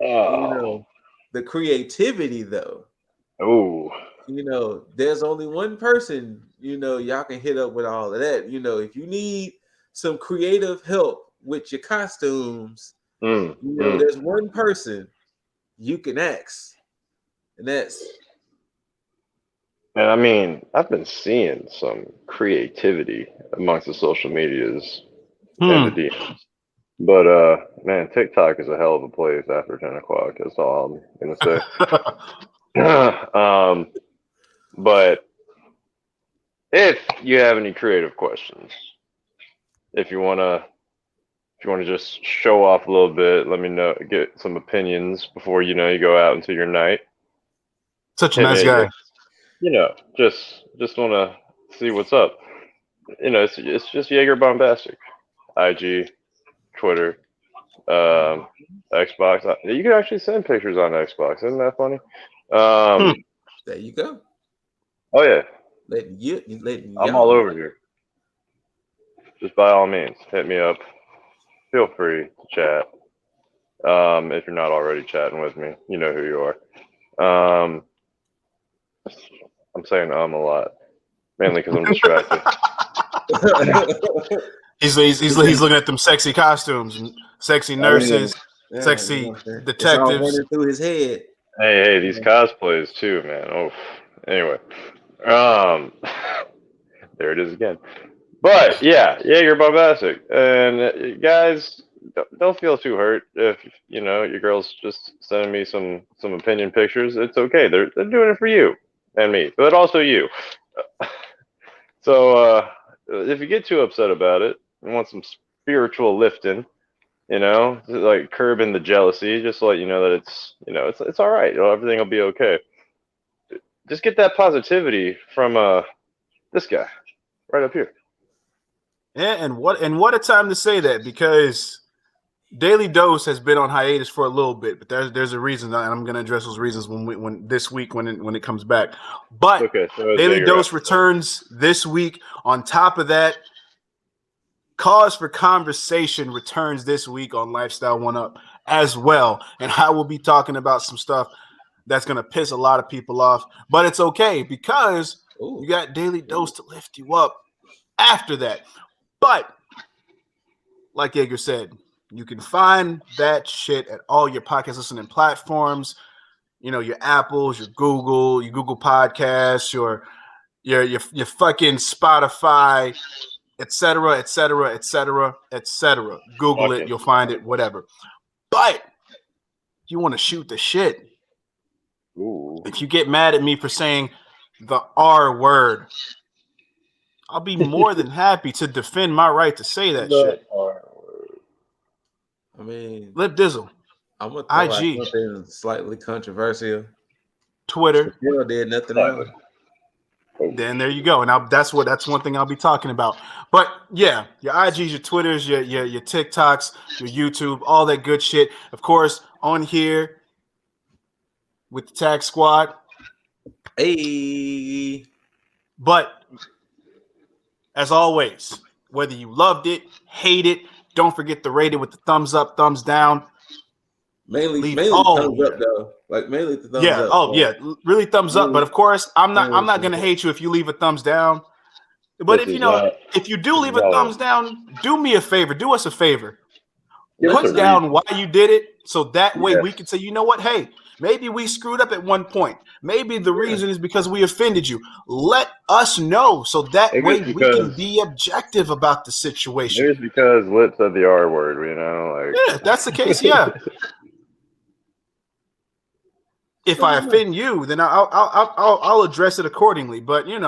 Oh. The creativity though. Oh. There's only one person, y'all can hit up with all of that. If you need some creative help with your costumes, there's one person you can ask. And that's. And I mean, I've been seeing some creativity amongst the social medias and the DMs. But man, TikTok is a hell of a place after 10 o'clock. That's all I'm gonna say. But if you have any creative questions, if you wanna just show off a little bit, let me know, get some opinions before you go out into your night. Such a nice guy. Just want to see what's up. It's just Jaeger Bombastic. IG, Twitter, Xbox. You can actually send pictures on Xbox. Isn't that funny? There you go. Oh yeah. Letting I'm all over here. just by all means, hit me up. Feel free to chat. If you're not already chatting with me, you know who you are. I'm saying a lot, mainly because I'm distracted. He's looking at them sexy costumes and sexy nurses, sexy detectives. It's all running through his head. Hey, these cosplays too, man. Oh, anyway, there it is again. But yeah, you're bombastic, and guys, don't feel too hurt if your girl's just sending me some opinion pictures. It's okay. They're doing it for you and me, but also you. So if you get too upset about it and want some spiritual lifting, like curbing the jealousy, just to let you know that it's all right. Everything will be okay. Just get that positivity from this guy right up here. Yeah, and what a time to say that, because Daily Dose has been on hiatus for a little bit, but there's a reason, and I'm going to address those reasons when this week when it comes back. But okay, so Daily Dose returns this week. On top of that, Cause for Conversation returns this week on Lifestyle 1UP as well, and I will be talking about some stuff that's going to piss a lot of people off, but it's okay because you got Daily Dose to lift you up after that. But like Yeager said, you can find that shit at all your podcast listening platforms. Your Apples, your Google Podcasts, your fucking Spotify, etc., etc., etc., etc. Google it, you'll find it, whatever. But if you want to shoot the shit, if you get mad at me for saying the R word, I'll be more than happy to defend my right to say that shit. I mean, Lip Dizzle. I'm gonna throw out IG. something slightly controversial. Twitter. Shapiro did nothing wrong. Then there you go. And that's one thing I'll be talking about. But yeah, your IGs, your Twitters, your TikToks, your YouTube, all that good shit. Of course, on here with the Tag Squad. Hey. But as always, whether you loved it, hate it, don't forget to rate it with the thumbs up, thumbs down. Mainly thumbs up though. Like mainly the thumbs up. Oh yeah, really thumbs up. But of course, I'm not gonna hate you if you leave a thumbs down. But if you do leave a thumbs down, do me a favor, do us a favor. Put down why you did it, so that way we can say, you know what, hey, maybe we screwed up at one point. Maybe the reason is because we offended you. Let us know, so that way we can be objective about the situation. Maybe it's because Lit said the R word, Yeah, if that's the case, yeah. If I offend you, then I'll address it accordingly. But it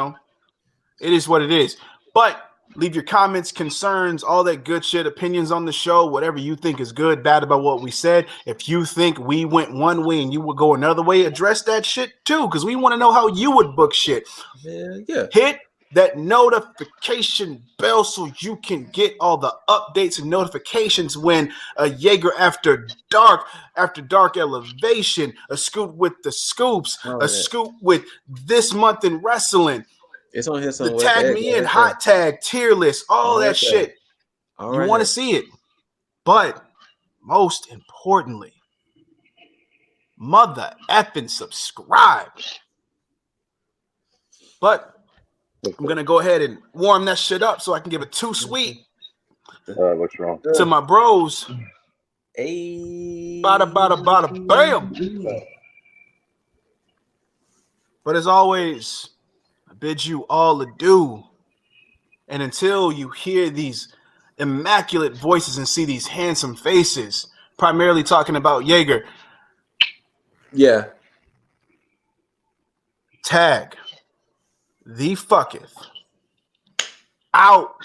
is what it is. But leave your comments, concerns, all that good shit, opinions on the show, whatever you think is good, bad about what we said. If you think we went one way and you would go another way, address that shit too, because we want to know how you would book shit. Yeah. Hit that notification bell so you can get all the updates and notifications when a Yeager After Dark Elevation, a Scoot with the Scoops, Scoop with This Month in Wrestling. It's on here somewhere. The Tag Me In, Hot Tag, Tier List, all that shit. You want to see it. But most importantly, mother effing subscribe. But I'm going to go ahead and warm that shit up so I can give it too sweet. What's wrong? To my bros. Hey. Bada, bada, bada, bam. But as always, I bid you all adieu. And until you hear these immaculate voices and see these handsome faces, primarily talking about Yeager. Yeah. Tag the fucketh out.